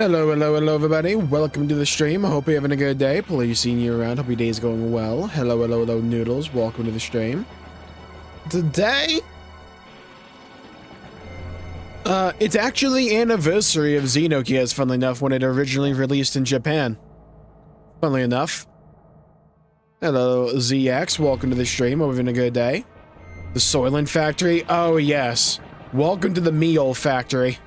Hello, everybody. Welcome to the stream. I hope you're having a good day. Please seeing you around. Hope your day's going well. Hello, noodles. Welcome to the stream. Today, it's actually anniversary of Xenogears, funnily enough, when it originally released in Japan. Funnily enough. Hello, ZX. Welcome to the stream. Hope you're having a good day. The Soylent Factory. Oh, yes. Welcome to the meal factory.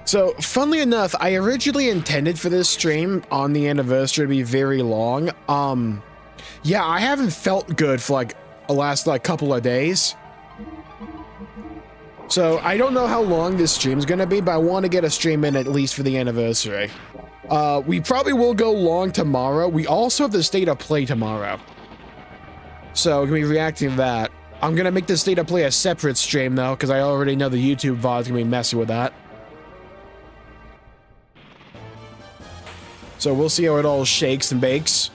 So, funnily enough, I originally intended for this stream on the anniversary to be very long. Yeah, I haven't felt good for like the last couple of days. So, I don't know how long this stream's gonna be, but I want to get a stream in at least for the anniversary. We probably will go long tomorrow. We also have the State of Play tomorrow. So, we're gonna be reacting to that. I'm gonna make the State of Play a separate stream though, because I already know the YouTube VOD's gonna be messy with that. So we'll see how it all shakes and bakes.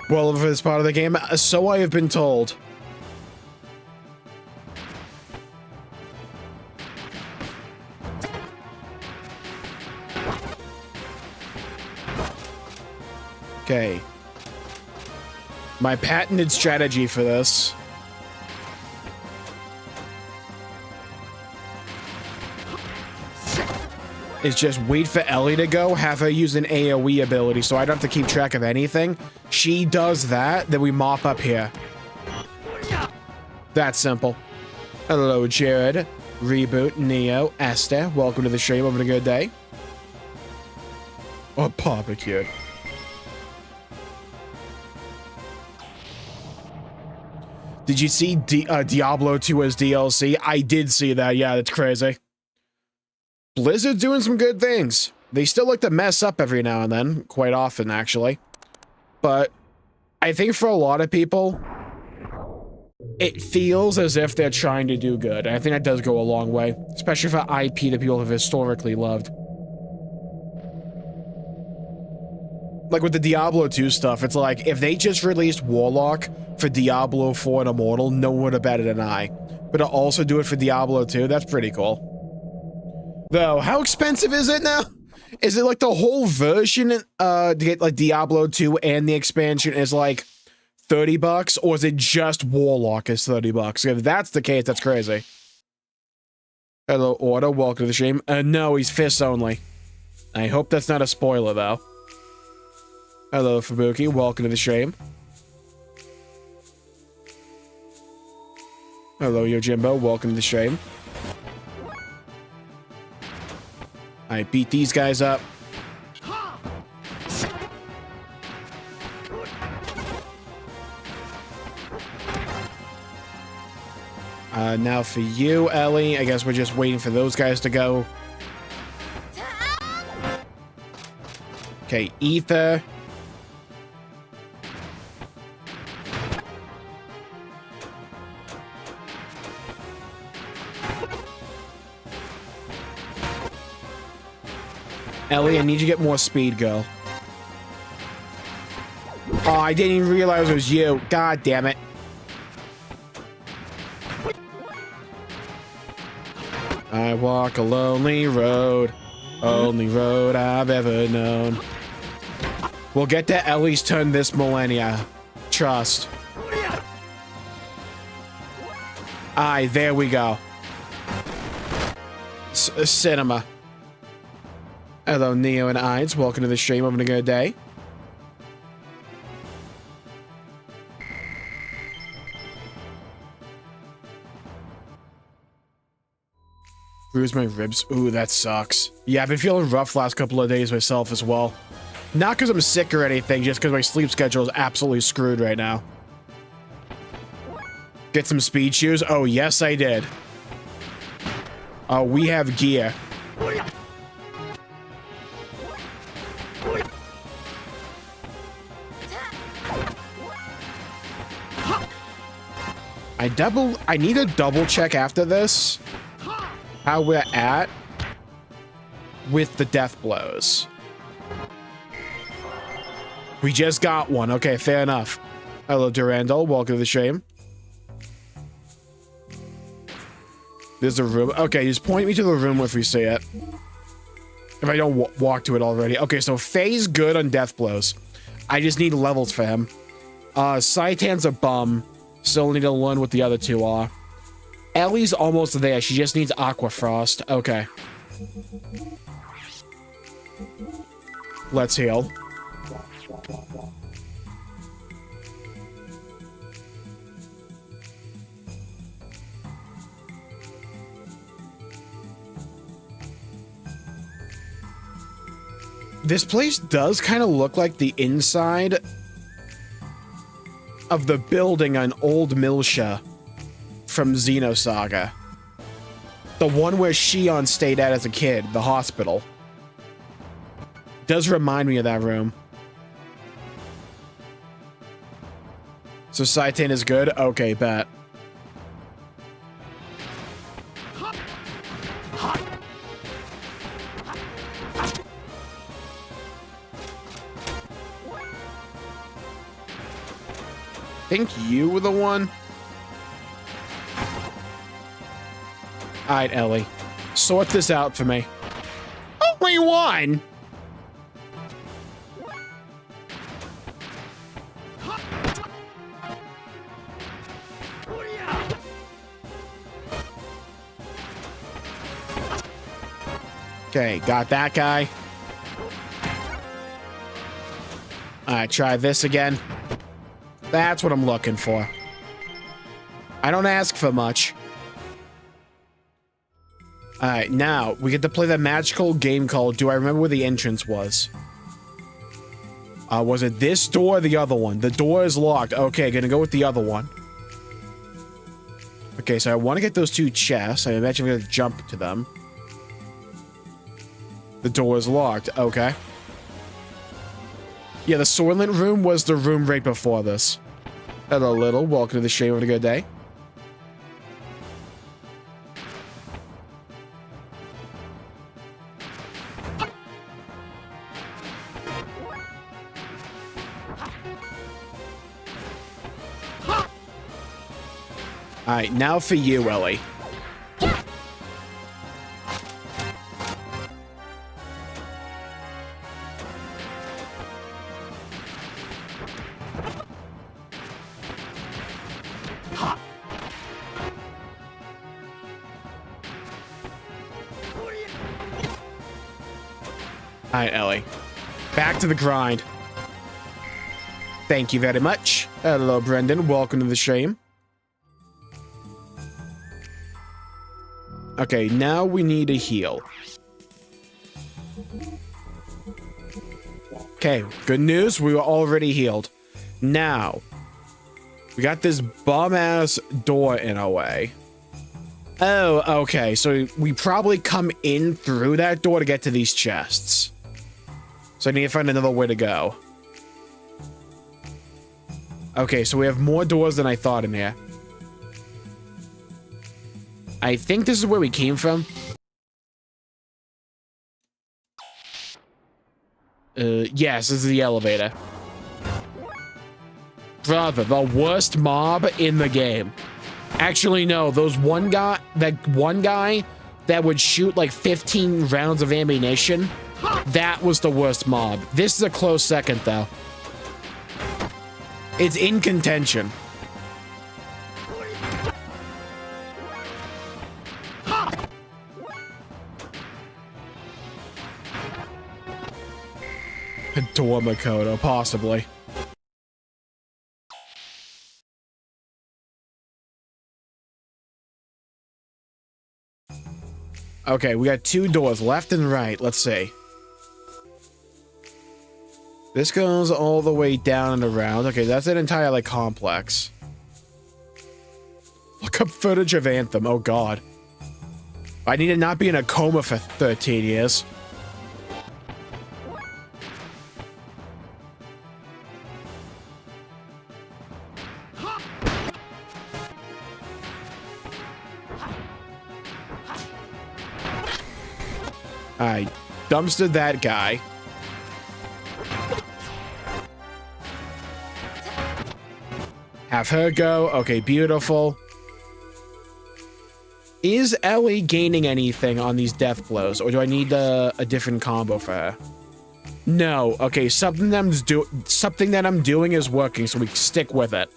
Well, for this part of the game, so I have been told. Okay. My patented strategy for this is just wait for Ellie to go, have her use an AoE ability so I don't have to keep track of anything. She does that, then we mop up here. That's simple. Hello, Jared, Reboot, Neo, Esther. Welcome to the stream. Having a good day. Oh, barbecue. Did you see Diablo 2 as DLC? I did see that. Yeah, that's crazy. Blizzard's doing some good things. They still like to mess up every now and then, quite often actually. But I think for a lot of people, it feels as if they're trying to do good. And I think that does go a long way, especially for IP that people have historically loved. Like with the Diablo 2 stuff, it's like, if they just released Warlock for Diablo 4 and Immortal, no one would have batted an eye. But to also do it for Diablo 2, that's pretty cool. Though, how expensive is it now? Is it like the whole version to get like Diablo 2 and the expansion is like 30 bucks? Or is it just Warlock is 30 bucks? If that's the case, that's crazy. Hello, Order. Welcome to the stream. No, he's fists only. I hope that's not a spoiler, though. Hello, Fubuki. Welcome to the stream. Hello, Yojimbo. Welcome to the stream. I beat these guys up. Now for you, Ellie. I guess we're just waiting for those guys to go. Okay, Ether. Ellie, I need you to get more speed, girl. Oh, I didn't even realize it was you. God damn it. I walk a lonely road. Only road I've ever known. We'll get to Ellie's turn this millennia. Trust. Aye, there we go. Cinema. Hello, Neo and Ides. Welcome to the stream. Having a good day. Bruise my ribs. Ooh, that sucks. Yeah, I've been feeling rough last couple of days myself as well. Not because I'm sick or anything, just because my sleep schedule is absolutely screwed right now. Get some speed shoes? Oh, yes, I did. Oh, we have gear. I need to double check after this how we're at with the death blows. We just got one. Okay, fair enough. Hello, Durandal. Welcome to the stream. There's a room. Okay, just point me to the room if we see it. If I don't walk to it already. Okay, so Faye's good on death blows. I just need levels for him. Saitan's a bum. Still need to learn what the other two are. Ellie's almost there. She just needs Aqua Frost. Okay. Let's heal. This place does kind of look like the inside of the building on Old Milsha from Xenosaga. The one where Shion stayed at as a kid, the hospital. Does remind me of that room. So Saitan is good? Okay, bet. Think you were the one? Alright, Ellie. Sort this out for me. Only one! Okay, got that guy. Alright, try this again. That's what I'm looking for. I don't ask for much. Alright, now we get to play that magical game called Do I Remember Where the Entrance Was? Was it this door or the other one? The door is locked. Okay, gonna go with the other one. Okay, so I want to get those two chests. I imagine I'm gonna jump to them. The door is locked. Okay. Yeah, the Soylent room was the room right before this. Hello, Little. Welcome to the stream. Have a good day. Alright, now for you, Ellie. Alright, Ellie. Back to the grind. Thank you very much. Hello, Brendan. Welcome to the stream. Okay, now we need a heal. Okay, good news. We were already healed. Now, we got this bum-ass door in our way. Oh, okay. So we probably come in through that door to get to these chests. So I need to find another way to go. Okay, so we have more doors than I thought in here. I think this is where we came from. Yes, this is the elevator. Brother, the worst mob in the game. Actually, no, that one guy that would shoot like 15 rounds of ammunition, that was the worst mob. This is a close second, though. It's in contention. Door Makoto, possibly. Okay, we got two doors, left and right. Let's see. This goes all the way down and around. Okay, that's an entire, like, complex. Look up footage of Anthem. Oh, God. I need to not be in a coma for 13 years. I dumpstered that guy. Have her go. Okay, beautiful. Is Ellie gaining anything on these death blows, or do I need a different combo for her? No. Okay, something that I'm doing is working, so we stick with it.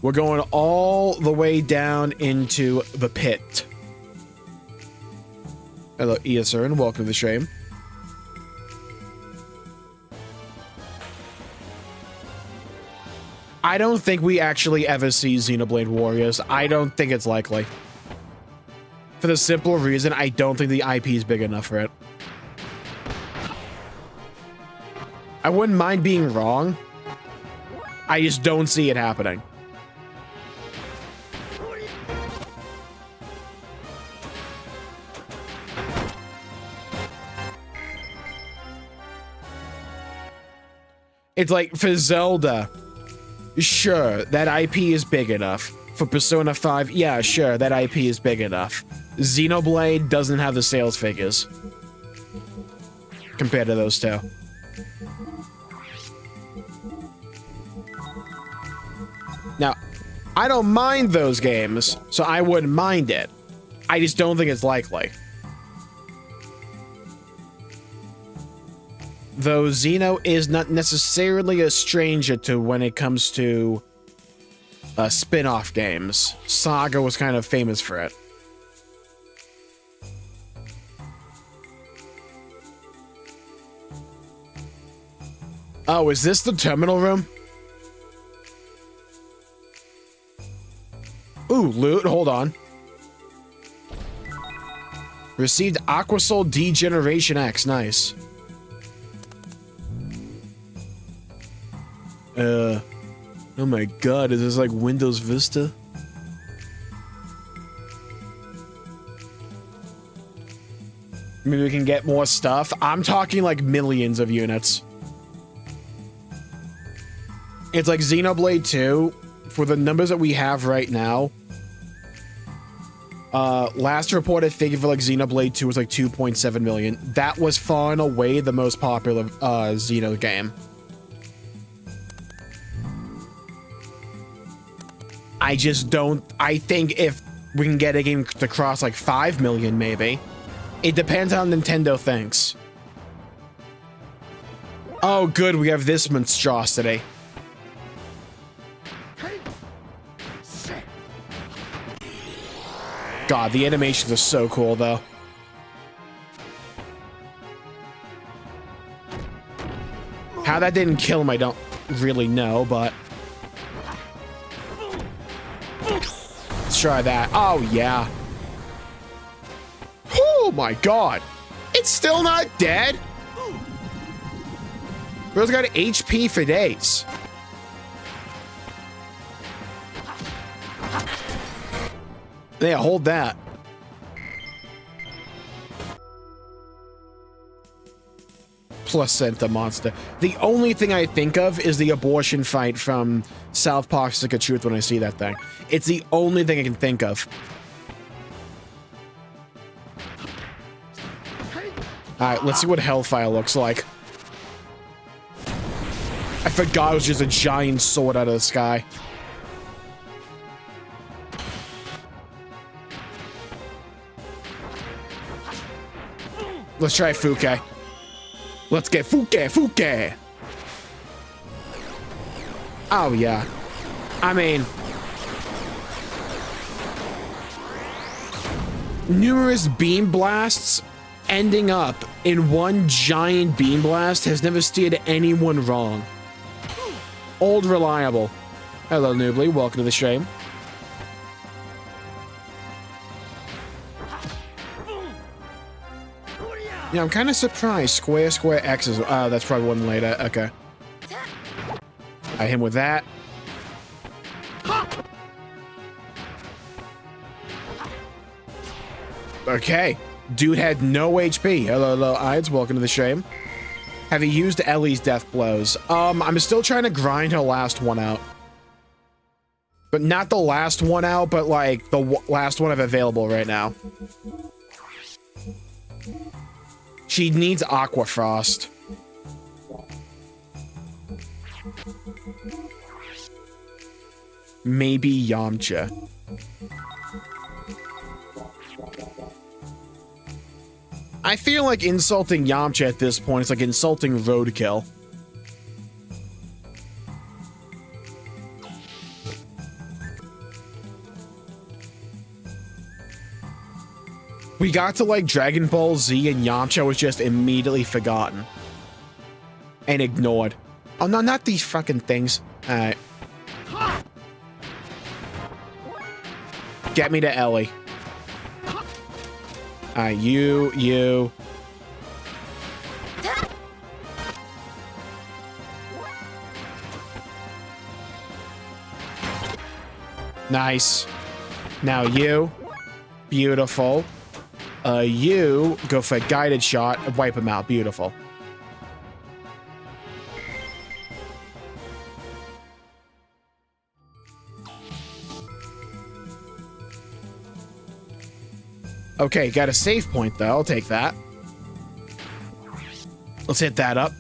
We're going all the way down into the pit. Hello, Eosarin. Welcome to the stream. I don't think we actually ever see Xenoblade Warriors. I don't think it's likely. For the simple reason, I don't think the IP is big enough for it. I wouldn't mind being wrong. I just don't see it happening. It's like, for Zelda, sure, that IP is big enough. For Persona 5, yeah, sure, that IP is big enough. Xenoblade doesn't have the sales figures compared to those two. Now, I don't mind those games, so I wouldn't mind it. I just don't think it's likely. Though Xeno is not necessarily a stranger to when it comes to spin-off games. Saga was kind of famous for it. Oh, is this the terminal room? Ooh, loot. Hold on. Received Aquasoul Degeneration X. Nice. Oh my god, is this like Windows Vista? Maybe we can get more stuff. I'm talking like millions of units. It's like Xenoblade 2, for the numbers that we have right now. Last reported figure for like Xenoblade 2 was like 2.7 million. That was far and away the most popular Xeno game. I just don't... I think if we can get a game to cross like 5 million, maybe. It depends on how Nintendo thinks. Oh, good. We have this monstrosity. God, the animations are so cool, though. How that didn't kill him, I don't really know, but... Let's try that. Oh, yeah. Oh, my God. It's still not dead? Bro's got HP for days. Yeah, hold that. Placenta monster. The only thing I think of is the abortion fight from South Park Stick of Truth when I see that thing. It's the only thing I can think of. Alright, let's see what Hellfire looks like. I forgot it was just a giant sword out of the sky. Let's try Fuke. Let's get Fuke! Oh, yeah. I mean... numerous beam blasts ending up in one giant beam blast has never steered anyone wrong. Old Reliable. Hello, Noobly. Welcome to the stream. Yeah, I'm kind of surprised. Square X is... Oh, that's probably one later. Okay. I hit him with that. Okay. Dude had no HP. Hello, Ides. Welcome to the stream. Have you used Ellie's death blows? I'm still trying to grind her last one out. But not the last one out, but like the last one I have available right now. She needs Aqua Frost. Maybe Yamcha. I feel like insulting Yamcha at this point is like insulting roadkill. We got to like Dragon Ball Z and Yamcha was just immediately forgotten. And ignored. Oh no, not these fucking things. Alright. Get me to Ellie. Alright, you. Nice. Now you. Beautiful. You go for a guided shot and wipe him out. Beautiful. Okay, got a save point though. I'll take that. Let's hit that up.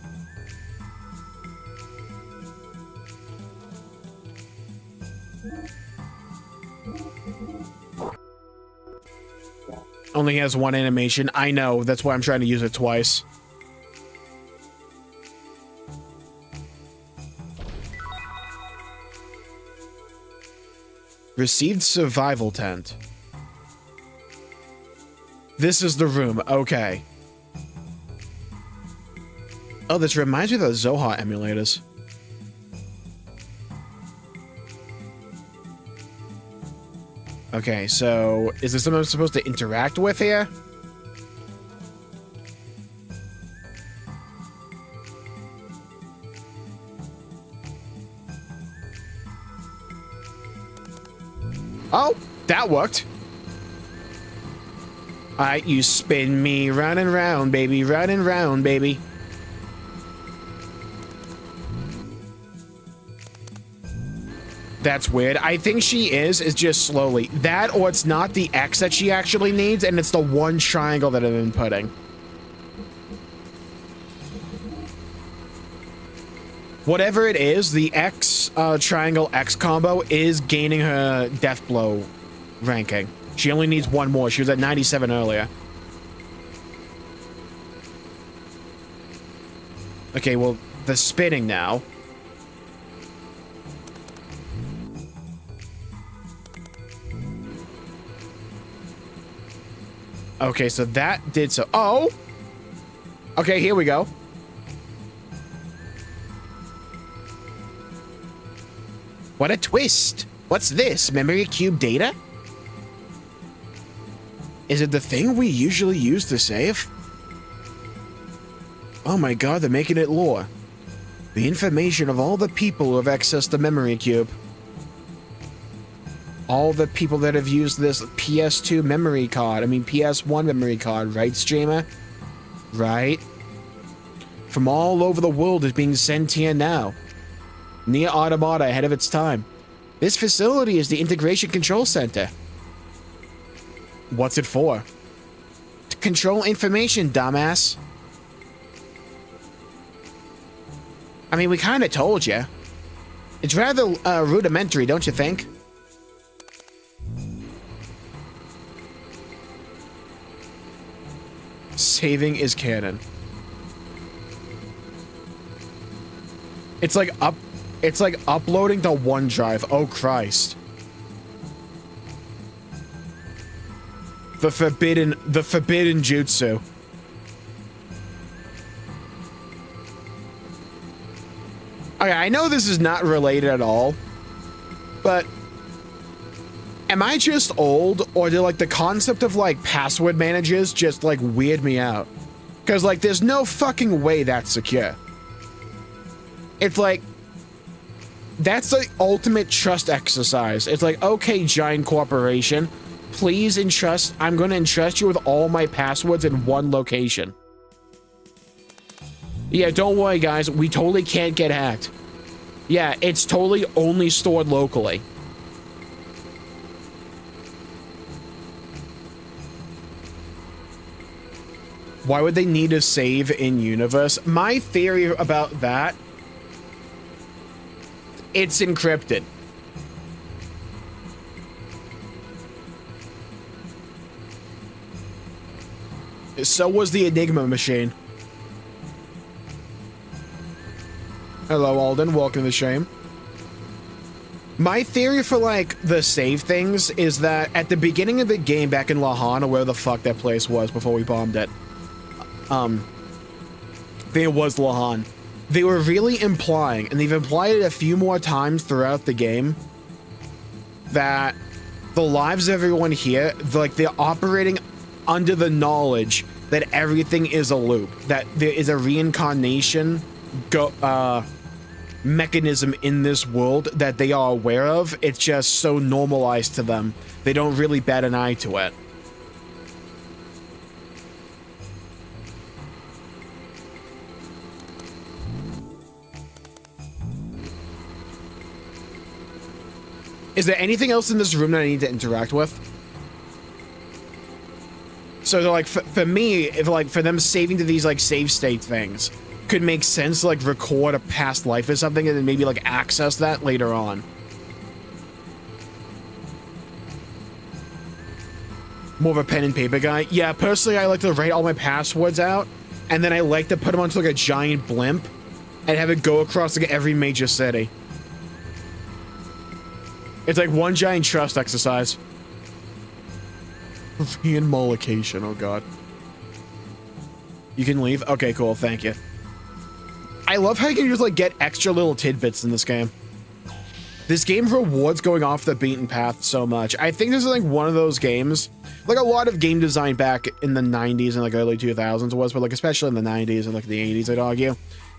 Only has one animation. I know. That's why I'm trying to use it twice. Received survival tent. This is the room. Okay. Oh, this reminds me of the Zoha emulators. Okay, so is this something I'm supposed to interact with here? Oh, that worked. All right, you spin me round and round, baby, round and round, baby. That's weird. I think she is just slowly. That or it's not the X that she actually needs, and it's the one triangle that I've been putting. Whatever it is, the X triangle X combo is gaining her death blow ranking. She only needs one more. She was at 97 earlier. Okay, well, the spinning now. Okay, so that did so. Oh! Okay, here we go. What a twist! What's this? Memory cube data? Is it the thing we usually use to save? Oh my god, they're making it lore. The information of all the people who have accessed the memory cube. All the people that have used this PS2 memory card. I mean, PS1 memory card, right, streamer? Right? From all over the world is being sent here now. Near Automata ahead of its time. This facility is the Integration Control Center. What's it for? To control information, dumbass. I mean, we kind of told you. It's rather rudimentary, don't you think? Saving is canon. It's like uploading to OneDrive. Oh Christ. The forbidden jutsu. Okay, I know this is not related at all, but am I just old, or do like the concept of like password managers just like weird me out? Because like there's no fucking way that's secure. It's like that's the ultimate trust exercise. It's like, okay, giant corporation, please entrust. I'm going to entrust you with all my passwords in one location. Yeah, don't worry, guys. We totally can't get hacked. Yeah, it's totally only stored locally. Why would they need to save in universe? My theory about that, it's encrypted. So was the Enigma machine. Hello, Alden. Welcome to the stream. My theory for, like, the save things is that at the beginning of the game back in Lahan, or where the fuck that place was before we bombed it, I think it was Lahan, they were really implying, and they've implied it a few more times throughout the game, that the lives of everyone here, like, they're operating under the knowledge that everything is a loop, that there is a reincarnation mechanism in this world that they are aware of. It's just so normalized to them, they don't really bat an eye to it. Is there anything else in this room that I need to interact with? So, like, for me, if, like, for them saving to these, like, save state things, could make sense to, like, record a past life or something and then maybe, like, access that later on. More of a pen and paper guy. Yeah, personally, I like to write all my passwords out, and then I like to put them onto, like, a giant blimp and have it go across, like, every major city. It's like one giant trust exercise. Reinmollication, oh god. You can leave? Okay, cool, thank you. I love how you can just, like, get extra little tidbits in this game. This game rewards going off the beaten path so much. I think this is, like, one of those games, like, a lot of game design back in the 90s and, like, early 2000s was, but, like, especially in the 90s and, like, the 80s, I'd argue,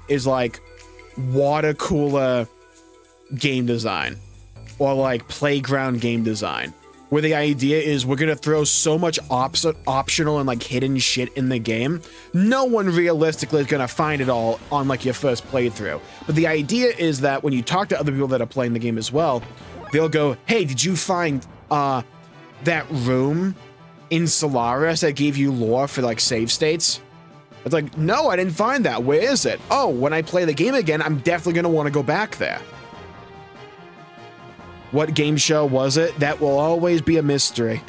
is, like, water cooler game design. Or, like, playground game design, where the idea is we're gonna throw so much optional and, like, hidden shit in the game, no one realistically is gonna find it all on, like, your first playthrough. But the idea is that when you talk to other people that are playing the game as well, they'll go, hey, did you find that room in Solaris that gave you lore for, like, save states? It's like, no, I didn't find that. Where is it? Oh, when I play the game again, I'm definitely gonna want to go back there. What game show was it? That will always be a mystery.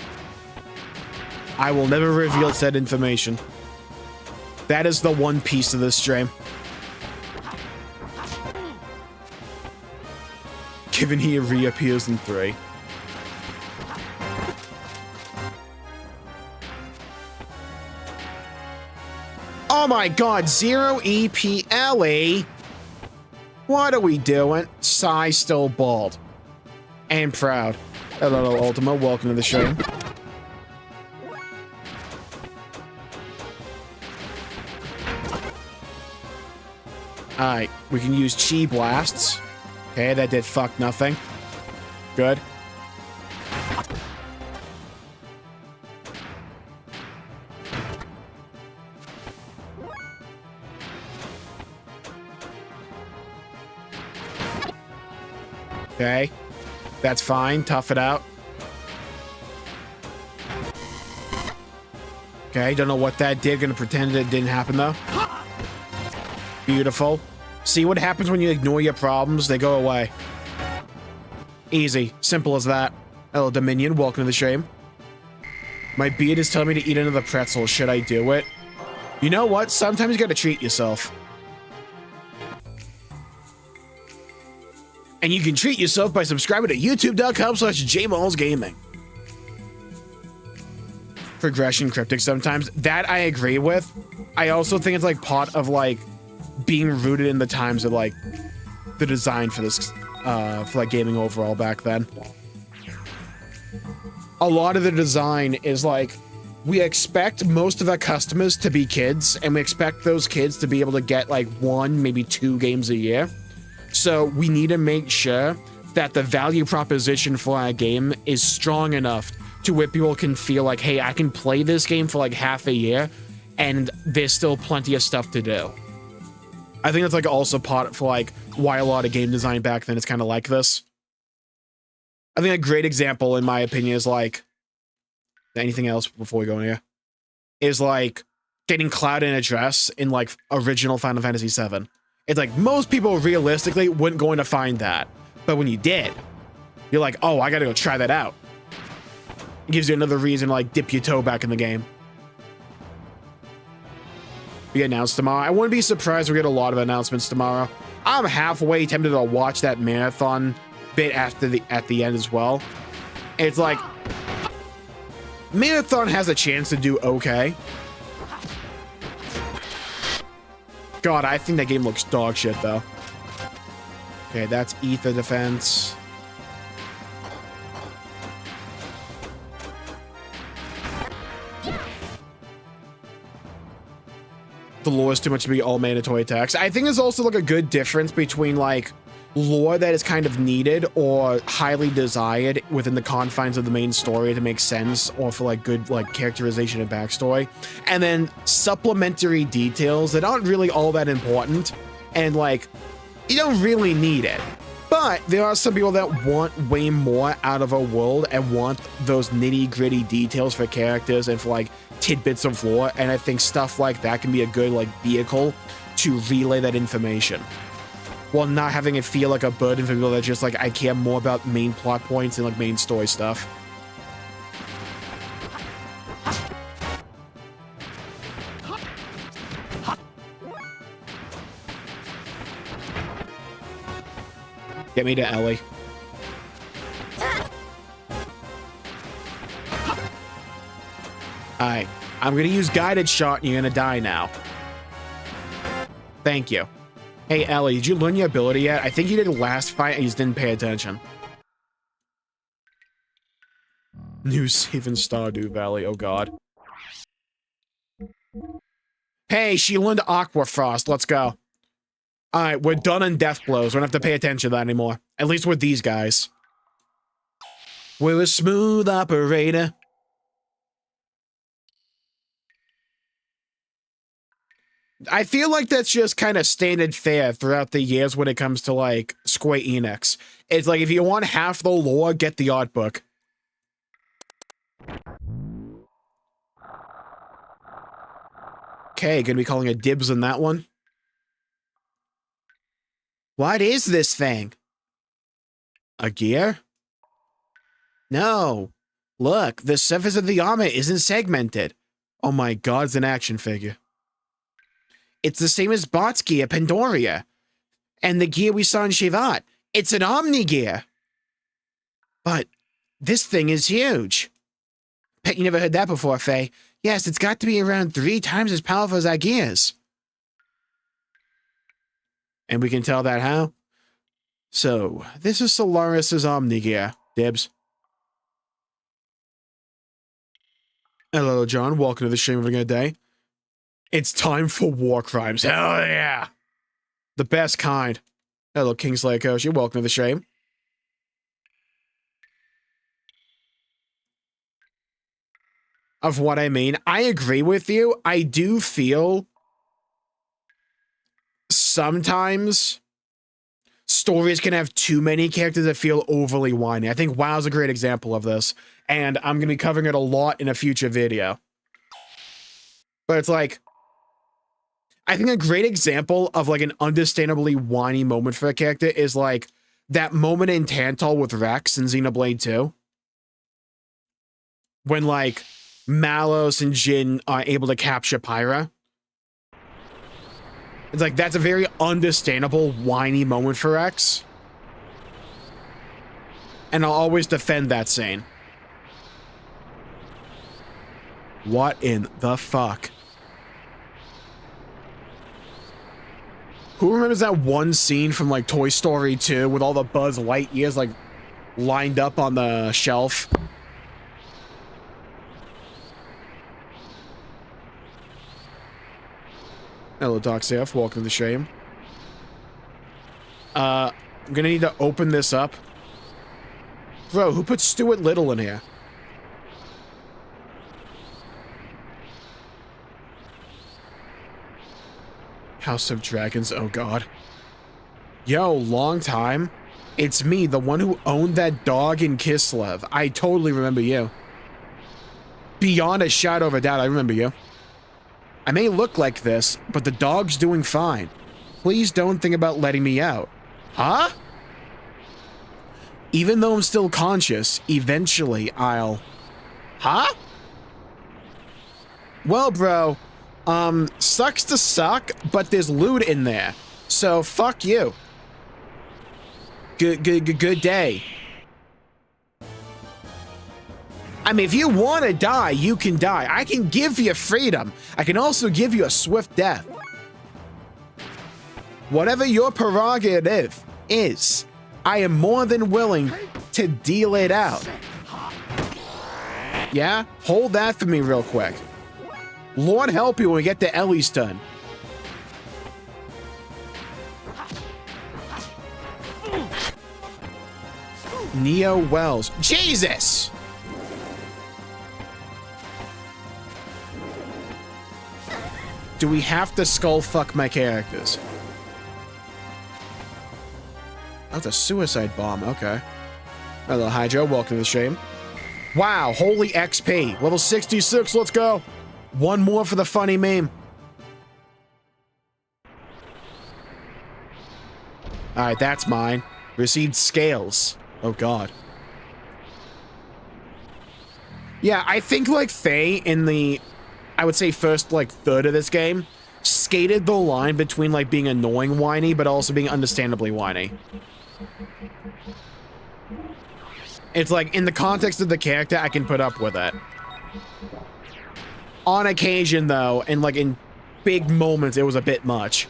I will never reveal said information. That is the one piece of this stream. Given he reappears in 3. Oh my god, 0 EPLE. What are we doing? Psy still bald. And proud. Hello, Ultima. Welcome to the show. Alright, we can use chi blasts. Okay, that did fuck nothing. Good. Okay. That's fine. Tough it out. Okay, don't know what that did. Gonna pretend it didn't happen, though. Beautiful. See what happens when you ignore your problems? They go away. Easy. Simple as that. Hello, Dominion. Welcome to the stream. My beard is telling me to eat another pretzel. Should I do it? You know what? Sometimes you gotta treat yourself. And you can treat yourself by subscribing to youtube.com/Jmulls Gaming. Progression cryptic sometimes. That I agree with. I also think it's like part of like being rooted in the times of like the design for this, for like gaming overall back then. A lot of the design is like, we expect most of our customers to be kids, and we expect those kids to be able to get like 1, maybe 2 games a year. So we need to make sure that the value proposition for our game is strong enough to where people can feel like, hey, I can play this game for like half a year and there's still plenty of stuff to do. I think that's like also part for like why a lot of game design back then is kind of like this. I think a great example in my opinion is like, anything else before we go in here, is like getting Cloud in a dress in like original Final Fantasy VII. It's like most people realistically wouldn't going to find that. But when you did, you're like, oh, I gotta go try that out. It gives you another reason to like dip your toe back in the game. be announced tomorrow. I wouldn't be surprised if we get a lot of announcements tomorrow. I'm halfway tempted to watch that marathon bit at the end as well. It's like marathon has a chance to do okay. God, I think that game looks dog shit though. Okay, that's ether defense. The lore is too much to be all mandatory attacks. I think there's also like a good difference between like lore that is kind of needed or highly desired within the confines of the main story to make sense or for like good like characterization and backstory, and then supplementary details that aren't really all that important and like you don't really need it. But there are some people that want way more out of a world and want those nitty-gritty details for characters and for like tidbits of lore, and I think stuff like that can be a good like vehicle to relay that information while not having it feel like a burden for people that just like I care more about main plot points and like main story stuff. Get me to Ellie. Alright, I'm gonna use guided shot and you're gonna die now. Thank you. Hey Ellie, did you learn your ability yet? I think you did last fight and you just didn't pay attention. New save in Stardew Valley, oh god. Hey, she learned Aqua Frost, let's go. Alright, we're done on death blows. We don't have to pay attention to that anymore. At least with these guys. We're a smooth operator. I feel like that's just kind of standard fare throughout the years when it comes to, like, Square Enix. It's like, if you want half the lore, get the art book. Okay, gonna be calling a dibs on that one. What is this thing? A gear? No. Look, the surface of the armor isn't segmented. Oh my god, it's an action figure. It's the same as Bot's gear, Pandoria. And the gear we saw in Shivat. It's an Omni gear. But this thing is huge. Bet you never heard that before, Faye. Yes, it's got to be around 3 times as powerful as our gears. And we can tell that how? So, this is Solaris's Omni gear. Dibs. Hello, John. Welcome to the stream of a good day. It's time for war crimes. Hell yeah! The best kind. Hello, Kingslayer Coach. You're welcome to the stream. Of what I mean, I agree with you. I do feel sometimes stories can have too many characters that feel overly whiny. I think WoW's a great example of this, and I'm going to be covering it a lot in a future video. But it's like, I think a great example of like an understandably whiny moment for a character is like that moment in Tantal with Rex in Xenoblade 2. When like Malos and Jin are able to capture Pyra. It's like, that's a very understandable, whiny moment for Rex. And I'll always defend that scene. What in the fuck? Who remembers that one scene from like Toy Story 2 with all the Buzz Lightyears like lined up on the shelf? Hello, Doc Saf. Welcome to the stream. I'm gonna need to open this up. Bro, who put Stuart Little in here? House of Dragons, oh god. Yo, long time. It's me, the one who owned that dog in Kislev. I totally remember you. Beyond a shadow of a doubt, I remember you. I may look like this, but the dog's doing fine. Please don't think about letting me out. Huh? Even though I'm still conscious, eventually I'll... Huh? Well, bro, Sucks to suck, but there's loot in there. So fuck you. Good day. I mean, if you want to die, you can die. I can give you freedom. I can also give you a swift death. Whatever your prerogative is, I am more than willing to deal it out. Yeah? Hold that for me real quick. Lord help you when we get to Ellie's turn. Neo Wells. Jesus! Do we have to skull fuck my characters? That's a suicide bomb. Okay. Hello, Hydro. Welcome to the stream. Wow. Holy XP. Level 66. Let's go. One more for the funny meme. All right. That's mine. Received scales. Oh, God. Yeah, I think, like, Faye in the, I would say, first, like, third of this game skated the line between, like, being annoying whiny, but also being understandably whiny. It's like, in the context of the character, I can put up with it. On occasion, though, and, like, in big moments, it was a bit much.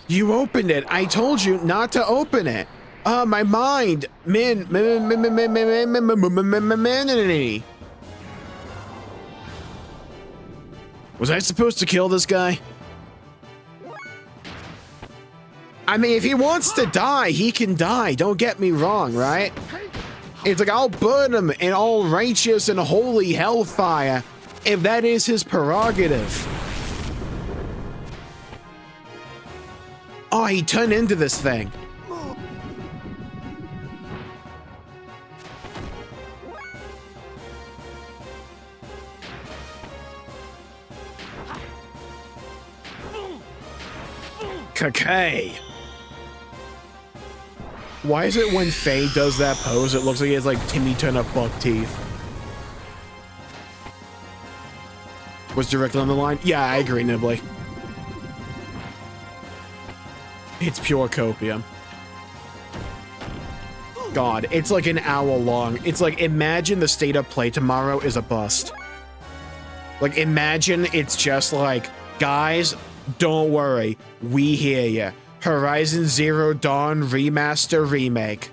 You opened it. I told you not to open it. My mind. Was I supposed to kill this guy? I mean, if he wants to die, he can die. Don't get me wrong, right? It's like, I'll burn him in all righteous and holy hellfire if that is his prerogative. Oh, he turned into this thing. Okay. Why is it when Faye does that pose, it looks like he has like Timmy Turner buck teeth? Was directly on the line? Yeah, I agree, Nibbly. It's pure copium. God, it's like an hour long. It's like, imagine the state of play tomorrow is a bust. Like, imagine it's just like, guys, don't worry. We hear ya. Horizon Zero Dawn Remaster Remake.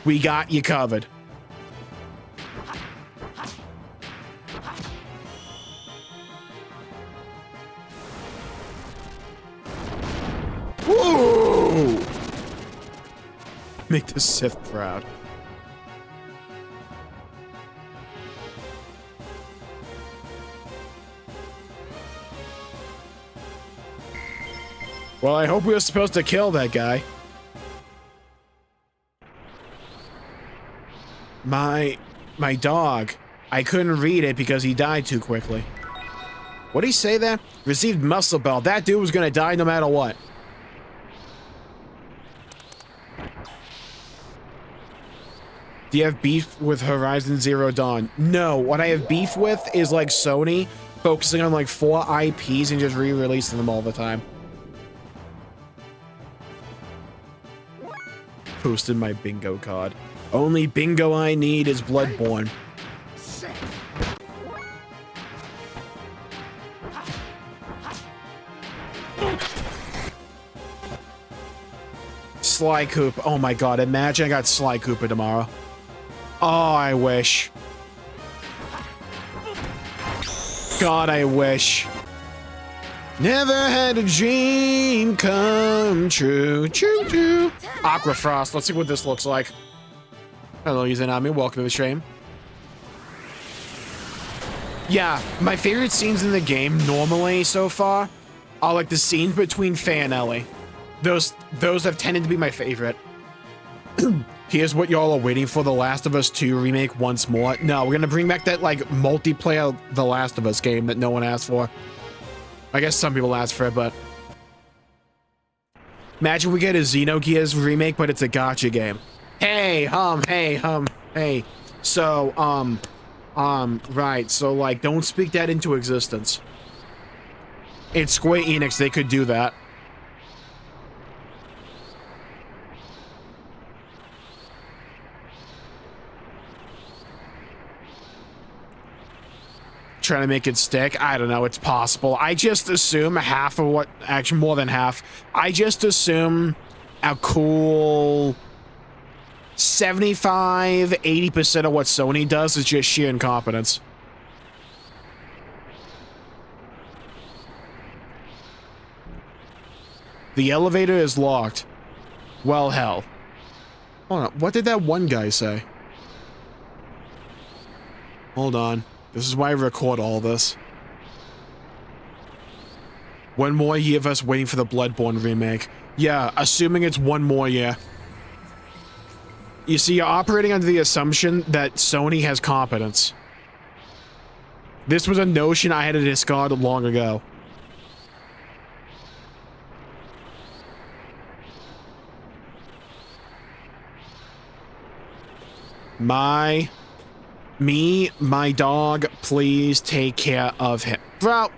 We got you covered. Woo! Make the Sith proud. Well, I hope we were supposed to kill that guy. My dog. I couldn't read it because he died too quickly. What'd he say there? Received muscle belt. That dude was gonna die no matter what. Do you have beef with Horizon Zero Dawn? No, what I have beef with is like Sony focusing on like 4 IPs and just re-releasing them all the time. Posted my bingo card. Only bingo I need is Bloodborne. Sly Coop. Oh my god, imagine I got Sly Cooper tomorrow. Oh, I wish. God, I wish. Never had a dream come true. Choo choo. Aquafrost. Let's see what this looks like. Hello, Izanami. Welcome to the stream. Yeah, my favorite scenes in the game normally so far are like the scenes between Faye and Ellie. Those have tended to be my favorite. Here's what y'all are waiting for, The Last of Us 2 remake once more. No, we're gonna bring back that like multiplayer The Last of Us game that no one asked for. I guess some people ask for it, but imagine we get a Xenogears remake, but it's a gacha game. Hey, hey. So, right. So, like, don't speak that into existence. It's Square Enix. They could do that. Trying to make it stick. I don't know. It's possible. I just assume half of what, actually more than half. I just assume a cool 75-80% of what Sony does is just sheer incompetence. The elevator is locked. Well, hell. Hold on. What did that one guy say? Hold on. This is why I record all this. One more year of us waiting for the Bloodborne remake. Yeah, assuming it's one more year. You see, you're operating under the assumption that Sony has competence. This was a notion I had to discard long ago. My dog, please take care of him. Bro.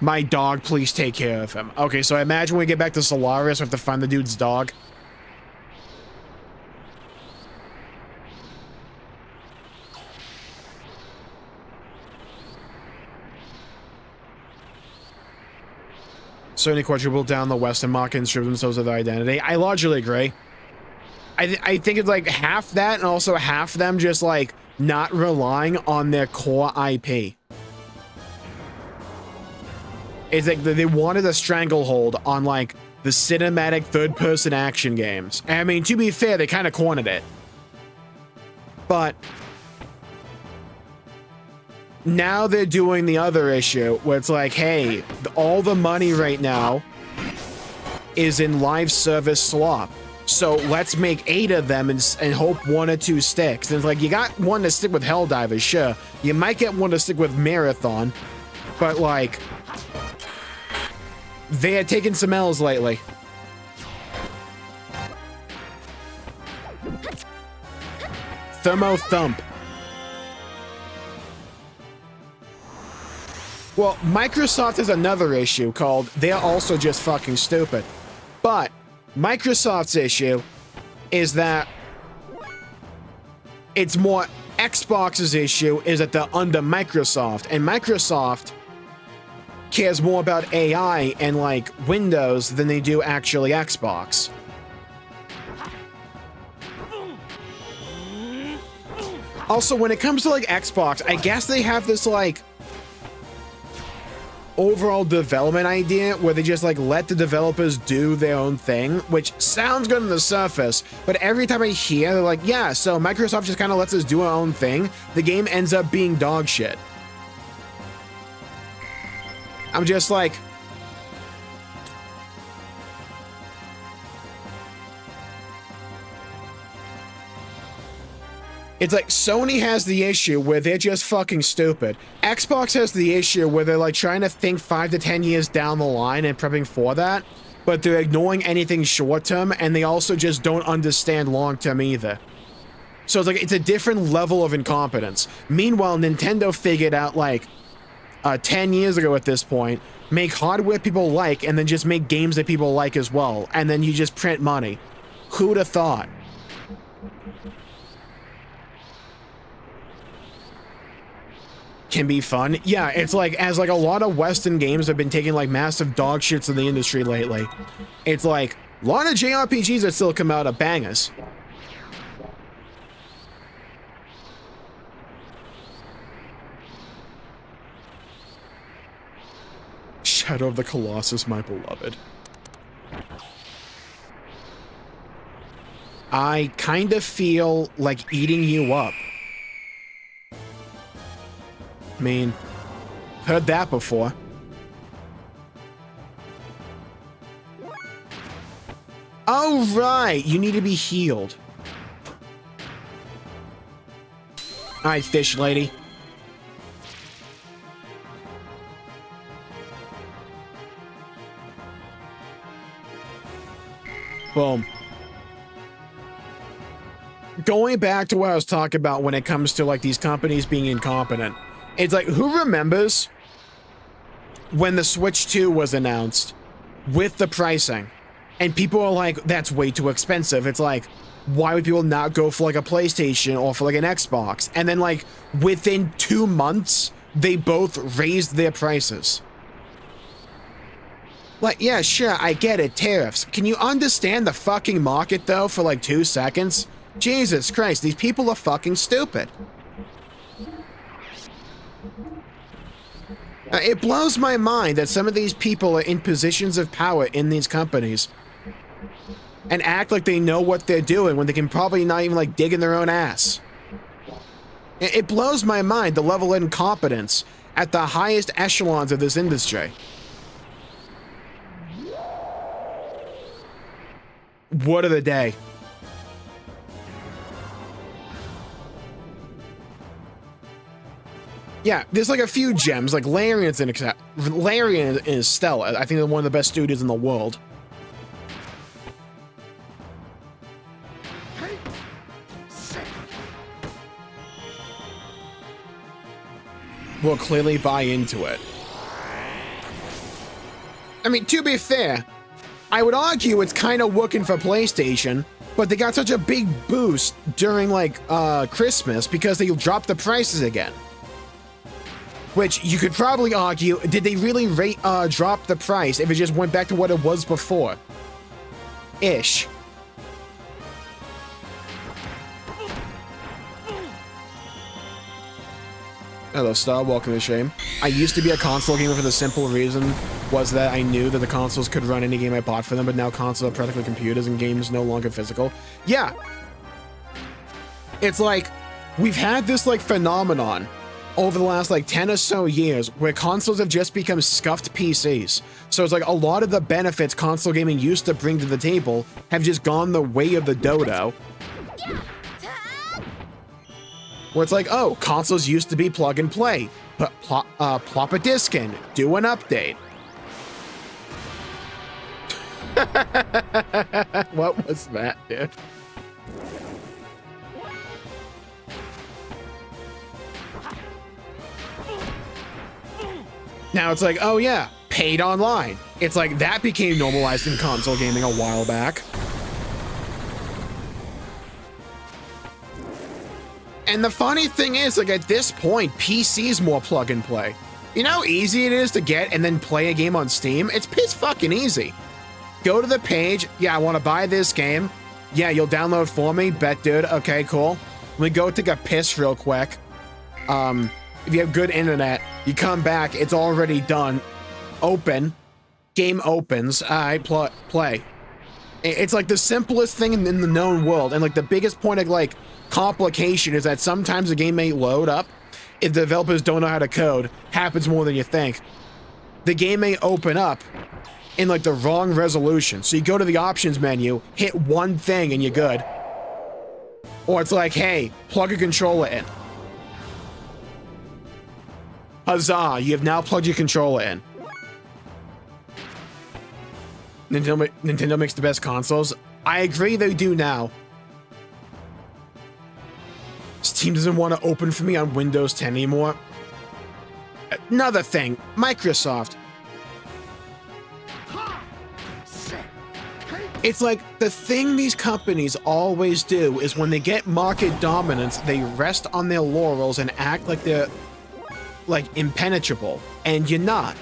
My dog, please take care of him. Okay, so I imagine when we get back to Solaris, we have to find the dude's dog. Sony quadrupled down the Western market and stripped themselves of their identity. I largely agree. I think it's like half that and also half them just like not relying on their core IP. It's like they wanted a stranglehold on like the cinematic third-person action games. And I mean, to be fair, they kind of cornered it. But now they're doing the other issue where it's like, hey, all the money right now is in live service slop. So let's make 8 of them and hope 1 or 2 sticks. And it's like, you got one to stick with Helldivers, sure. You might get one to stick with Marathon. But like, they had taken some L's lately. Thermo Thump. Well, Microsoft has another issue called they're also just fucking stupid. But Microsoft's issue is that it's more Xbox's issue is that they're under Microsoft, and Microsoft cares more about AI and like Windows than they do actually Xbox. Also, when it comes to like Xbox, I guess they have this like overall development idea where they just like let the developers do their own thing, which sounds good on the surface, but every time I hear they're like, yeah, so Microsoft just kind of lets us do our own thing, the game ends up being dog shit. I'm just like, it's like Sony has the issue where they're just fucking stupid. Xbox has the issue where they're like trying to think 5 to 10 years down the line and prepping for that, but they're ignoring anything short term, and they also just don't understand long term either. So it's like, it's a different level of incompetence. Meanwhile, Nintendo figured out like 10 years ago at this point, make hardware people like, and then just make games that people like as well, and then you just print money. Who'd have thought? Can be fun. Yeah, it's like, as like a lot of Western games have been taking like massive dog shits in the industry lately. It's like, a lot of JRPGs that still come out are bangers. Shadow of the Colossus, my beloved. I kind of feel like eating you up. I mean, heard that before. Oh, right. You need to be healed. All right, fish lady. Boom. Going back to what I was talking about when it comes to like these companies being incompetent. It's like, who remembers when the Switch 2 was announced with the pricing? And people are like, that's way too expensive. It's like, why would people not go for like a PlayStation or for like an Xbox? And then like within 2 months, they both raised their prices. Like, yeah, sure, I get it, tariffs. Can you understand the fucking market though for like 2 seconds? Jesus Christ, these people are fucking stupid. It blows my mind that some of these people are in positions of power in these companies and act like they know what they're doing when they can probably not even like dig in their own ass. It blows my mind the level of incompetence at the highest echelons of this industry. Word of the day. Yeah, there's like a few gems, like Larian's Larian is stellar. I think they're one of the best studios in the world. Will clearly buy into it. I mean, to be fair, I would argue it's kind of working for PlayStation, but they got such a big boost during like Christmas because they dropped the prices again. Which you could probably argue, did they really drop the price if it just went back to what it was before? Ish. Hello, Star. Welcome to Shame. I used to be a console gamer for the simple reason was that I knew that the consoles could run any game I bought for them, but now consoles are practically computers and games no longer physical. Yeah. It's like, we've had this like phenomenon over the last like 10 or so years where consoles have just become scuffed PCs. So it's like a lot of the benefits console gaming used to bring to the table have just gone the way of the dodo. Where it's like, oh, consoles used to be plug and play. Plop a disc in, do an update. What was that, dude? Now it's like, oh yeah, paid online. It's like that became normalized in console gaming a while back. And the funny thing is, like at this point, PC's more plug and play. You know how easy it is to get and then play a game on Steam? It's piss fucking easy. Go to the page. Yeah, I want to buy this game. Yeah, you'll download for me. Bet, dude. Okay, cool. Let me go take a piss real quick. If you have good internet, you come back. It's already done. Open. Game opens. All right, play. It's like the simplest thing in the known world. And like the biggest point of like complication is that sometimes the game may load up if the developers don't know how to code. Happens more than you think. The game may open up in like the wrong resolution. So you go to the options menu, hit one thing and you're good. Or it's like, hey, plug a controller in. Huzzah, you have now plugged your controller in. Nintendo makes the best consoles. I agree they do now. Steam doesn't want to open for me on Windows 10 anymore. Another thing, Microsoft. It's like the thing these companies always do is when they get market dominance, they rest on their laurels and act like they're like impenetrable, and you're not.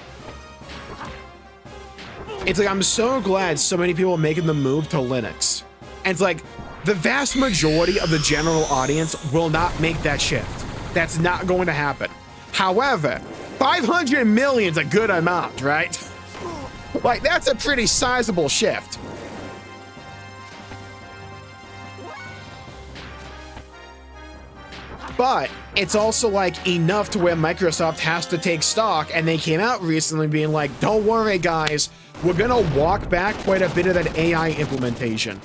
It's like, I'm so glad so many people are making the move to Linux. And it's like, the vast majority of the general audience will not make that shift. That's not going to happen. However, 500 million is a good amount, right? Like, that's a pretty sizable shift. But it's also like enough to where Microsoft has to take stock, and they came out recently being like, don't worry guys, we're gonna walk back quite a bit of that AI implementation.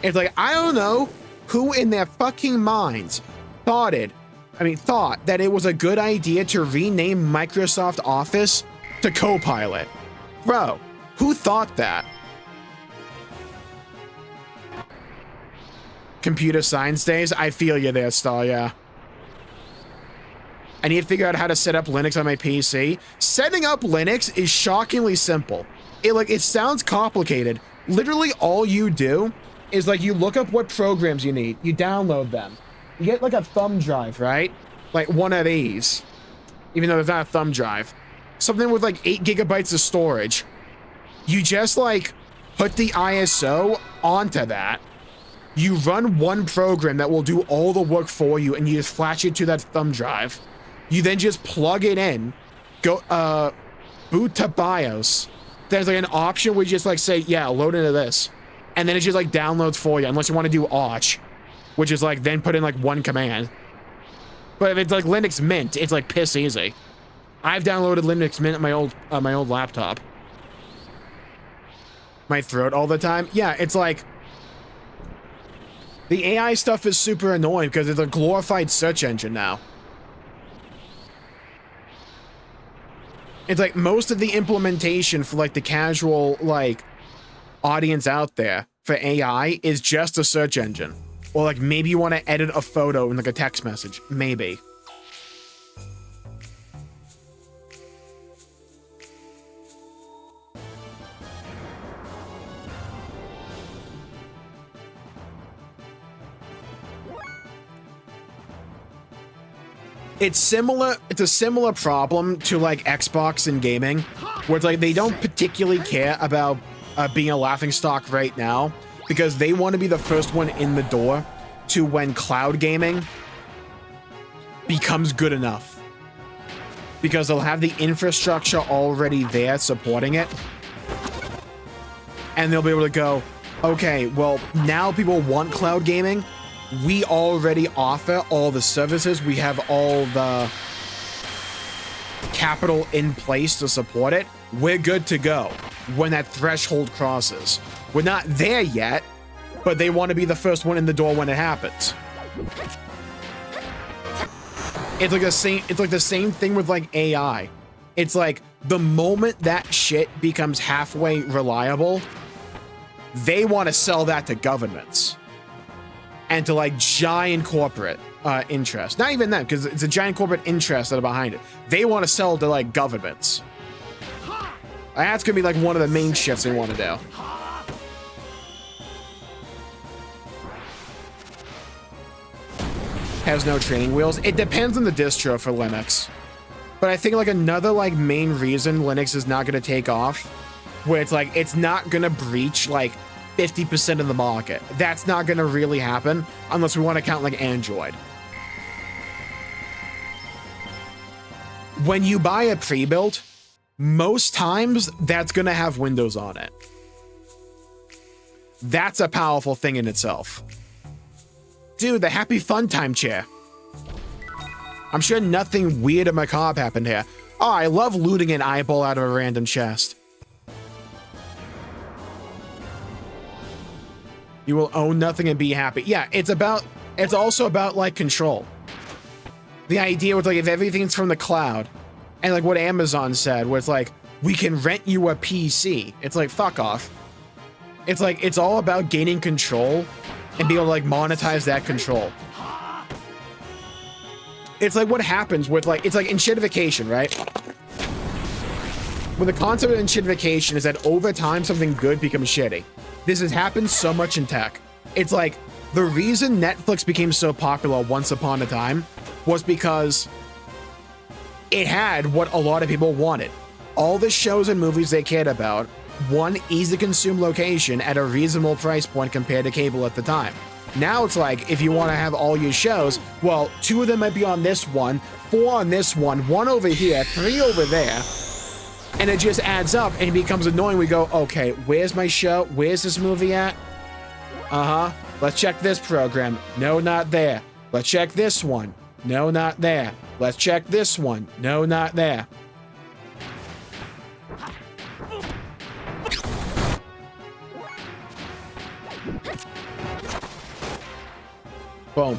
It's like, I don't know who in their fucking minds thought that it was a good idea to rename Microsoft Office to Copilot. Bro, who thought that? computer science days. I feel you there, Star, yeah. I need to figure out how to set up Linux on my PC. Setting up Linux is shockingly simple. It sounds complicated. Literally all you do is like you look up what programs you need. You download them. You get like a thumb drive, right? Like one of these. Even though there's not a thumb drive. Something with like 8 gigabytes of storage. You just like put the ISO onto that. You run one program that will do all the work for you, and you just flash it to that thumb drive. You then just plug it in, go boot to BIOS. There's like an option where you just like say, yeah, load into this. And then it just like downloads for you, unless you want to do Arch, which is like then put in like one command. But if it's like Linux Mint, it's like piss easy. I've downloaded Linux Mint on my old laptop. My throat all the time. Yeah, it's like the AI stuff is super annoying because it's a glorified search engine now. It's like most of the implementation for like the casual like audience out there for AI is just a search engine. Or like maybe you want to edit a photo in like a text message. Maybe. It's a similar problem to like Xbox and gaming, where it's like they don't particularly care about being a laughingstock right now because they want to be the first one in the door to when cloud gaming becomes good enough. Because they'll have the infrastructure already there supporting it. And they'll be able to go, okay, well, now people want cloud gaming. We already offer all the services. We have all the capital in place to support it. We're good to go when that threshold crosses. We're not there yet, but they want to be the first one in the door when it happens. It's like the same thing with like AI. It's like the moment that shit becomes halfway reliable, they want to sell that to governments. And to like giant corporate interests. Not even them, because it's a giant corporate interest that are behind it. They want to sell to like governments. That's gonna be like one of the main shifts they want to do. Has no training wheels. It depends on the distro for Linux. But I think like another like main reason Linux is not gonna take off, where it's like it's not gonna breach like 50% of the market. That's not going to really happen unless we want to count like Android. When you buy a pre-built, most times that's going to have Windows on it. That's a powerful thing in itself. Dude, the happy fun time chair. I'm sure nothing weird or macabre happened here. Oh, I love looting an eyeball out of a random chest. You will own nothing and be happy. Yeah, it's also about like control. The idea with like if everything's from the cloud and like what Amazon said, where it's like, we can rent you a PC. It's like, fuck off. It's like, it's all about gaining control and being able to like monetize that control. It's like what happens with like, it's like enshittification, right? Well, the concept of enshittification is that over time, something good becomes shitty. This has happened so much in tech. It's like the reason Netflix became so popular once upon a time was because it had what a lot of people wanted. All the shows and movies they cared about, one easy to consume location at a reasonable price point compared to cable at the time. Now it's like, if you want to have all your shows, well, 2 of them might be on this one, 4 on this one, 1 over here, 3 over there. And it just adds up and it becomes annoying. We go, okay, where's my show? Where's this movie at? Uh-huh. Let's check this program. No, not there. Let's check this one. No, not there. Let's check this one. No, not there. Boom.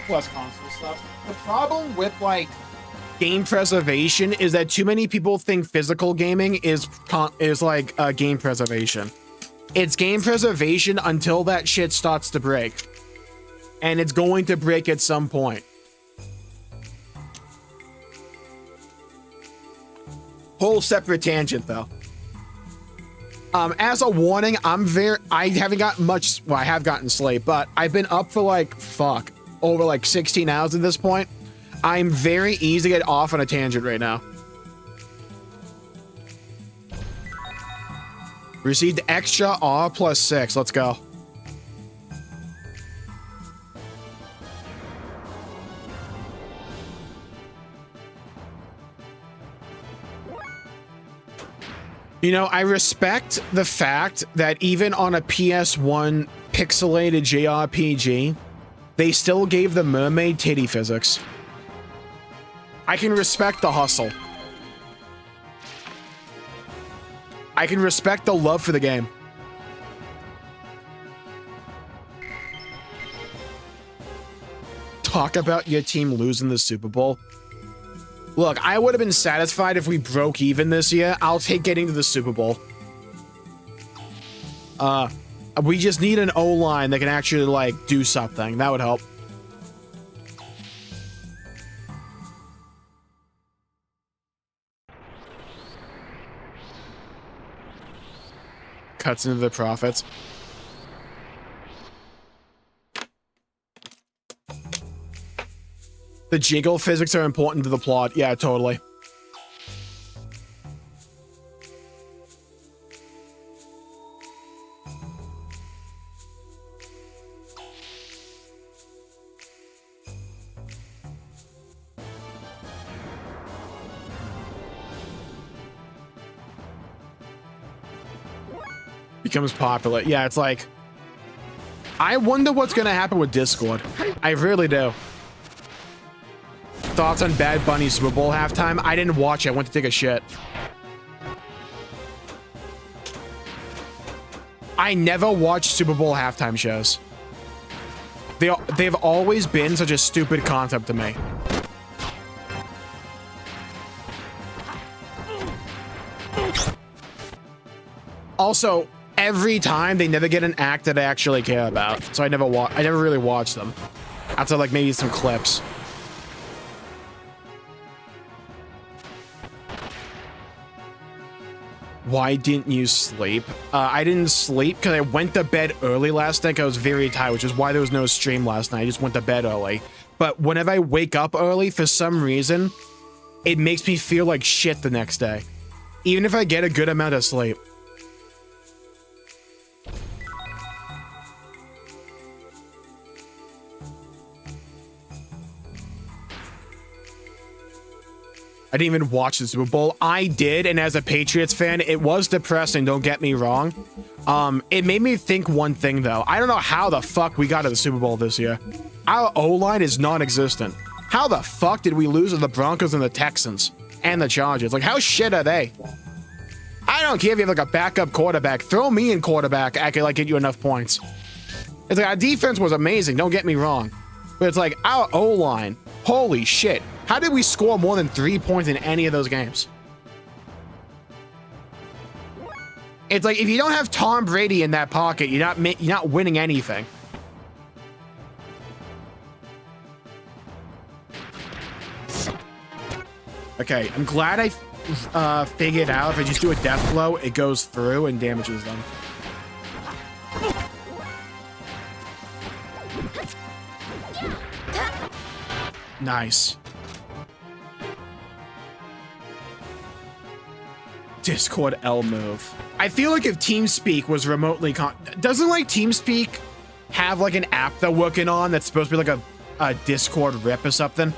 Plus console stuff. The problem with like game preservation is that too many people think physical gaming is like game preservation. It's game preservation until that shit starts to break. And it's going to break at some point. Whole separate tangent though. As a warning, I haven't gotten much, well, I have gotten sleep, but I've been up for like, over like 16 hours at this point. I'm very easy to get off on a tangent right now. Received extra R plus 6. Let's go. You know, I respect the fact that even on a PS1 pixelated JRPG, they still gave the mermaid titty physics. I can respect the hustle. I can respect the love for the game. Talk about your team losing the Super Bowl. Look, I would have been satisfied if we broke even this year. I'll take getting to the Super Bowl. We just need an O-line that can actually, like, do something. That would help. Cuts into the profits. The jiggle physics are important to the plot. Yeah, totally. Becomes popular. Yeah, it's like, I wonder what's gonna happen with Discord. I really do. Thoughts on Bad Bunny Super Bowl halftime? I didn't watch it. I went to take a shit. I never watched Super Bowl halftime shows. They've always been such a stupid concept to me. Also, every time they never get an act that I actually care about, so I never really watch them. Outside like maybe some clips. Why didn't you sleep? I didn't sleep because I went to bed early last night. I was very tired, which is why there was no stream last night. I just went to bed early. But whenever I wake up early, for some reason, it makes me feel like shit the next day. Even if I get a good amount of sleep. I didn't even watch the Super Bowl. I did, and as a Patriots fan, it was depressing, don't get me wrong. It made me think one thing, though. I don't know how the fuck we got to the Super Bowl this year. Our O-line is non-existent. How the fuck did we lose to the Broncos and the Texans? And the Chargers? Like, how shit are they? I don't care if you have, like, a backup quarterback. Throw me in quarterback. I could, like, get you enough points. It's like, our defense was amazing, don't get me wrong. But it's like, our O-line, holy shit. How did we score more than 3 points in any of those games? It's like, if you don't have Tom Brady in that pocket, you're not winning anything. Okay, I'm glad I figured out if I just do a death blow, it goes through and damages them. Nice. Discord L move. I feel like if TeamSpeak was remotely doesn't like TeamSpeak have like an app they're working on that's supposed to be like a Discord rip or something?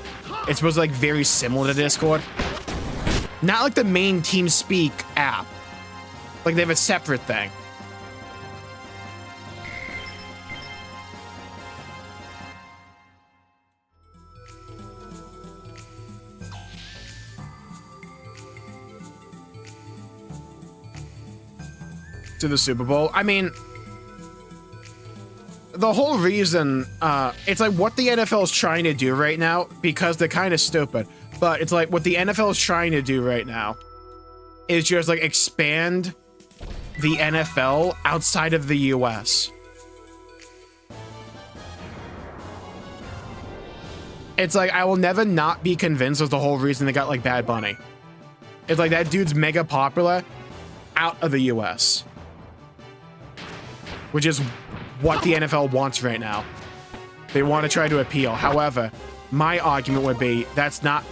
It's supposed to like very similar to Discord. Not like the main TeamSpeak app. Like they have a separate thing. To the Super Bowl. I mean, the whole reason, it's like what the NFL is trying to do right now, because they're kind of stupid. But it's like what the NFL is trying to do right now is just like expand the NFL outside of the US. It's like I will never not be convinced that's the whole reason they got like Bad Bunny. It's like that dude's mega popular out of the US, which is what the NFL wants right now. They want to try to appeal. However, my argument would be that's not.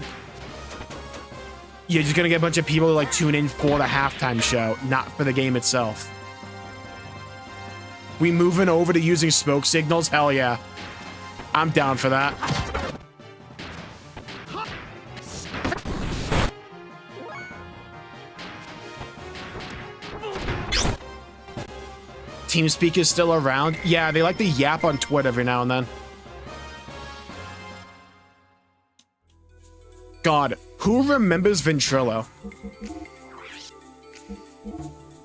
You're just gonna get a bunch of people to like tune in for the halftime show, not for the game itself. We moving over to using smoke signals? Hell yeah. I'm down for that. TeamSpeak is still around. Yeah, they like to yap on Twitter every now and then. God, who remembers Ventrilo?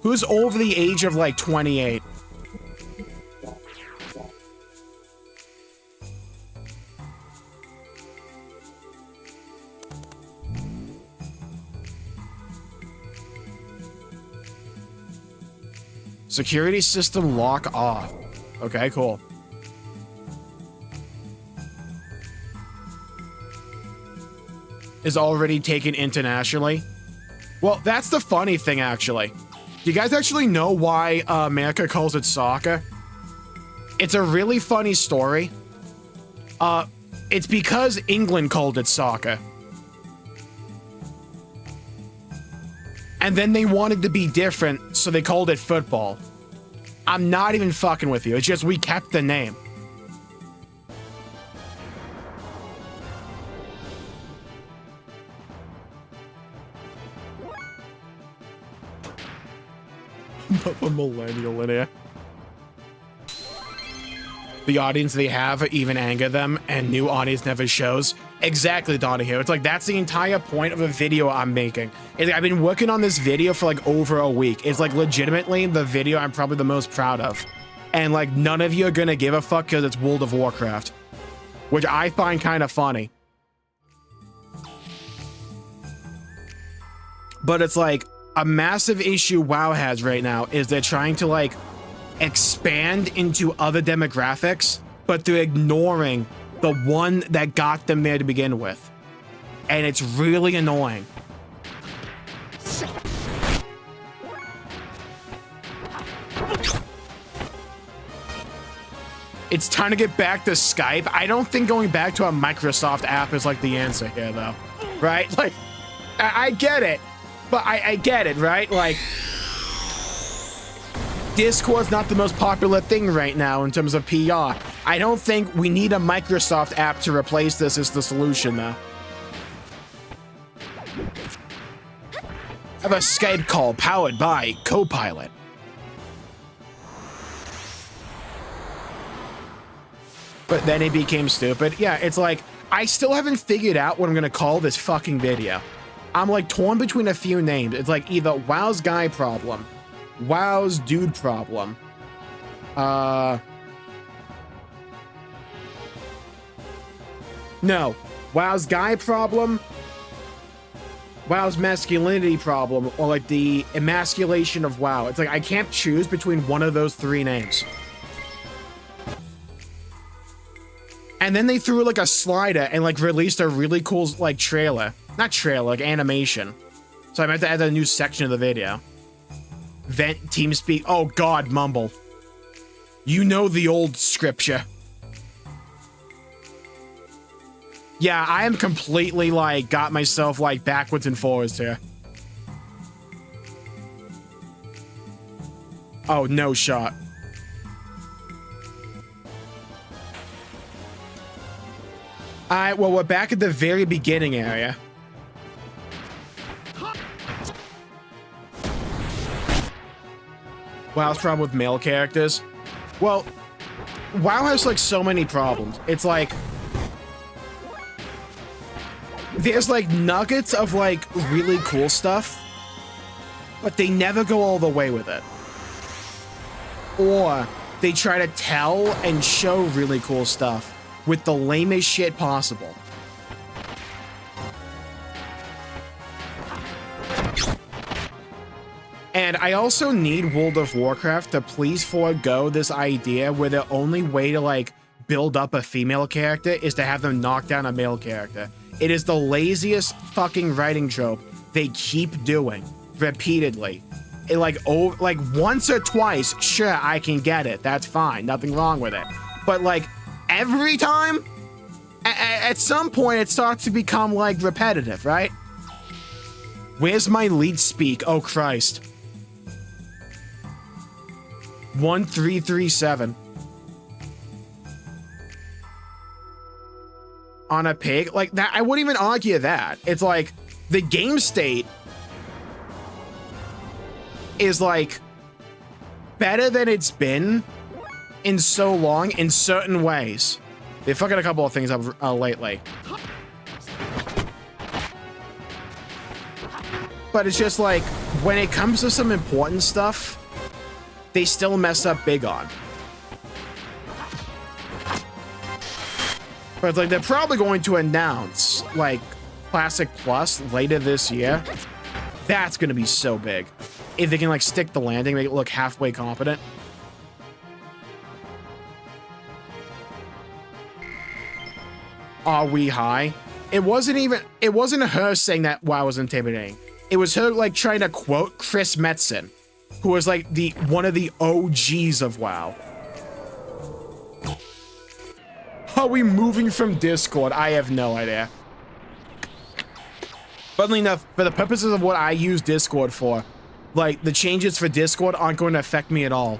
Who's over the age of like 28? Security system lock off. Okay, cool. Is already taken internationally. Well, that's the funny thing, actually. Do you guys actually know why America calls it soccer? It's a really funny story. It's because England called it soccer. And then they wanted to be different, so they called it football. I'm not even fucking with you. It's just we kept the name. A millennial in here. The audience they have even anger them, and new audience never shows. Exactly, Donahue. It's like that's the entire point of the video I'm making. It's like, I've been working on this video for like over a week. It's like legitimately the video I'm probably the most proud of. And like none of you are gonna give a fuck because it's World of Warcraft, which I find kind of funny. But it's like a massive issue WoW has right now is they're trying to like expand into other demographics, but they're ignoring the one that got them there to begin with. And it's really annoying. It's time to get back to Skype. I don't think going back to a Microsoft app is like the answer here though, right? Like, I get it, but I get it, right? Like, Discord's not the most popular thing right now in terms of PR. I don't think we need a Microsoft app to replace this as the solution, though. Have a Skype call powered by Copilot. But then it became stupid. Yeah, it's like, I still haven't figured out what I'm gonna call this fucking video. I'm like torn between a few names. It's like either WoW's guy problem, WoW's dude problem, no, WoW's guy problem, WoW's masculinity problem, or like the emasculation of WoW. It's like I can't choose between one of those three names. And then they threw like a slider and like released a really cool like trailer. Not trailer, like animation. So I meant to add a new section of the video. Vent, TeamSpeak. Oh God, Mumble. You know the old scripture. Yeah, I am completely like got myself like backwards and forwards here. Oh, no shot. Alright, well, we're back at the very beginning area. WoW's problem with male characters. Well, WoW has like so many problems. It's like there's like nuggets of like really cool stuff, but they never go all the way with it. Or they try to tell and show really cool stuff with the lamest shit possible. And I also need World of Warcraft to please forego this idea where the only way to like build up a female character is to have them knock down a male character. It is the laziest fucking writing trope they keep doing repeatedly. It like once or twice, sure, I can get it. That's fine. Nothing wrong with it. But like every time, at some point it starts to become like repetitive, right? Where's my lead speak? Oh Christ. 1337. On a pig? Like that, I wouldn't even argue that. It's like the game state is like better than it's been in so long in certain ways. They fucking a couple of things up lately. But it's just like when it comes to some important stuff, they still mess up big on. But it's like they're probably going to announce like Classic Plus later this year. That's gonna be so big. If they can like stick the landing, make it look halfway competent. Are we high? It wasn't her saying that WoW was intimidating. It was her like trying to quote Chris Metzen, who was like one of the OGs of WoW. Are we moving from Discord? I have no idea. Funnily enough, for the purposes of what I use Discord for, like the changes for Discord aren't going to affect me at all.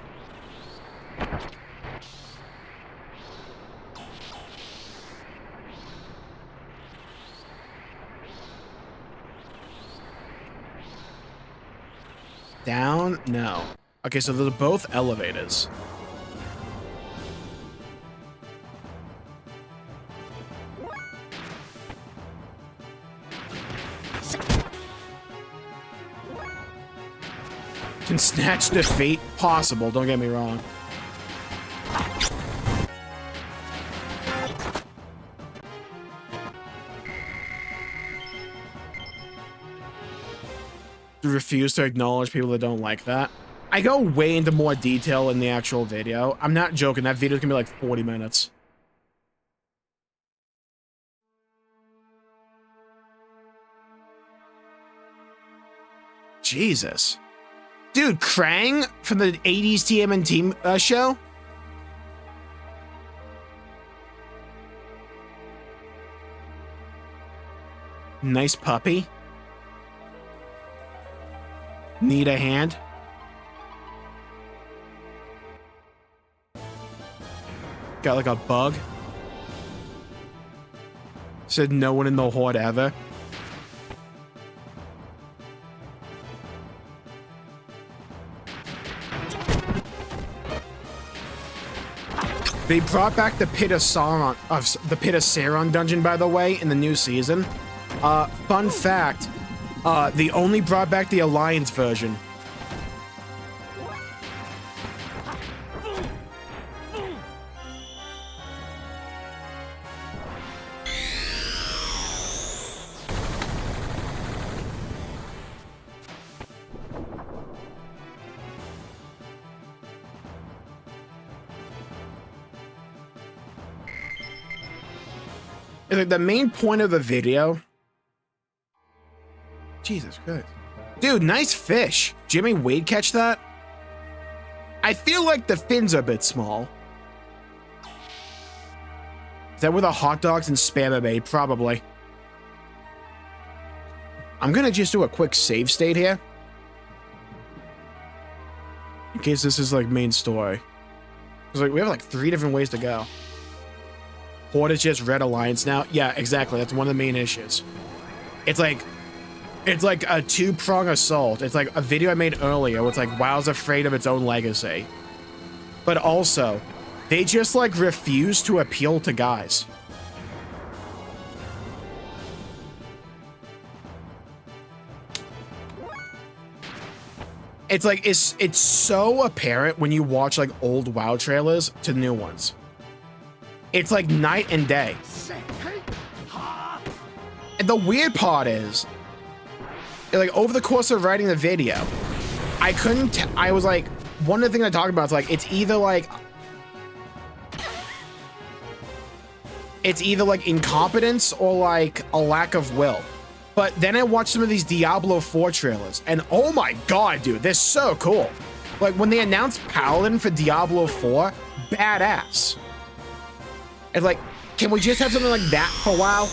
Down? No. Okay, so they're both elevators. Can snatch defeat? Possible, don't get me wrong. Refuse to acknowledge people that don't like that. I go way into more detail in the actual video. I'm not joking, that video's gonna be like 40 minutes. Jesus. Dude, Krang from the 80s TMNT show? Nice puppy. Need a hand? Got like a bug? Said no one in the horde ever. They brought back the Pit of Sauron, the Pit of Sauron dungeon, by the way, in the new season. Fun fact, they only brought back the Alliance version. Like the main point of the video. Jesus Christ. Dude, nice fish. Jimmy Wade catch that? I feel like the fins are a bit small. Is that where the hot dogs and spam are made? Probably. I'm gonna just do a quick save state here. In case this is like main story. Because like we have like 3 different ways to go. Horde is just Red Alliance now. Yeah, exactly. That's one of the main issues. It's like a 2-prong assault. It's like a video I made earlier. It's like WoW's afraid of its own legacy. But also, they just like refuse to appeal to guys. It's like, it's so apparent when you watch like old WoW trailers to new ones. It's like night and day. And the weird part is, like over the course of writing the video, I couldn't, I was like, one of the things I talked about is like, it's either like incompetence or like a lack of will. But then I watched some of these Diablo 4 trailers and oh my God, dude, they're so cool. Like when they announced Paladin for Diablo 4, badass. And like, can we just have something like that for a while?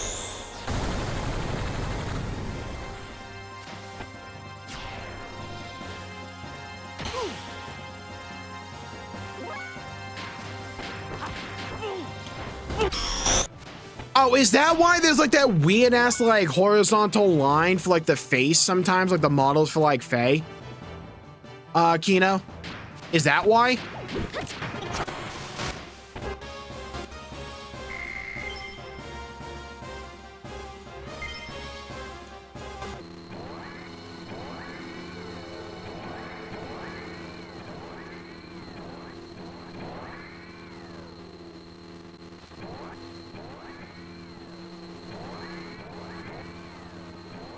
Oh, is that why there's like that weird ass like horizontal line for like the face sometimes, like the models for like Faye? Kino? Is that why?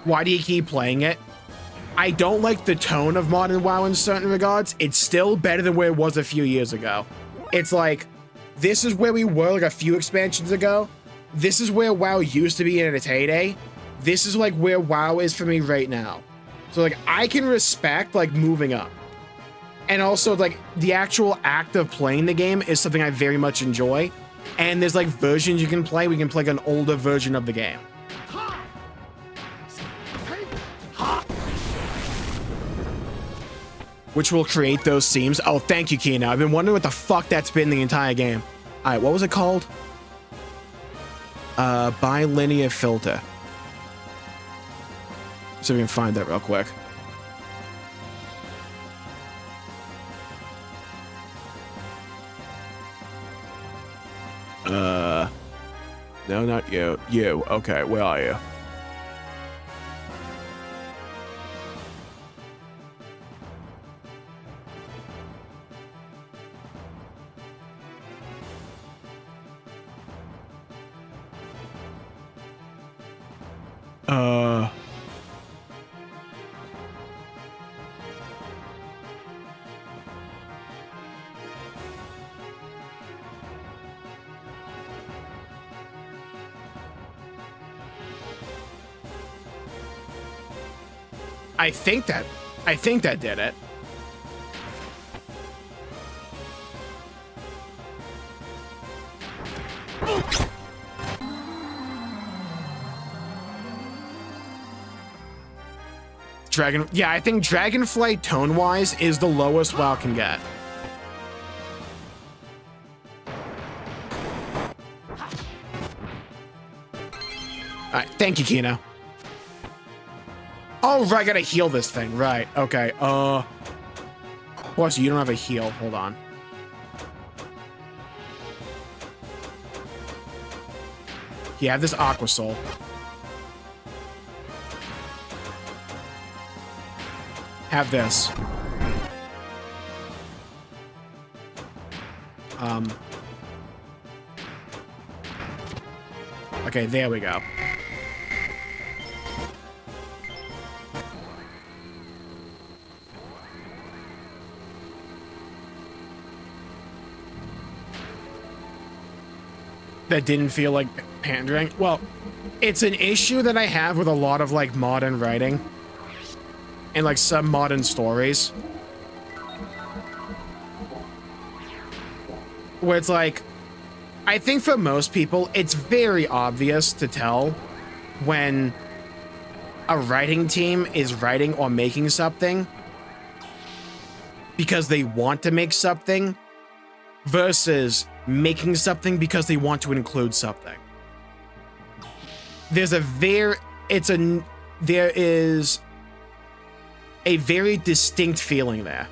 Why do you keep playing it? I don't like the tone of modern WoW in certain regards. It's still better than where it was a few years ago. It's like, this is where we were like a few expansions ago. This is where WoW used to be in its heyday. This is like where WoW is for me right now. So like, I can respect like moving up. And also like the actual act of playing the game is something I very much enjoy. And there's like versions you can play. We can play like an older version of the game. Which will create those seams. Oh, thank you, Kina. I've been wondering what the fuck that's been the entire game. All right, what was it called? Bilinear filter. So we can find that real quick. No, not you. You. Okay, where are you? I think that did it. Yeah, I think Dragonflight tone-wise is the lowest WoW can get. All right, thank you, Kino. Oh, right, I gotta heal this thing. Right, okay. Plus, you don't have a heal. Hold on. Yeah, I have this Aqua Soul. Have this. Okay, there we go. That didn't feel like pandering. Well, it's an issue that I have with a lot of like modern writing and like some modern stories where it's like, I think for most people, it's very obvious to tell when a writing team is writing or making something because they want to make something versus making something because they want to include something. There is a very distinct feeling there.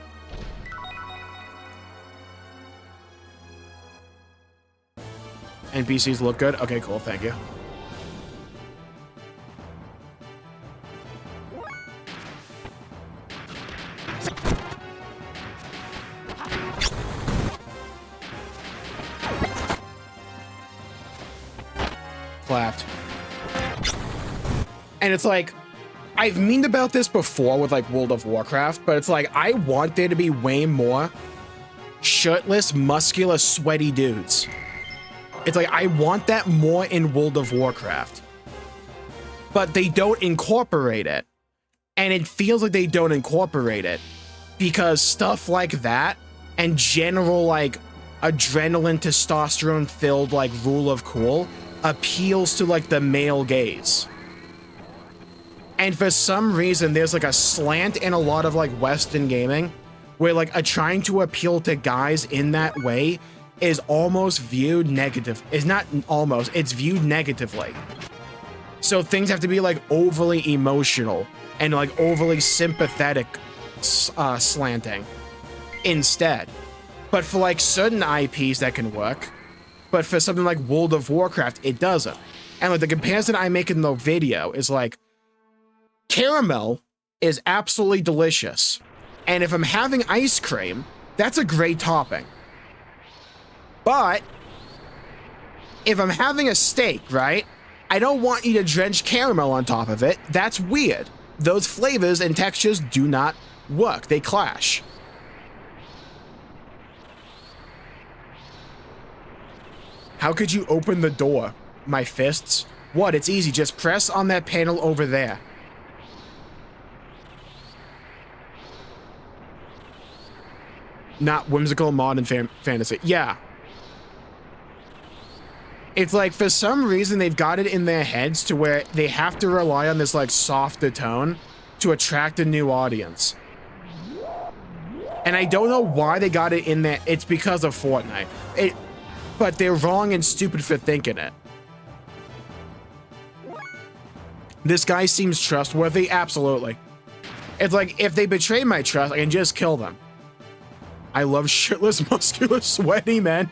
NPCs look good? Okay, cool, thank you. Clapped. And it's like, I've meaned about this before with like World of Warcraft, but it's like, I want there to be way more shirtless, muscular, sweaty dudes. It's like, I want that more in World of Warcraft. But they don't incorporate it. And it feels like they don't incorporate it because stuff like that and general like adrenaline, testosterone filled like rule of cool appeals to like the male gaze. And for some reason, there's like a slant in a lot of like Western gaming where like trying to appeal to guys in that way is almost viewed negative. It's not almost, it's viewed negatively. So things have to be like overly emotional and like overly sympathetic slanting instead. But for like certain IPs that can work, but for something like World of Warcraft, it doesn't. And like the comparison I make in the video is like, caramel is absolutely delicious. And if I'm having ice cream, that's a great topping. But if I'm having a steak, right? I don't want you to drench caramel on top of it. That's weird. Those flavors and textures do not work. They clash. How could you open the door? My fists? What? It's easy. Just press on that panel over there. Not whimsical modern fantasy. Yeah. It's like, for some reason, they've got it in their heads to where they have to rely on this, like, softer tone to attract a new audience. And I don't know why they got it in there. It's because of Fortnite. But they're wrong and stupid for thinking it. This guy seems trustworthy. Absolutely. It's like, if they betray my trust, I can just kill them. I love shirtless, muscular, sweaty men.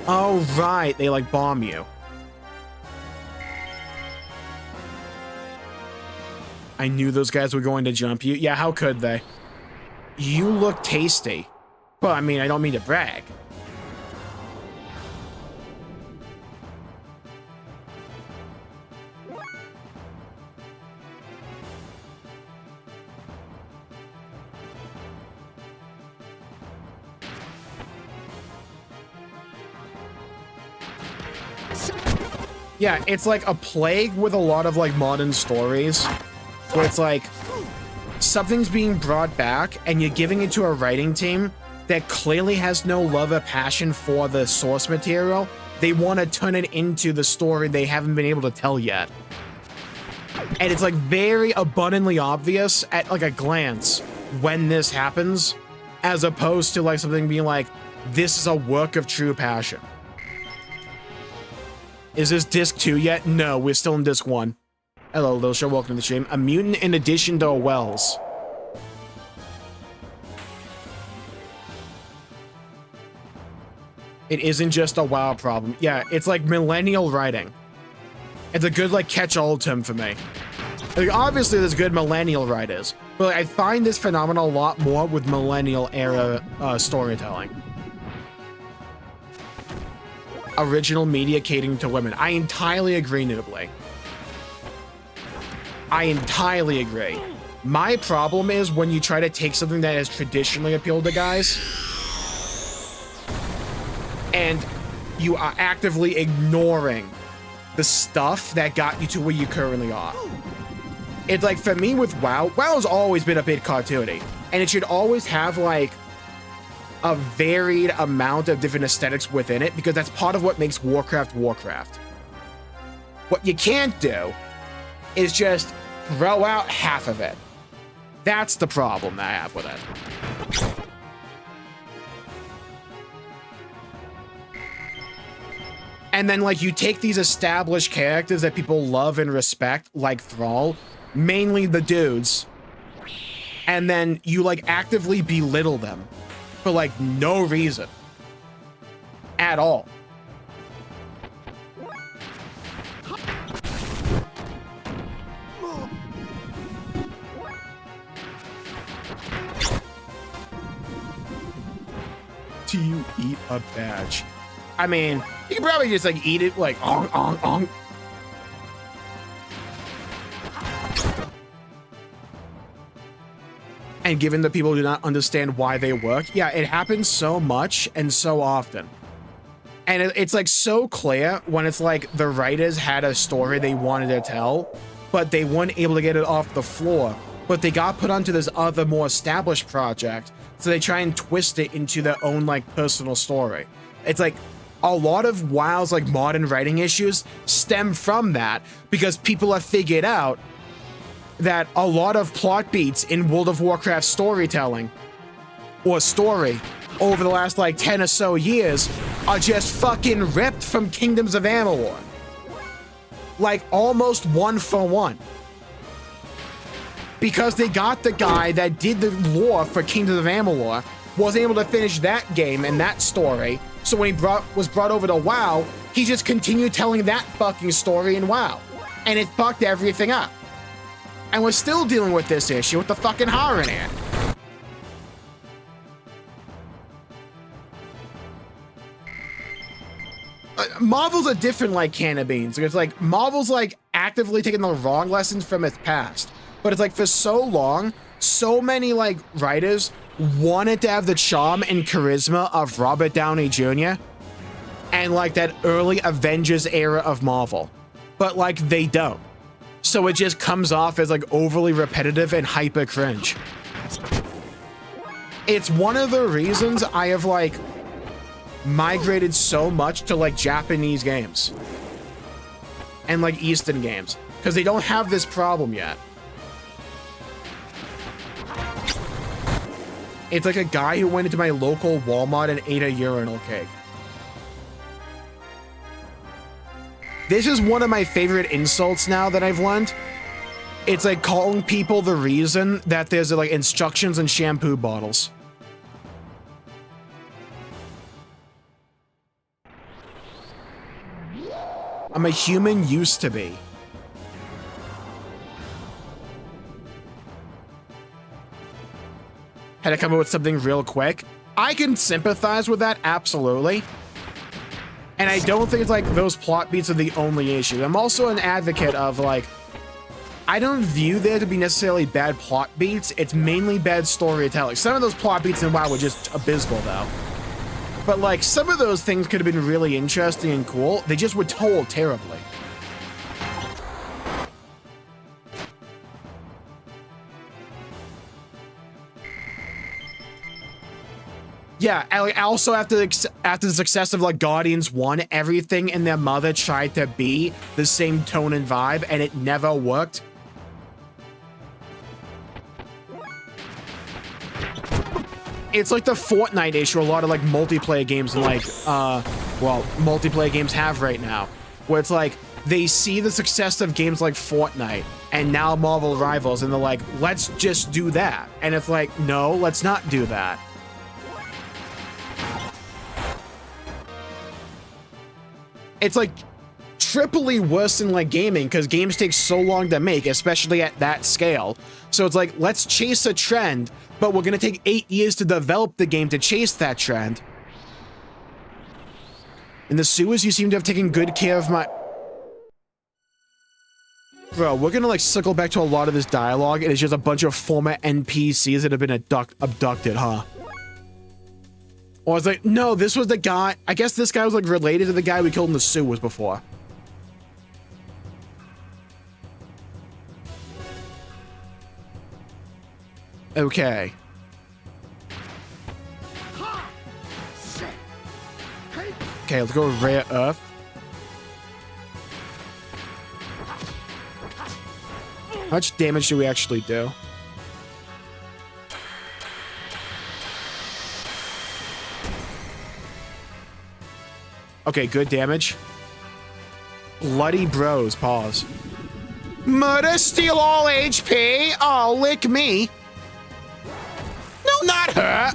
Oh, right. They, like, bomb you. I knew those guys were going to jump you. Yeah, how could they? You look tasty. Well, I mean, I don't mean to brag. Yeah, it's like a plague with a lot of like modern stories where it's like something's being brought back and you're giving it to a writing team that clearly has no love or passion for the source material. They want to turn it into the story they haven't been able to tell yet. And it's like very abundantly obvious at like a glance when this happens, as opposed to like something being like, this is a work of true passion. Is this disc 2 yet? No, we're still in disc 1. Hello, Little Show. Welcome to the stream. A mutant in addition to a Wells. It isn't just a WoW problem. Yeah, it's like millennial writing. It's a good, like, catch-all term for me. Like, obviously, there's good millennial writers, but like, I find this phenomenon a lot more with millennial-era storytelling. Original media catering to women. I entirely agree, Noobly. I entirely agree. My problem is when you try to take something that has traditionally appealed to guys and you are actively ignoring the stuff that got you to where you currently are. It's like, for me with WoW, WoW has always been a bit cartoony, and it should always have like a varied amount of different aesthetics within it, because that's part of what makes Warcraft Warcraft. What you can't do is just throw out half of it. That's the problem that I have with it. And then, like, you take these established characters that people love and respect, like Thrall, mainly the dudes, and then you, like, actively belittle them for, like, no reason at all. do you eat a badge? I mean, you can probably just like eat it like ong ong ong. And given that people do not understand why they work, yeah, it happens so much and so often. And it's like so clear when it's like the writers had a story they wanted to tell, but they weren't able to get it off the floor. But they got put onto this other more established project, so they try and twist it into their own like personal story. It's like a lot of WoW's like modern writing issues stem from that, because people have figured out that a lot of plot beats in World of Warcraft storytelling or story over the last like 10 or so years are just fucking ripped from Kingdoms of Amalur. Like almost one for one. Because they got the guy that did the lore for Kingdoms of Amalur, wasn't able to finish that game and that story, so when he was brought over to WoW, he just continued telling that fucking story in WoW. And it fucked everything up. And we're still dealing with this issue with the fucking horror in it. Marvel's a different like can of beans. It's like Marvel's like actively taking the wrong lessons from its past. But it's like for so long, so many like writers wanted to have the charm and charisma of Robert Downey Jr. and like that early Avengers era of Marvel. But like they don't. So it just comes off as like overly repetitive and hyper cringe. It's one of the reasons I have like migrated so much to like Japanese games and like Eastern games, because they don't have this problem yet. It's like a guy who went into my local Walmart and ate a urinal cake. This is one of my favorite insults now that I've learned. It's like calling people the reason that there's like instructions in shampoo bottles. I'm a human used to be. Had to come up with something real quick. I can sympathize with that, absolutely. And I don't think it's like those plot beats are the only issue. I'm also an advocate of like, I don't view there to be necessarily bad plot beats. It's mainly bad storytelling. Some of those plot beats in WoW were just abysmal though. But like some of those things could have been really interesting and cool. They just were told terribly. Yeah, also after the success of like Guardians 1, everything and their mother tried to be the same tone and vibe, and it never worked. It's like the Fortnite issue a lot of like multiplayer games and like, well, multiplayer games have right now, where it's like they see the success of games like Fortnite and now Marvel Rivals, and they're like, let's just do that. And it's like, no, let's not do that. It's like triply worse than like gaming, because games take so long to make, especially at that scale. So it's like, let's chase a trend, but we're gonna take 8 years to develop the game to chase that trend. In the sewers, you seem to have taken good care of my... Bro, we're gonna like circle back to a lot of this dialogue, and it's just a bunch of former NPCs that have been abducted, huh? Or I was like, no, this was the guy. I guess this guy was like related to the guy we killed in the sewers before. Okay. Okay, let's go rare earth. How much damage do we actually do? Okay, good damage. Bloody bros, pause. Murder, steal all HP? Oh, lick me. No, not her.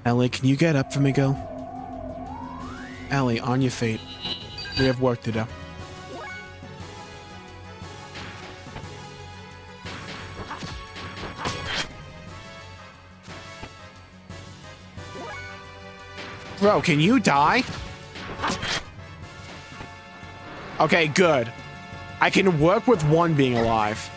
Ellie, can you get up for me, girl? Ellie, on your feet. We have work to do. Bro, can you die? Okay, good. I can work with one being alive.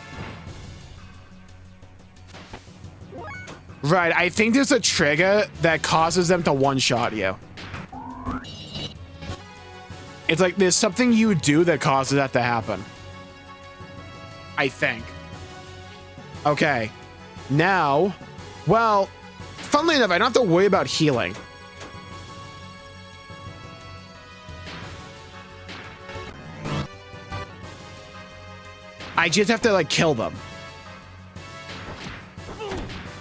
Right, I think there's a trigger that causes them to one-shot you. It's like there's something you do that causes that to happen. I think. Okay. Now, well, funnily enough, I don't have to worry about healing. I just have to, like, kill them.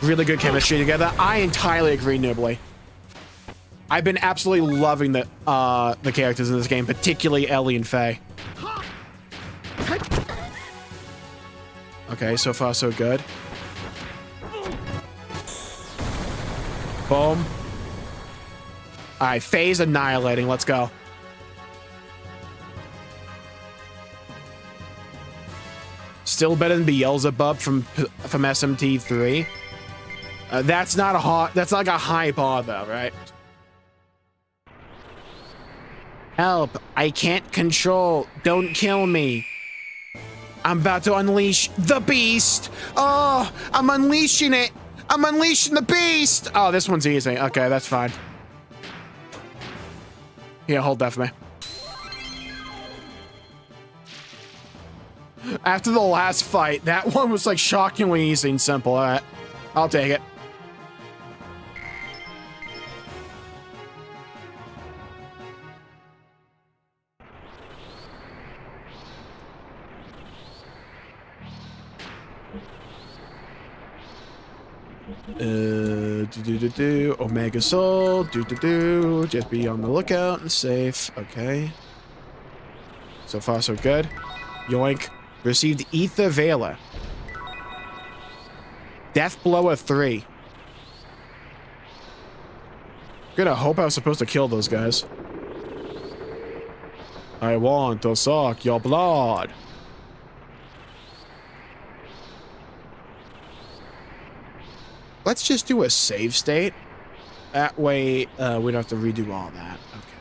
Really good chemistry together. I entirely agree, Nibbly. I've been absolutely loving the characters in this game, particularly Ellie and Faye. Okay, so far so good. Boom. Alright, Faye's annihilating. Let's go. Still better than Beelzebub from SMT3. That's not like a high bar though, right? Help! I can't control. Don't kill me. I'm about to unleash the beast. Oh, I'm unleashing it. I'm unleashing the beast. Oh, this one's easy. Okay, that's fine. Here, hold that for me. After the last fight, that one was like shockingly easy and simple. All right, I'll take it. Omega Soul, just be on the lookout and safe. Okay. So far, so good. Yoink. Received Ether Veiler. Death Blower 3. Gonna hope I was supposed to kill those guys. I want to suck your blood. Let's just do a save state. That way, we don't have to redo all that. Okay,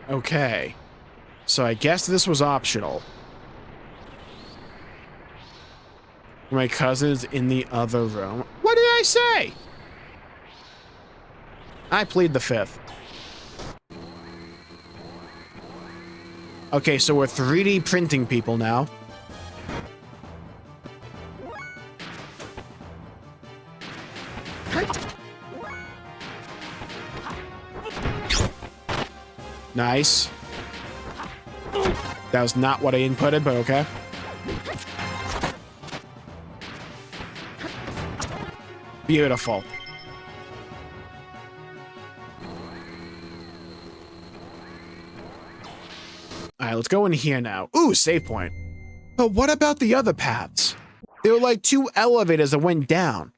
good. Okay. So I guess this was optional. My cousin's in the other room. What did I say? I plead the fifth. Okay, so we're 3D printing people now. Nice. That was not what I inputted, but okay. Beautiful. Alright, let's go in here now. Ooh, save point. But what about the other paths? There were like 2 elevators that went down.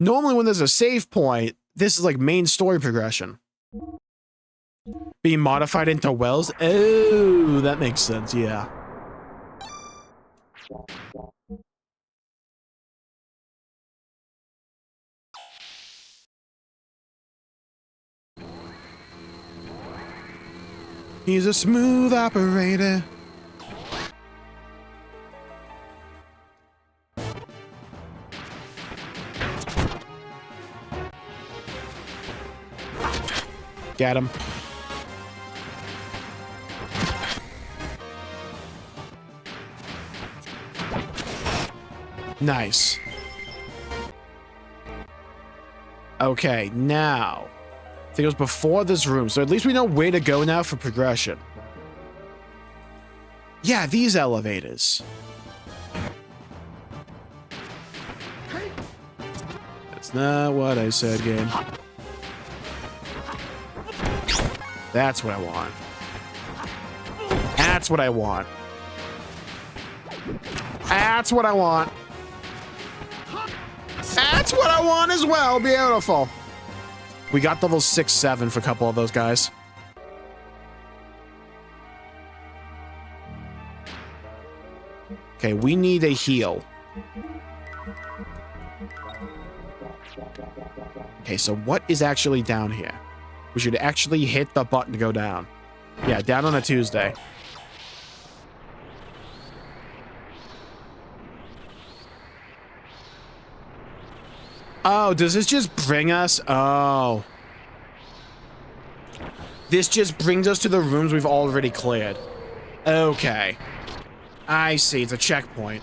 Normally when there's a save point, this is like main story progression. Being modified into wells? Oh, that makes sense, yeah. He's a smooth operator. Get him. Nice. Okay, now. I think it was before this room, so at least we know where to go now for progression. Yeah, these elevators. That's not what I said, game. That's what I want. That's what I want. That's what I want. That's what I want as well. Beautiful. We got level 6, 7 for a couple of those guys. Okay, we need a heal. Okay, so what is actually down here? We should actually hit the button to go down. Yeah, down on a Tuesday. Oh, does this just bring us? Oh. This just brings us to the rooms we've already cleared. Okay. I see, it's a checkpoint.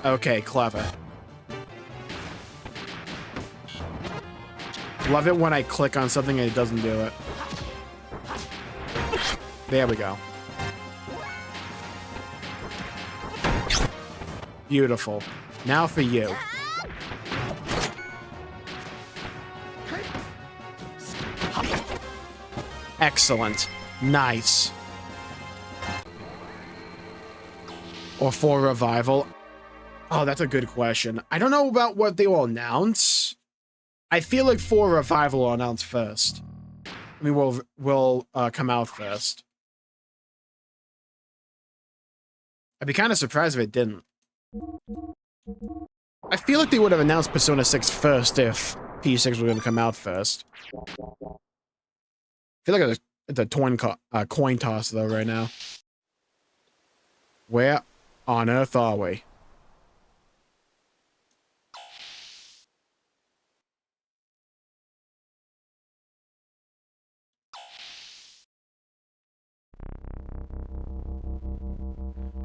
Okay, clever. Love it when I click on something and it doesn't do it. There we go. Beautiful. Now for you. Excellent. Nice. Or for revival. Oh, that's a good question. I don't know about what they will announce. I feel like for revival will announce first. I mean, will come out first. I'd be kind of surprised if it didn't. I feel like they would have announced Persona 6 first if P6 was going to come out first. I feel like it's a coin toss, though, right now. Where on earth are we?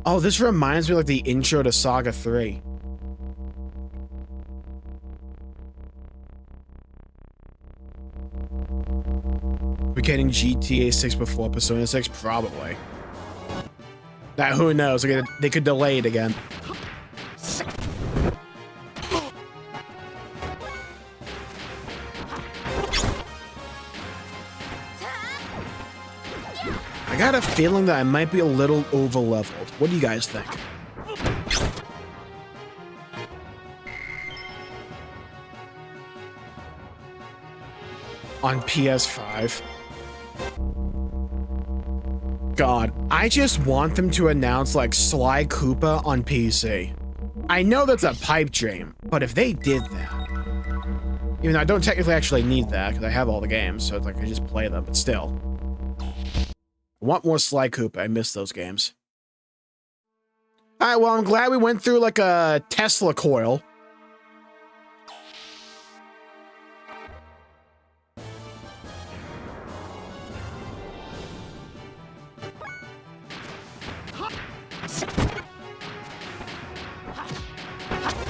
Oh, this reminds me of like the intro to Saga 3. We're getting GTA 6 before Persona 6? Probably. Now, who knows? They could delay it again. I got a feeling that I might be a little over-leveled. What do you guys think? On PS5. God, I just want them to announce like Sly Koopa on PC. I know that's a pipe dream, but if they did that, even though I don't technically actually need that because I have all the games, so it's like I just play them, but still. I want more Sly Koopa. I miss those games. Alright, well, I'm glad we went through like a Tesla coil.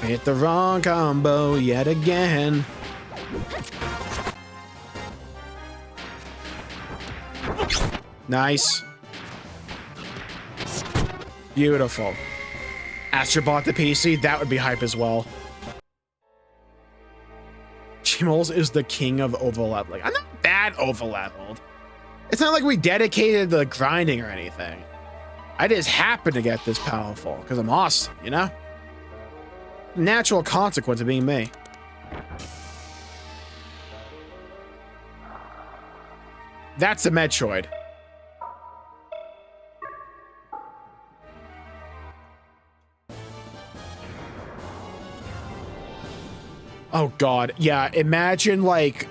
Hit the wrong combo yet again. Nice. Beautiful. Astro bought the PC, that would be hype as well. Jmulls is the king of overleveling. I'm not that overleveled. It's not like we dedicated to grinding or anything. I just happen to get this powerful because I'm awesome, you know? Natural consequence of being me. That's a Metroid. Oh god, yeah, imagine like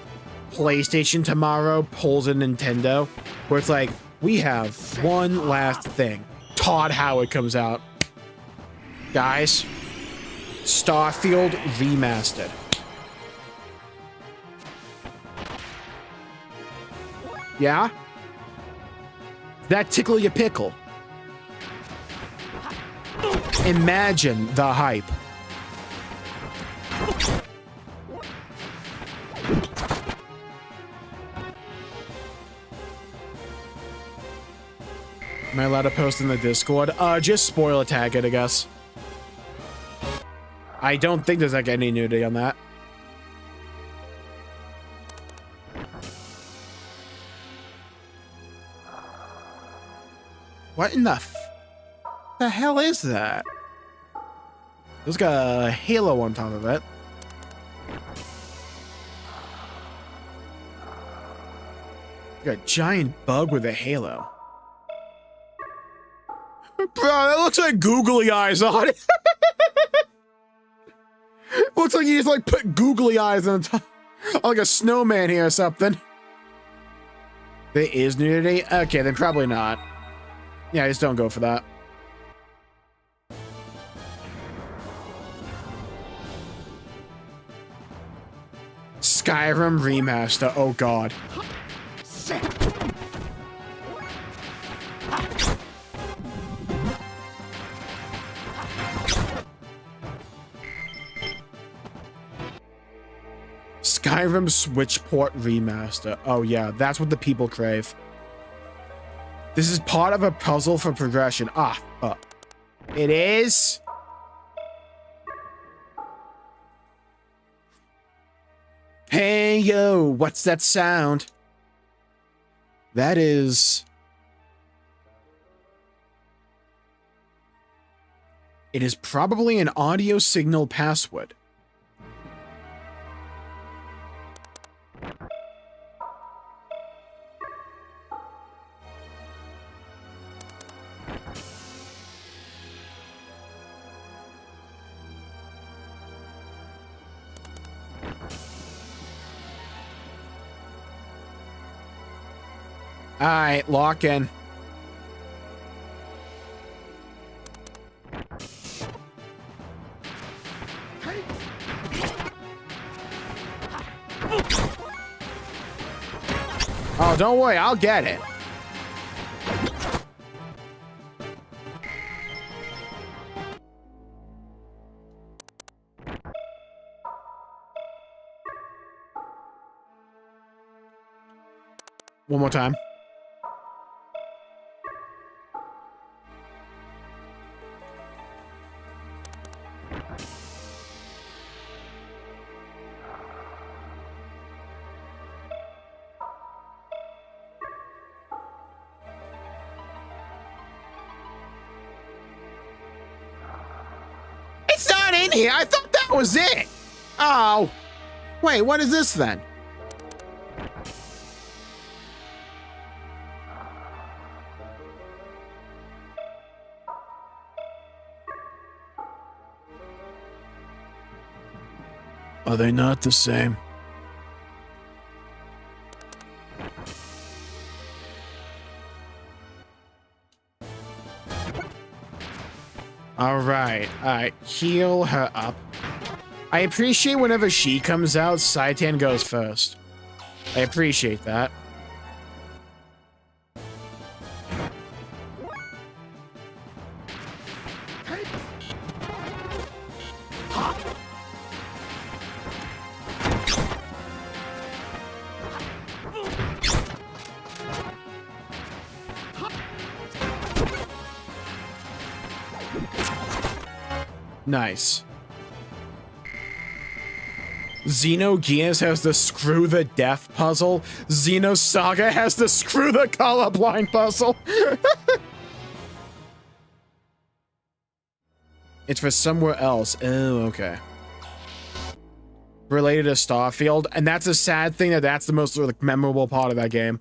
PlayStation tomorrow pulls a Nintendo where it's like, we have one last thing. Todd Howard comes out. Guys, Starfield Remastered. Yeah? That tickle your pickle. Imagine the hype. Am I allowed to post in the Discord? Just spoiler tag it, I guess. I don't think there's like any nudity on that. What in the hell is that? It's got a halo on top of it. Got a giant bug with a halo. Bro, that looks like googly eyes on it. Looks like you just like put googly eyes on top, like a snowman here or something. There is nudity? Okay, then probably not. Yeah, just don't go for that. Skyrim Remaster, oh god. Skyrim Switchport Remaster. Oh yeah, that's what the people crave. This is part of a puzzle for progression. Ah, fuck. It is? Hey, yo, what's that sound? That is... It is probably an audio signal password. All right, lock in. Oh, don't worry, I'll get it. One more time. It's not in here. I thought that was it. Oh. Wait, what is this then? Are they not the same? All right, heal her up. I appreciate whenever she comes out, Saitan goes first. I appreciate that. Nice. Xenogears has the screw the deaf puzzle. Xenosaga has the screw the colorblind puzzle. It's for somewhere else. Oh, okay. Related to Starfield, and that's a sad thing that that's the most like memorable part of that game.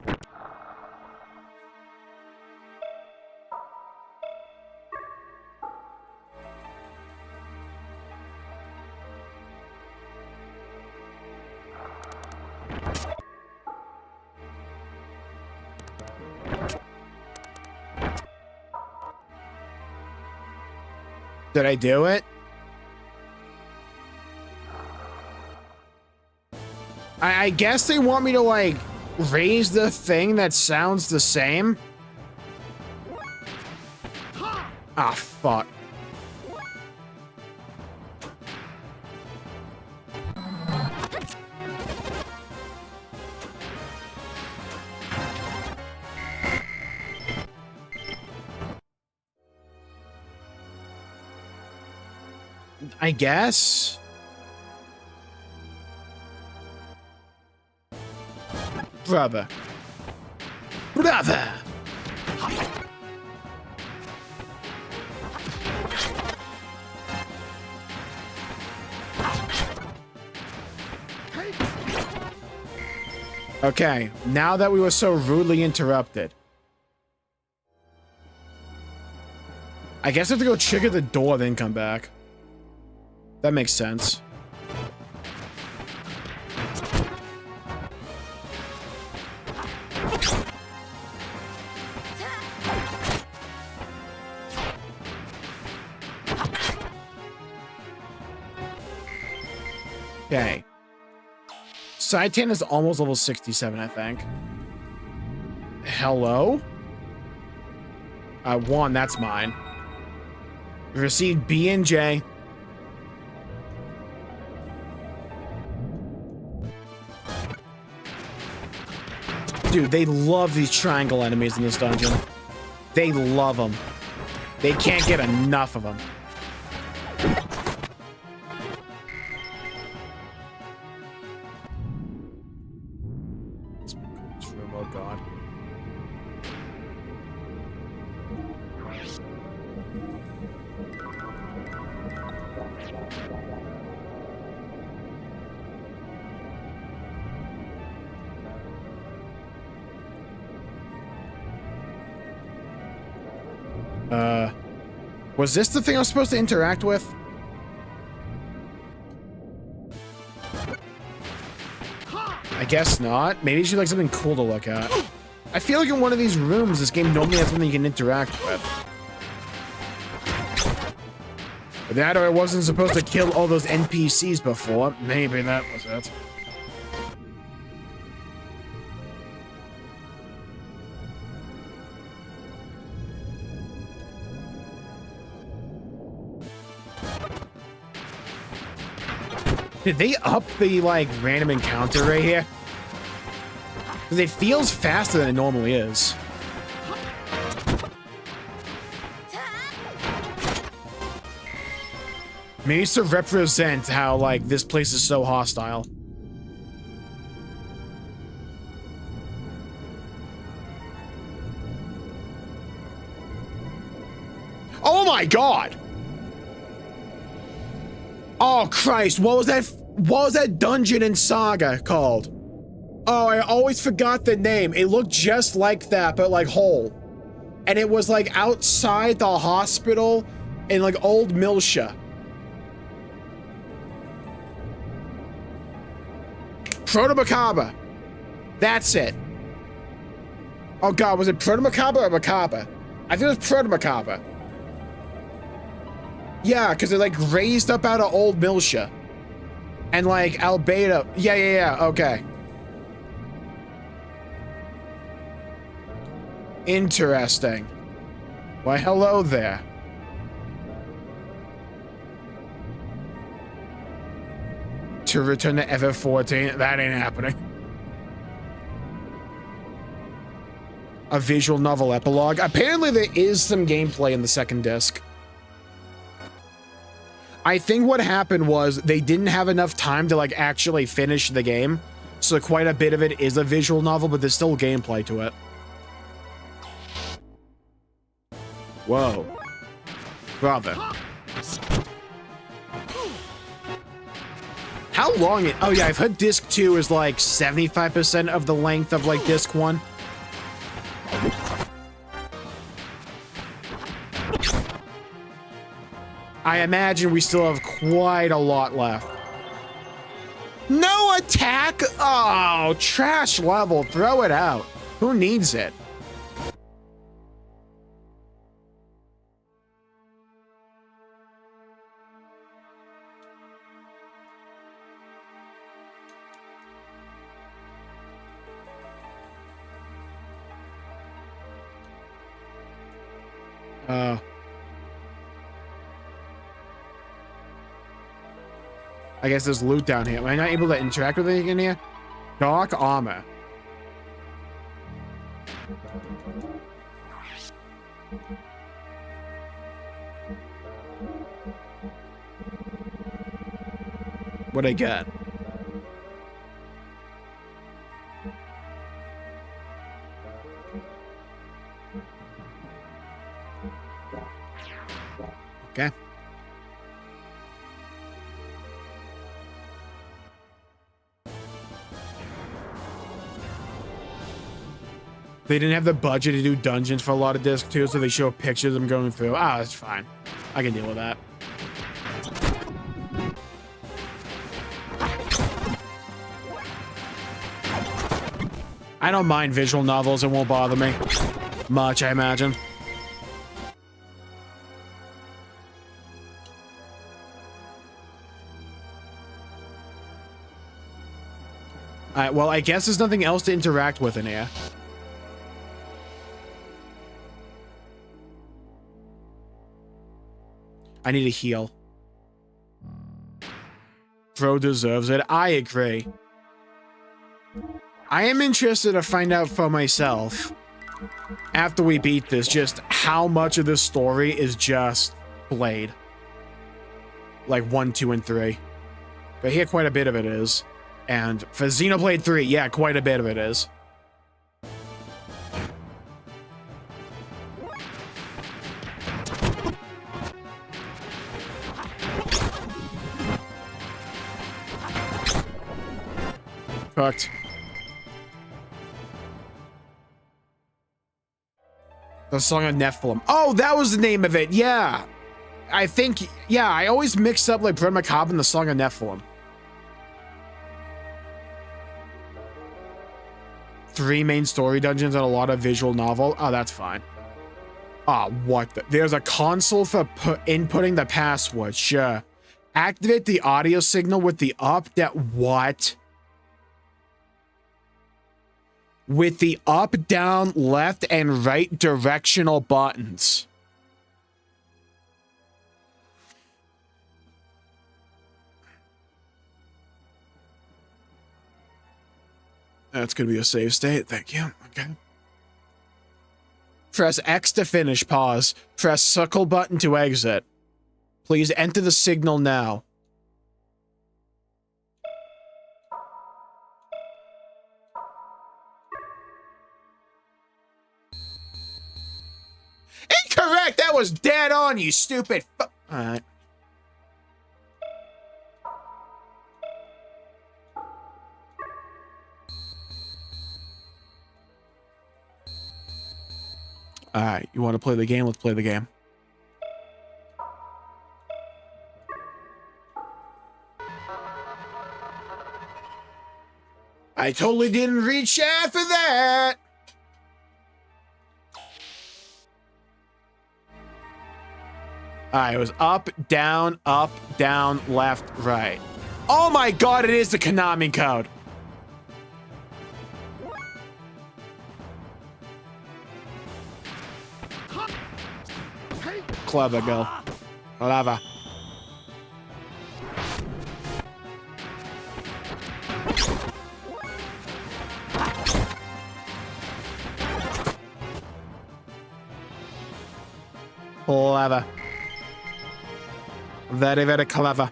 Did I do it? I guess they want me to, like, raise the thing that sounds the same. Ah, fuck. I guess. Brother. Okay, now that we were so rudely interrupted. I guess I have to go trigger the door, then come back. That makes sense. Okay. Saitan is almost level 67, I think. Hello? One, that's mine. We received B and J. Dude, they love these triangle enemies in this dungeon. They love them. They can't get enough of them. Oh god. Was this the thing I was supposed to interact with? I guess not. Maybe it's like something cool to look at. I feel like in one of these rooms, this game normally has something you can interact with. But that, or I wasn't supposed to kill all those NPCs before. Maybe that was it. Did they up the, like, random encounter right here? Because it feels faster than it normally is. Maybe it's to represent how, like, this place is so hostile. Oh my god! Oh Christ, what was that dungeon in Saga called? Oh, I always forgot the name. It looked just like that, but like whole. And it was like outside the hospital in like old Milsha. Proto-Macabre. That's it. Oh god, was it Proto-Macabre or Macabre? I think it was Proto-Macabre. Yeah, because it like raised up out of old Milsha. And like Albedo. Yeah, okay. Interesting. Why, hello there. To return to FF14, that ain't happening. A visual novel epilogue. Apparently there is some gameplay in the second disc. I think what happened was they didn't have enough time to like actually finish the game. So quite a bit of it is a visual novel, but there's still gameplay to it. Whoa. Brother. How long it... Oh yeah, I've heard disc 2 is like 75% of the length of like disc 1. I imagine we still have quite a lot left. No attack? Oh, trash level. Throw it out. Who needs it? I guess there's loot down here. Am I not able to interact with anything in here? Dark armor. What'd I get? Okay. They didn't have the budget to do dungeons for a lot of disc 2, so they show pictures of them going through. Ah, that's fine. I can deal with that. I don't mind visual novels. It won't bother me much, I imagine. Alright, well, I guess there's nothing else to interact with in here. I need a heal. Bro deserves it. I agree. I am interested to find out for myself, after we beat this, just how much of this story is just Blade. Like 1, 2, and 3. But here, quite a bit of it is. And for Xenoblade 3, yeah, quite a bit of it is. Cooked. The Song of Nephilim. Oh, that was the name of it. Yeah. I think, yeah, I always mix up like Bread Macabre and the Song of Nephilim. 3 main story dungeons and a lot of visual novel. Oh, that's fine. Ah, what the? There's a console for inputting the password. Sure. Activate the audio signal with the up. That what? With the up, down, left, and right directional buttons. That's going to be a save state. Thank you. Okay. Press X to finish. Pause. Press circle button to exit. Please enter the signal now. Incorrect! That was dead on, you stupid Alright. Alright, you want to play the game? Let's play the game. I totally didn't reach out for that! Alright, it was up, down, left, right. Oh my god, it is the Konami code! Clever girl. Clever. Clever. Very, very clever.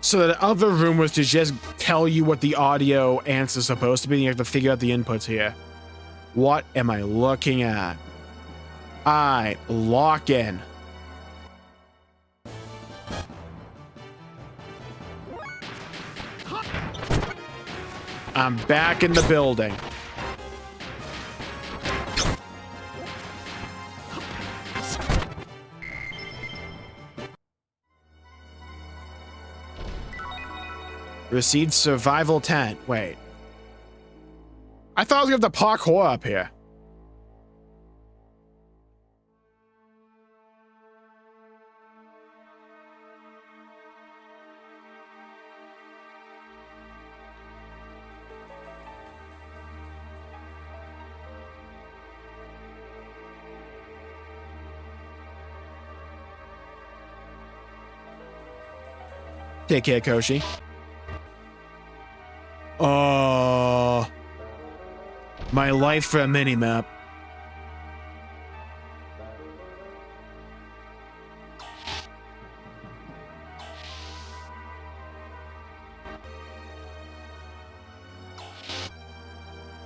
So the other room was to just tell you what the audio answer is supposed to be, and you have to figure out the inputs here. What am I looking at? Alright, lock in. I'm back in the building. Received survival tent. Wait. I thought I was gonna have to parkour up here. Take care, Koshi. My life for a mini-map.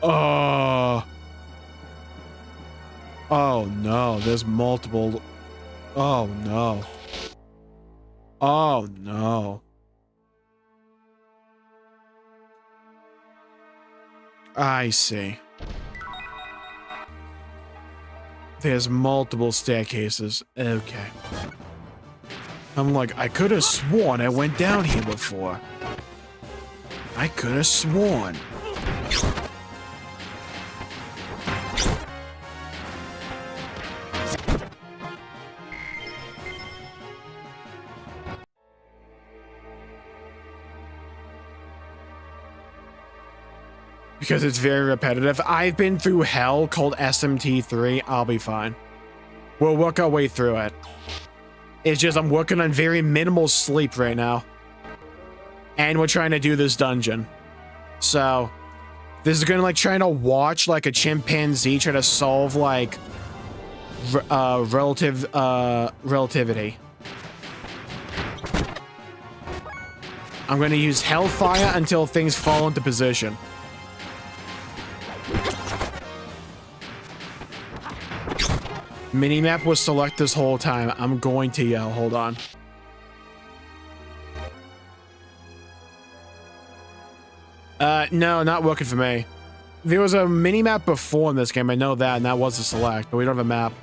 Oh no, there's multiple. Oh no. Oh, no. I see. There's multiple staircases. Okay. I'm like, I could have sworn I went down here before. I could have sworn. Because it's very repetitive. I've been through hell called SMT3. I'll be fine. We'll work our way through it. It's just I'm working on very minimal sleep right now. And we're trying to do this dungeon. So, this is gonna like trying to watch like a chimpanzee try to solve like relativity. I'm gonna use Hellfire until things fall into position. Minimap was select this whole time. I'm going to yell. Hold on. No, not working for me. There was a minimap before in this game. I know that, and that was a select, but we don't have a map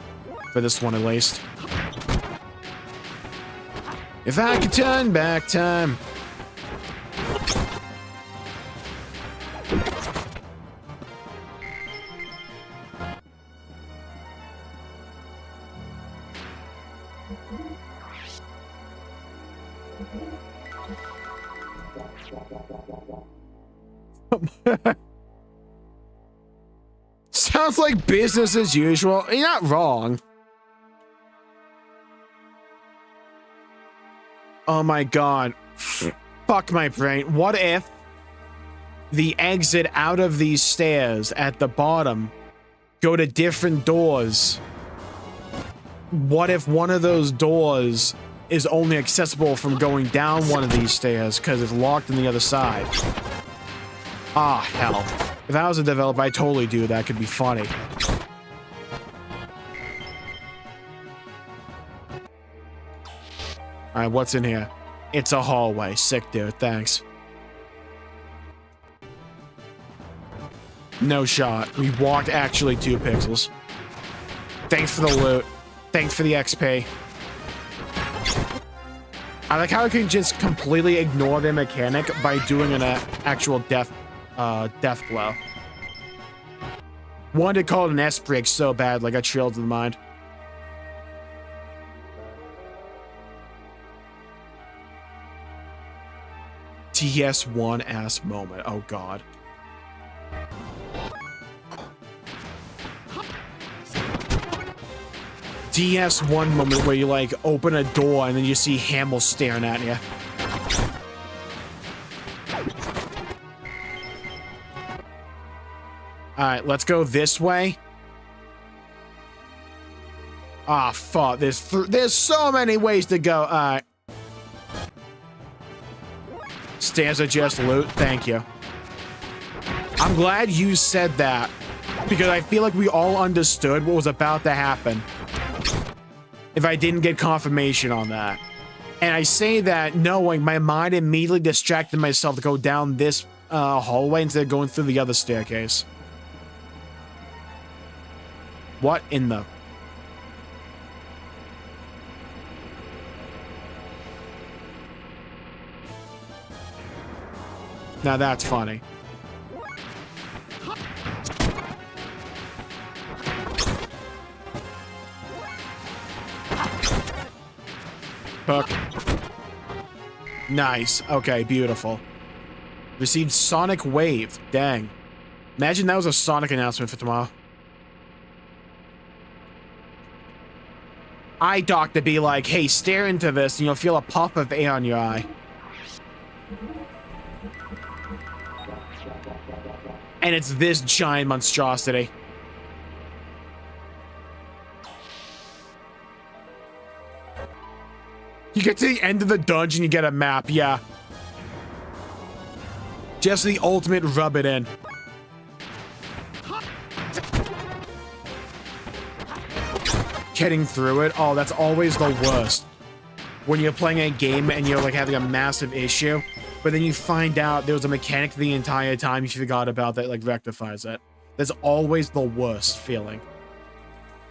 for this one at least. If I could turn back time. Sounds like business as usual. You're not wrong. Oh my god. Fuck my brain. What if the exit out of these stairs at the bottom go to different doors? What if one of those doors is only accessible from going down one of these stairs because it's locked on the other side? Ah, hell. If I was a developer, I'd totally do that. Could be funny. Alright, what's in here? It's a hallway. Sick, dude. Thanks. No shot. We walked actually 2 pixels. Thanks for the loot. Thanks for the XP. I like how I can just completely ignore their mechanic by doing an actual death blow. Wanted to call it an S-break so bad, like I trailed to the mind. TS1 ass moment. Oh god. DS1 moment where you like open a door and then you see Hamill staring at you. Alright, let's go this way. Ah, fuck. There's so many ways to go. Alright. Stairs are just loot. Thank you. I'm glad you said that, because I feel like we all understood what was about to happen if I didn't get confirmation on that. And I say that knowing my mind immediately distracted myself to go down this hallway instead of going through the other staircase. What in the... Now that's funny. Hook. Nice. Okay, beautiful. Received Sonic Wave. Dang. Imagine that was a Sonic announcement for tomorrow. Eye doc to be like, hey, stare into this and you'll feel a puff of air on your eye. And it's this giant monstrosity. You get to the end of the dungeon, you get a map, yeah. Just the ultimate rub it in. Getting through it, oh, that's always the worst. when you're playing a game and you're like having a massive issue, but then you find out there was a mechanic the entire time you forgot about that like rectifies it. That's always the worst feeling.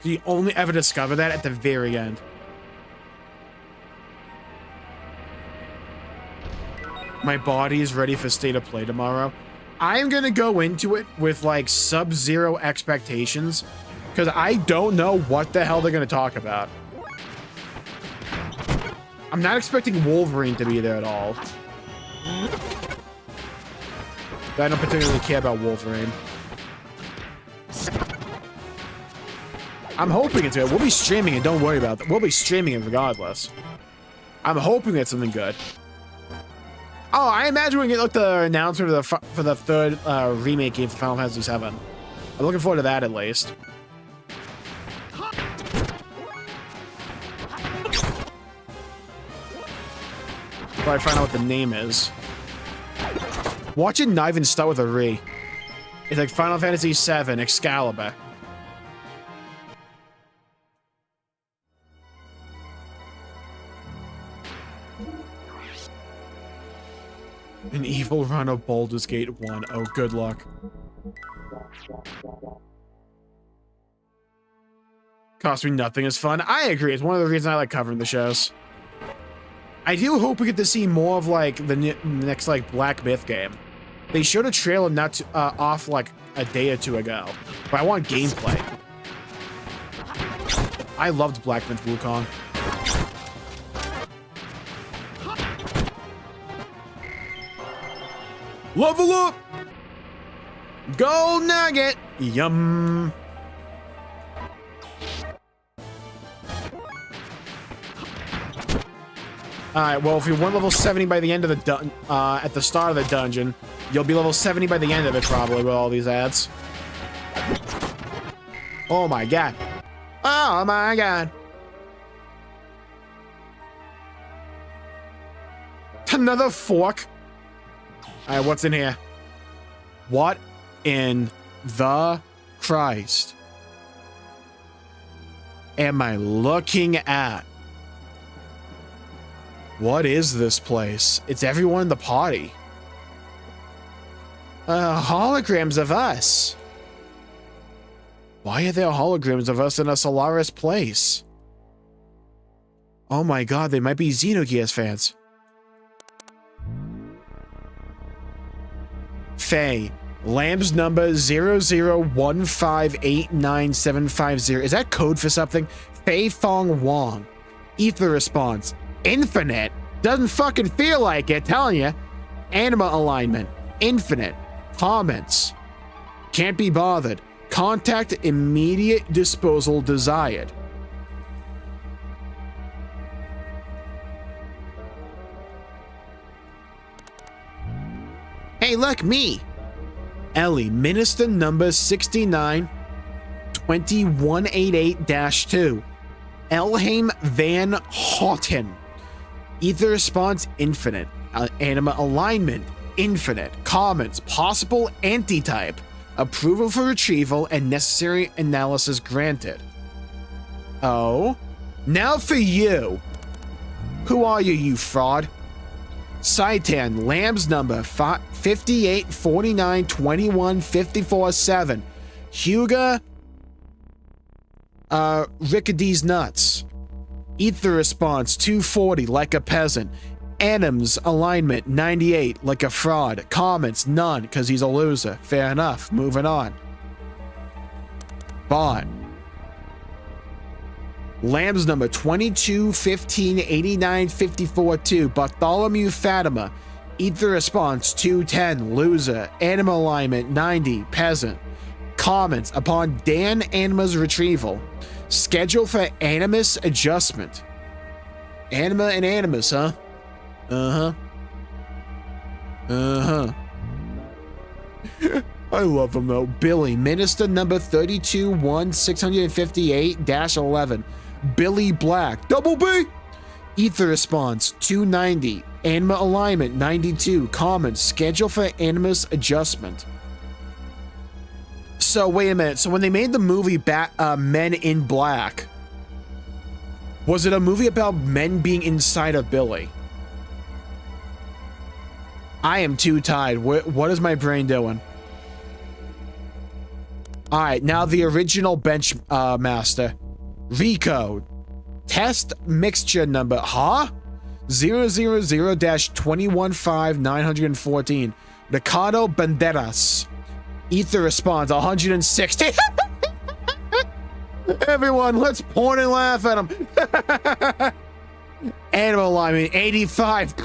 You only ever discover that at the very end. My body is ready for State of Play tomorrow. I'm gonna go into it with like sub-zero expectations because I don't know what the hell they're gonna talk about. I'm not expecting Wolverine to be there at all. I don't particularly care about Wolverine. I'm hoping it's good. We'll be streaming it. Don't worry about that. We'll be streaming it regardless. I'm hoping it's something good. Oh, I imagine we get the announcement for the third remake game for Final Fantasy VII. I'm looking forward to that at least. Probably find out what the name is. Watch it not even start with a re. It's like Final Fantasy VII Excalibur. An evil run of Baldur's Gate 1. Oh, good luck. Cost me nothing is fun. I agree. It's one of the reasons I like covering the shows. I do hope we get to see more of like the next like Black Myth game. They showed a trailer not off like a day or two ago, but I want gameplay. I loved Black Myth Wukong. Level up! Gold nugget! Yum! Alright, well, if you weren't level 70 by the end of the at the start of the dungeon, you'll be level 70 by the end of it, probably, with all these ads. Oh my god. Oh my god. Another fork? Alright, what's in here? What in the Christ am I looking at? What is this place? It's everyone in the party. Holograms of us. Why are there holograms of us in a Solaris place? Oh my god, they might be Xenogears fans. Faye, Lamb's number 00158975. Is that code for something? Faye Fong Wong. Ether response. Infinite. Doesn't fucking feel like it, telling you. Anima alignment. Infinite. Comments. Can't be bothered. Contact immediate disposal desired. Hey, look, me. Ellie, Minister number 69-2188-2. Elheim Van Houten. Ether response infinite. Anima alignment infinite. Comments possible antitype. Approval for retrieval and necessary analysis granted. Oh, now for you. Who are you, you fraud? Saitan, Lamb's number 58492154-7. Huga Rickadee's nuts. Ether response 240 like a peasant. Anims alignment 98 like a fraud. Comments none because he's a loser. Fair enough. Moving on. Bot. Lamb's number 22158954-2. Bartholomew Fatima. Ether response 210 loser. Anima alignment 90 peasant. Comments upon Dan Anima's retrieval. Schedule for Animus adjustment. Anima and Animus, huh? Uh-huh. Uh-huh. I love him though. Billy, Minister number 321658-11. Billy Black. Double B! Ether response 290. Anima alignment 92. Comments. Schedule for Animus adjustment. So wait a minute. So when they made the movie Men in Black, Was it a movie about men being inside of Billy? I am too tired. What is my brain doing? All right, now the original bench master. Rico. Test mixture number, huh? 000-215914. Ricardo Banderas. Ether response 160. Everyone, let's point and laugh at him. Animal alignment 85.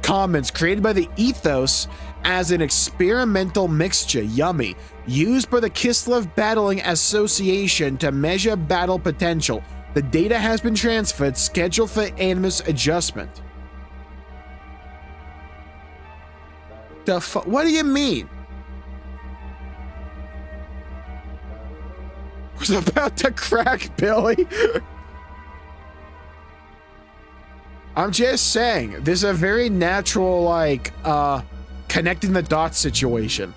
Comments created by the Ethos as an experimental mixture. Yummy. Used by the Kislev Battling Association to measure battle potential. The data has been transferred. Scheduled for animus adjustment. The fuck? What do you mean? Was about to crack, Billy. I'm just saying, there's a very natural, like, connecting the dots situation.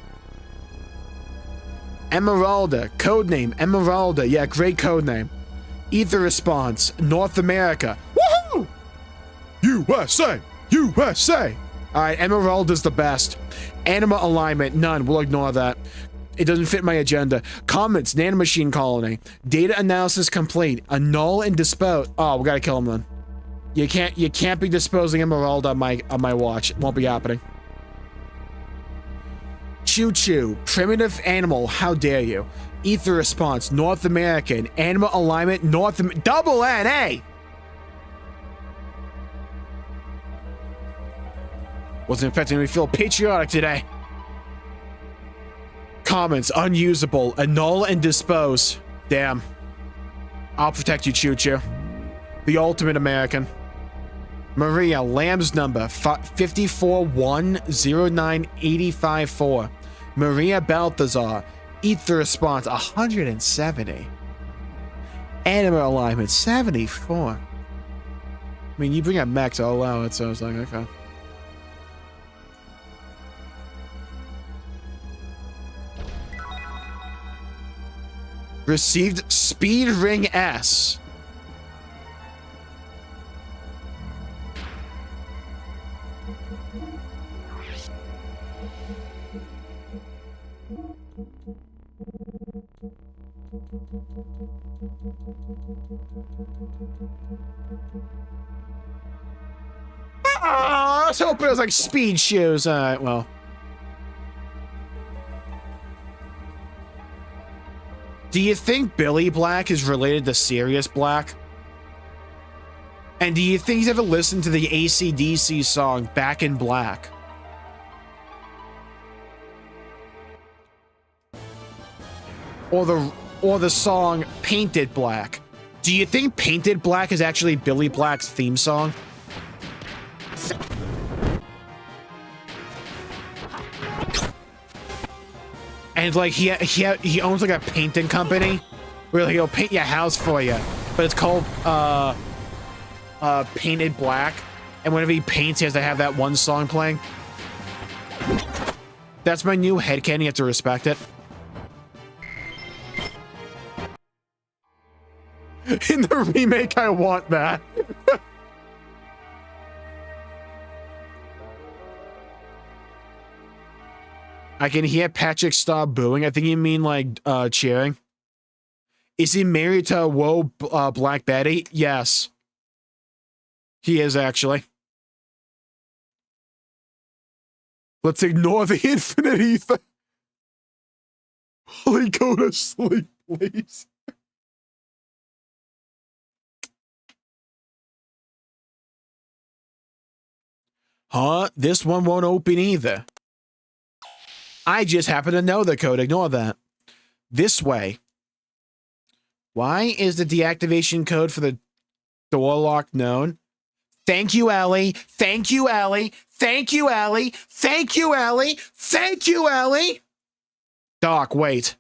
Emeralda, codename, Emeralda. Yeah, great codename. Ether response, North America. Woohoo! USA! USA! Alright, Emeralda's the best. Anima alignment, none. We'll ignore that. It doesn't fit my agenda. Comments, nanomachine colony. Data analysis complete. Annul and dispose. Oh, we gotta kill him then. You can't be disposing Emerald on my watch. It won't be happening. Choo choo. Primitive animal. How dare you? Ether response. North American. Animal alignment. Double NA. Wasn't expecting me to feel patriotic today. Comments. Unusable. Annul and dispose. Damn. I'll protect you, Choo Choo. The ultimate American. Maria, Lamb's number 54109854. Maria Balthazar, Ether response 170. Anima alignment 74. I mean, you bring up Max, I'll allow it, so I was like, okay. Received Speed Ring S. I was hoping it was like speed shoes. Alright, well. Do you think Billy Black is related to Sirius Black? And do you think he's ever listened to the AC/DC song Back in Black? Or the song Painted Black? Do you think Painted Black is actually Billy Black's theme song? And like he owns like a painting company where like he'll paint your house for you, but it's called Painted Black. And whenever he paints, he has to have that one song playing. That's my new headcanon. You have to respect it. In the remake, I want that. I can hear Patrick Starr booing. I think you mean like cheering. Is he married to Whoa Black Betty? Yes. He is actually. Let's ignore the infinite ether. Holly, go to sleep, please. Huh? This one won't open either. I just happen to know the code. Ignore that. This way. Why is the deactivation code for the door lock known? Thank you, Ellie. Thank you, Ellie. Thank you, Ellie. Thank you, Ellie. Thank you, Ellie. Doc, wait.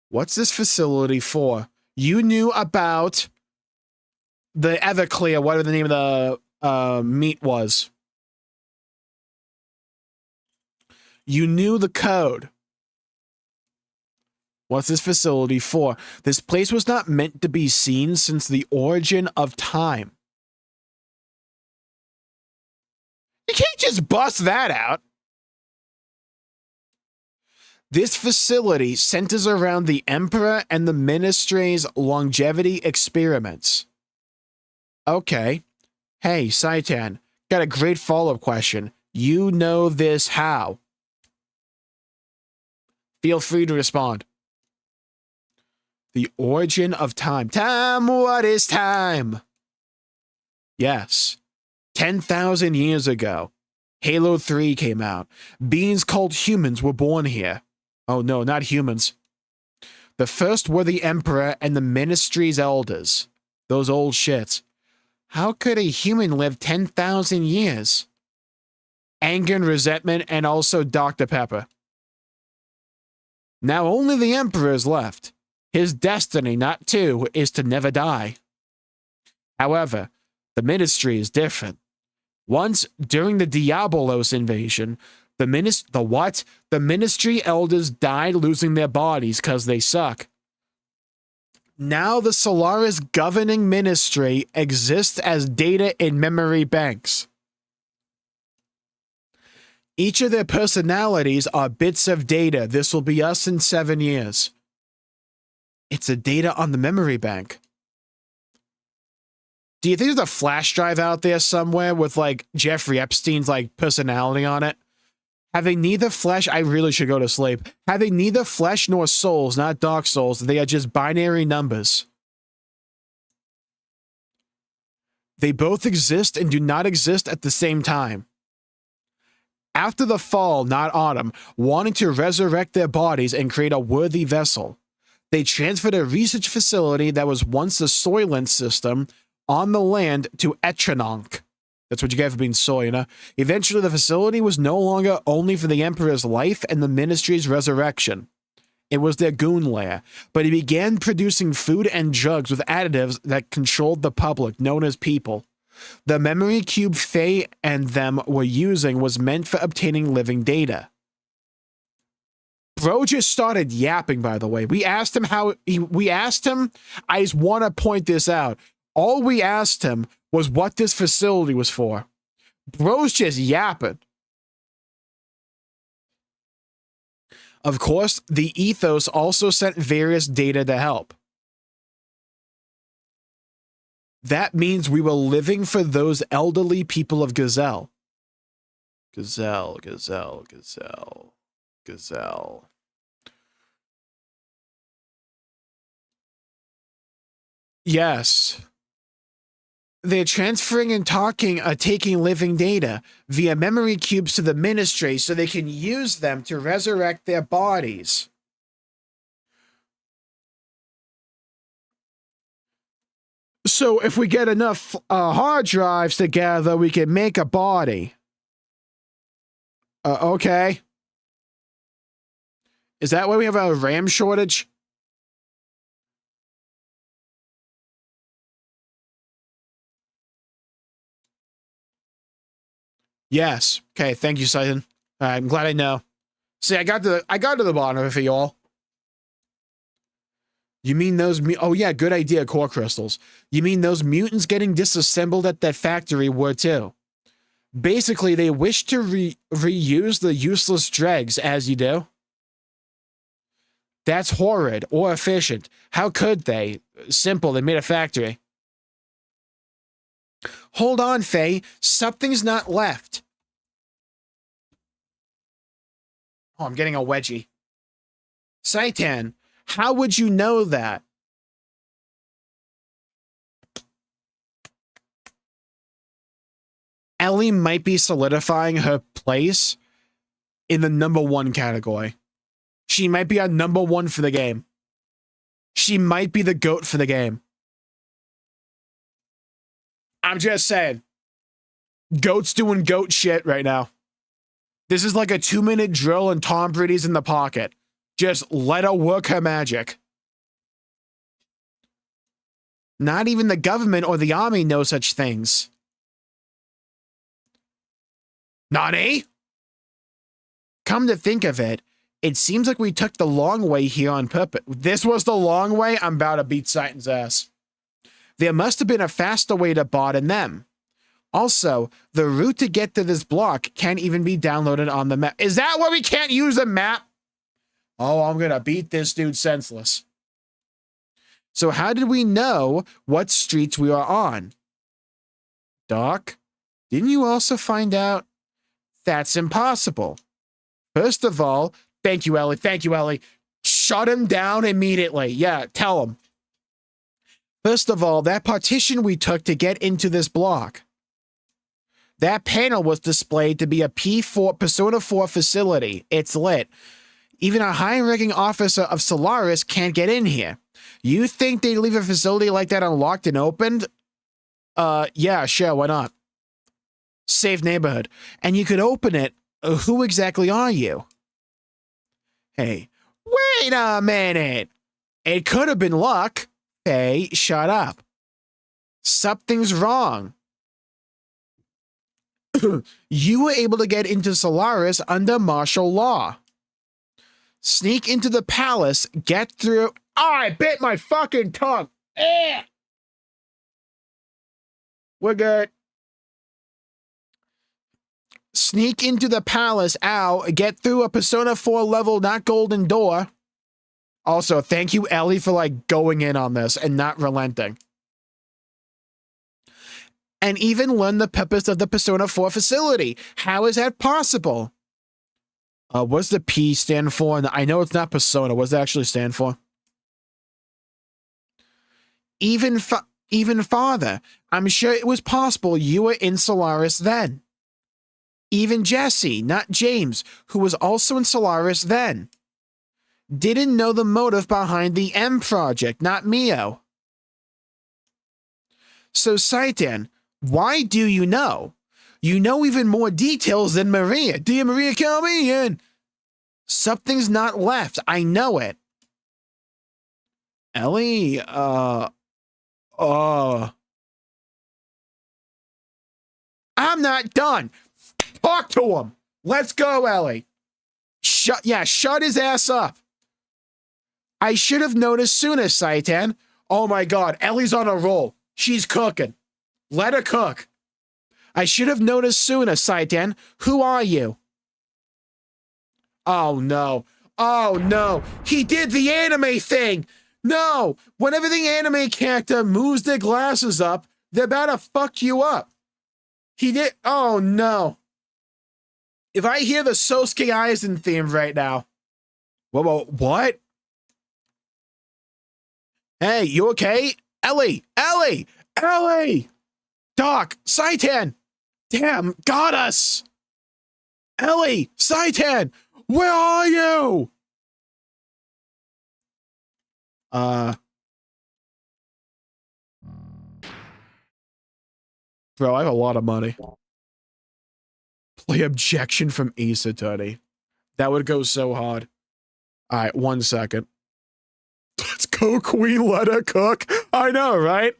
What's this facility for? You knew about the Everclear, whatever the name of the meat was. You knew the code. What's this facility for? This place was not meant to be seen since the origin of time. You can't just bust that out. This facility centers around the Emperor and the Ministry's longevity experiments. Okay. Hey, Saitan, got a great follow-up question. You know this how? Feel free to respond. The origin of time. Time, what is time? Yes. 10,000 years ago, Halo 3 came out. Beings called humans were born here. Oh no, not humans. The first were the Emperor and the Ministry's elders. Those old shits. How could a human live 10,000 years? Anger and resentment, and also Dr. Pepper. Now only the Emperor is left. His destiny, not to, is to never die. However, the Ministry is different. Once, during the Diabolos invasion, the Ministry elders died losing their bodies because they suck. Now the Solaris governing ministry exists as data in memory banks. Each of their personalities are bits of data. This will be us in 7 years. It's a data on the memory bank. Do you think there's a flash drive out there somewhere with like Jeffrey Epstein's like personality on it? Having neither flesh, I really should go to sleep. Having neither flesh nor souls, not dark souls, they are just binary numbers. They both exist and do not exist at the same time. After the fall, not autumn, wanting to resurrect their bodies and create a worthy vessel, they transferred a research facility that was once a Soylent system on the land to Echanonk. That's what you get for being soy, you know? Eventually, the facility was no longer only for the Emperor's life and the Ministry's resurrection. It was their goon lair, but he began producing food and drugs with additives that controlled the public, known as people. The memory cube Faye and them were using was meant for obtaining living data. Bro just started yapping, by the way. We asked him I just want to point this out. All we asked him was what this facility was for. Bro's just yapping. Of course, the Ethos also sent various data to help. That means we were living for those elderly people of Gazelle. Gazelle. Yes. They're transferring and taking living data via memory cubes to the Ministry so they can use them to resurrect their bodies. So if we get enough hard drives together, we can make a body. Okay. Is that why we have a RAM shortage? Yes. Okay. Thank you, Satan. I'm glad I know. See, I got to the bottom of it for y'all. You mean those? Oh yeah, good idea. Core crystals. You mean those mutants getting disassembled at that factory were too? Basically, they wish to reuse the useless dregs, as you do. That's horrid or efficient. How could they? Simple. They made a factory. Hold on, Faye. Something's not left. Oh, I'm getting a wedgie. Saitan, how would you know that? Ellie might be solidifying her place in the #1 category. She might be on #1 for the game. She might be the GOAT for the game. I'm just saying. GOAT's doing GOAT shit right now. This is like a 2-minute drill and Tom Brady's in the pocket. Just let her work her magic. Not even the government or the army know such things. Nani? Come to think of it, It seems like we took the long way here on purpose. This was the long way? I'm about to beat Satan's ass. There must have been a faster way to bottom them. Also, the route to get to this block can't even be downloaded on the map. Is that why we can't use the map? Oh, I'm gonna beat this dude senseless. So how did we know what streets we are on? Doc, didn't you also find out? That's impossible. First of all, thank you, Ellie. Thank you, Ellie. Shut him down immediately. Yeah, tell him. First of all, that partition we took to get into this block. That panel was displayed to be a P4 Persona 4 facility. It's lit. Even a high-ranking officer of Solaris can't get in here. You think they'd leave a facility like that unlocked and opened? Yeah, sure, why not? Safe neighborhood. And you could open it. Who exactly are you? Hey, wait a minute. It could have been luck. Hey, shut up. Something's wrong. You were able to get into Solaris under martial law. Sneak into the palace, get through... Oh, I bit my fucking tongue. Eh. We're good. Sneak into the palace, ow, get through a Persona 4 level not golden door. Also, thank you, Ellie, for, like, going in on this and not relenting. And even learn the purpose of the Persona 4 facility. How is that possible? What's the P stand for? I know it's not Persona. What does that actually stand for? Even farther. I'm sure it was possible you were in Solaris then. Even Jesse, not James, who was also in Solaris then. Didn't know the motive behind the M project, not Mio. So, Saitan, why do you know? You know even more details than Maria. Dear Maria, count me in. Something's not left. I know it. Ellie, I'm not done. Talk to him. Let's go, Ellie. Shut his ass up. I should have noticed sooner, Saitan. Oh my god, Ellie's on a roll. She's cooking. Let her cook. I should have noticed sooner, Saitan. Who are you? Oh no. Oh no. He did the anime thing. No. Whenever the anime character moves their glasses up, they're about to fuck you up. He did. Oh no. If I hear the Sosuke Aizen theme right now. Whoa, what? Hey, you okay? Ellie! Doc! Saitan! Damn, got us! Ellie! Saitan! Where are you? Bro, I have a lot of money. Play objection from Ace Attorney. That would go so hard. Alright, 1 second. Let's go, Queen, let her cook. I know, right?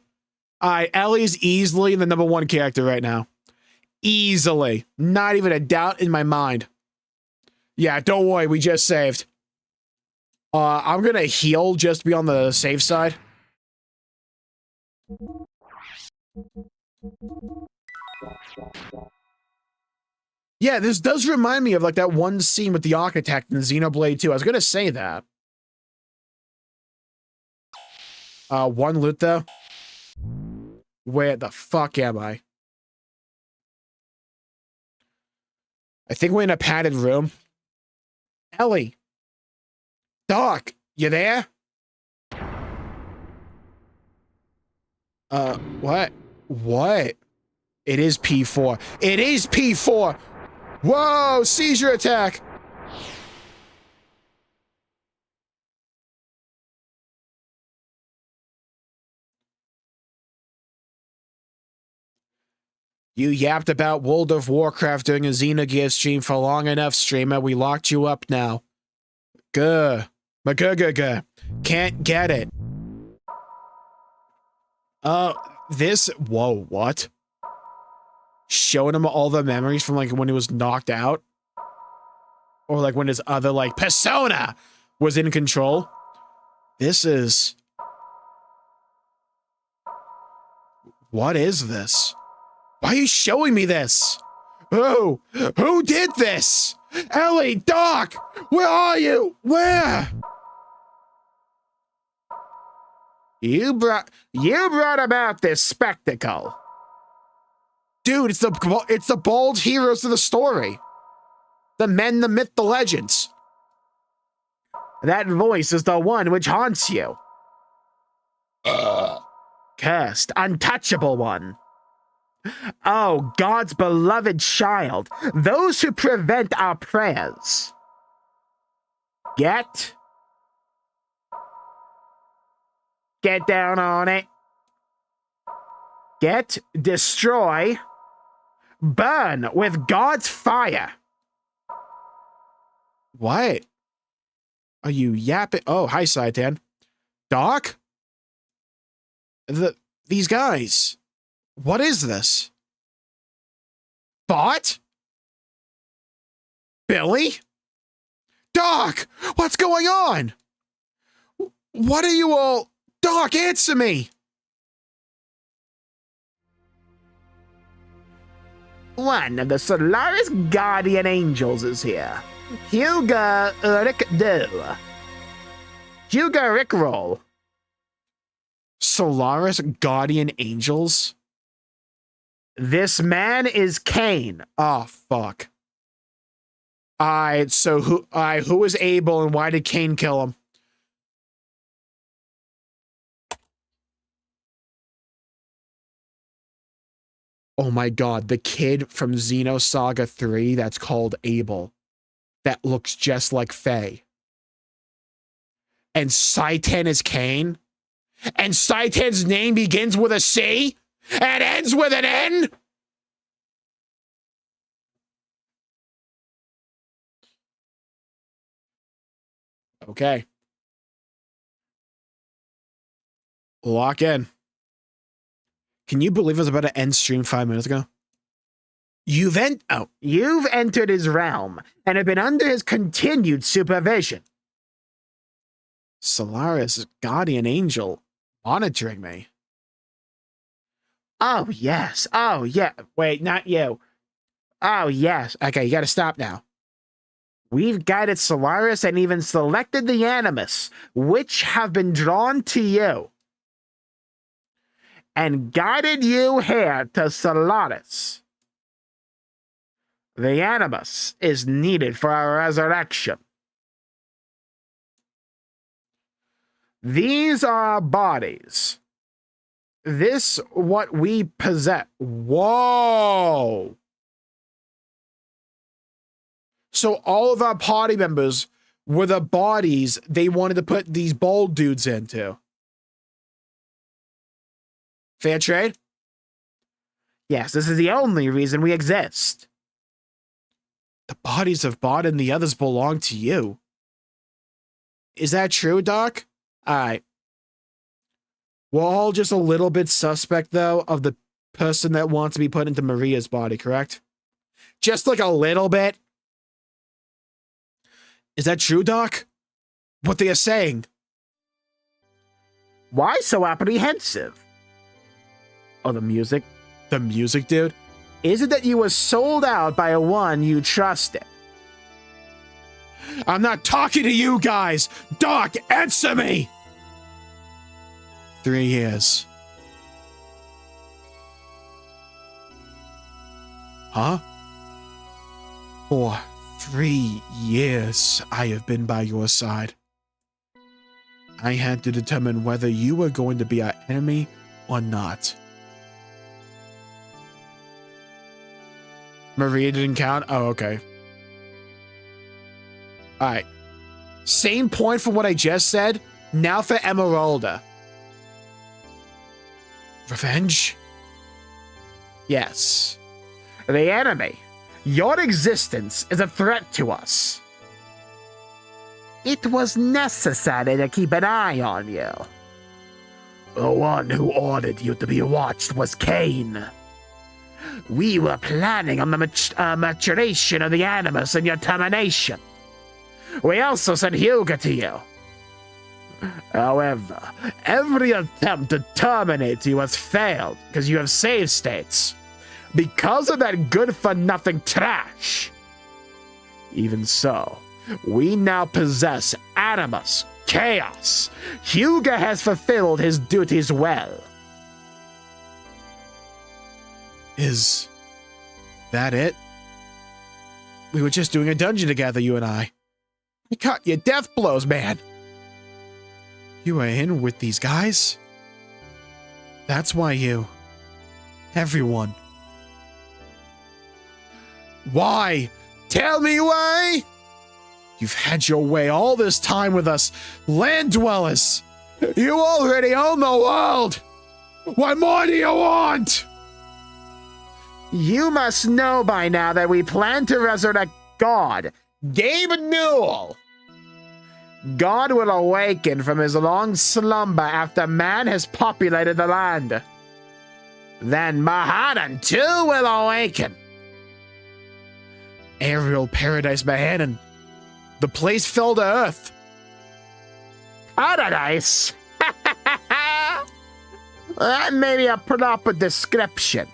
Alright, Ellie's easily the #1 character right now. Easily. Not even a doubt in my mind. Yeah, don't worry, we just saved. I'm gonna heal just to be on the safe side. Yeah, this does remind me of like that one scene with the architect in Xenoblade 2. I was gonna say that. One loot though. Where the fuck am I? I think we're in a padded room. Ellie. Doc, you there? What? What? It is P4. It is P4! Whoa! Seizure attack! You yapped about World of Warcraft during a Xenogears stream for long enough, streamer. We locked you up now. Guh. Guh. Can't get it. Whoa, what? Showing him all the memories from like when he was knocked out? Or like when his other like persona was in control. This is... What is this? Why are you showing me this? Who did this? Ellie, Doc, where are you? Where? You brought about this spectacle. Dude, it's the bald heroes of the story. The men, the myth, the legends. That voice is the one which haunts you. Cursed, untouchable one. Oh, God's beloved child, those who prevent our prayers. Get down on it. Get, destroy, burn with God's fire. What? Are you yapping? Oh, hi, Saitan. Doc? These guys. What is this? Bot? Billy? Doc, what's going on? What are you all... Doc, answer me! One of the Solaris Guardian Angels is here. Hugo Rickdo. Hugo Rickroll. Solaris Guardian Angels? This man is Cain. Oh, fuck. So who was Abel and why did Cain kill him? Oh my god, the kid from Xenosaga 3 that's called Abel. That looks just like Faye. And Saitan is Cain? And Saitan's name begins with a C and ends with an N? Okay. Lock in. Can you believe I was about to end stream 5 minutes ago? You've entered his realm and have been under his continued supervision. Solaris, guardian angel, monitoring me. Oh, yes. Oh, yeah. Wait, not you. Oh, yes. Okay, you gotta stop now. We've guided Solaris and even selected the Animus, which have been drawn to you. And guided you here to Solaris. The Animus is needed for our resurrection. These are our bodies. This what we possess. Whoa! So all of our party members were the bodies they wanted to put these bald dudes into. Fair trade? Yes, this is the only reason we exist. The bodies of Bot and the others belong to you. Is that true, Doc? Alright. We're all just a little bit suspect, though, of the person that wants to be put into Maria's body, correct? Just like a little bit? Is that true, Doc? What they are saying? Why so apprehensive? Oh, the music? The music, dude? Is it that you were sold out by one you trusted? I'm not talking to you guys! Doc, answer me! 3 years. Huh? For 3 years, I have been by your side. I had to determine whether you were going to be our enemy or not. Maria didn't count? Oh, okay. Alright. Same point for what I just said. Now for Emeralda. Revenge? Yes. The enemy. Your existence is a threat to us. It was necessary to keep an eye on you. The one who ordered you to be watched was Cain. We were planning on the maturation of the Animus and your termination. We also sent Hyuga to you. However, every attempt to terminate you has failed because you have save states. Because of that good-for-nothing trash. Even so, we now possess Animus, Chaos. Hyuga has fulfilled his duties well. Is that it? We were just doing a dungeon together, you and I. I caught your death blows, man. You were in with these guys? That's why everyone. Why? Tell me why? You've had your way all this time with us, land dwellers. You already own the world. What more do you want? You must know by now that we plan to resurrect God, Gabe Newell. God will awaken from his long slumber after man has populated the land. Then Mahanan too will awaken. Aerial Paradise Mahanan. The place fell to earth. Paradise? That may be a proper description.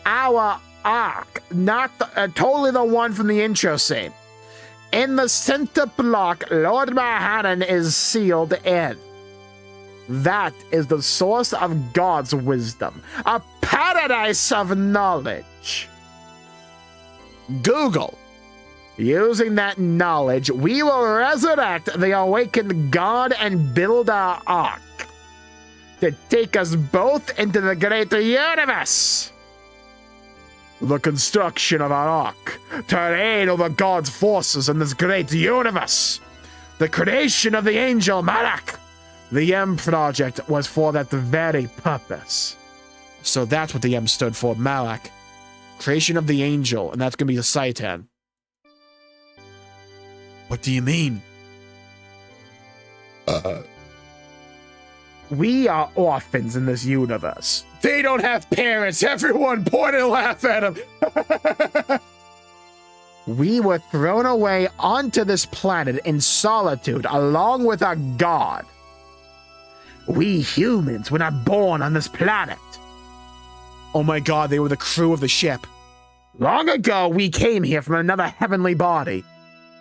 Our arc, not totally the one from the intro scene. In the center block, Lord Mahanan is sealed in. That is the source of God's wisdom, a paradise of knowledge. Google. Using that knowledge, we will resurrect the awakened God and build our ark to take us both into the great universe. The construction of our ark to reign over God's forces in this great universe. The creation of the angel Malak. The M project was for that very purpose. So that's what the M stood for, Malak. Creation of the angel, and that's going to be the Saitan. What do you mean? We are orphans in this universe. They don't have parents. Everyone point and laugh at them. We were thrown away onto this planet in solitude along with our God. We humans were not born on this planet. Oh my God, they were the crew of the ship. Long ago, we came here from another heavenly body.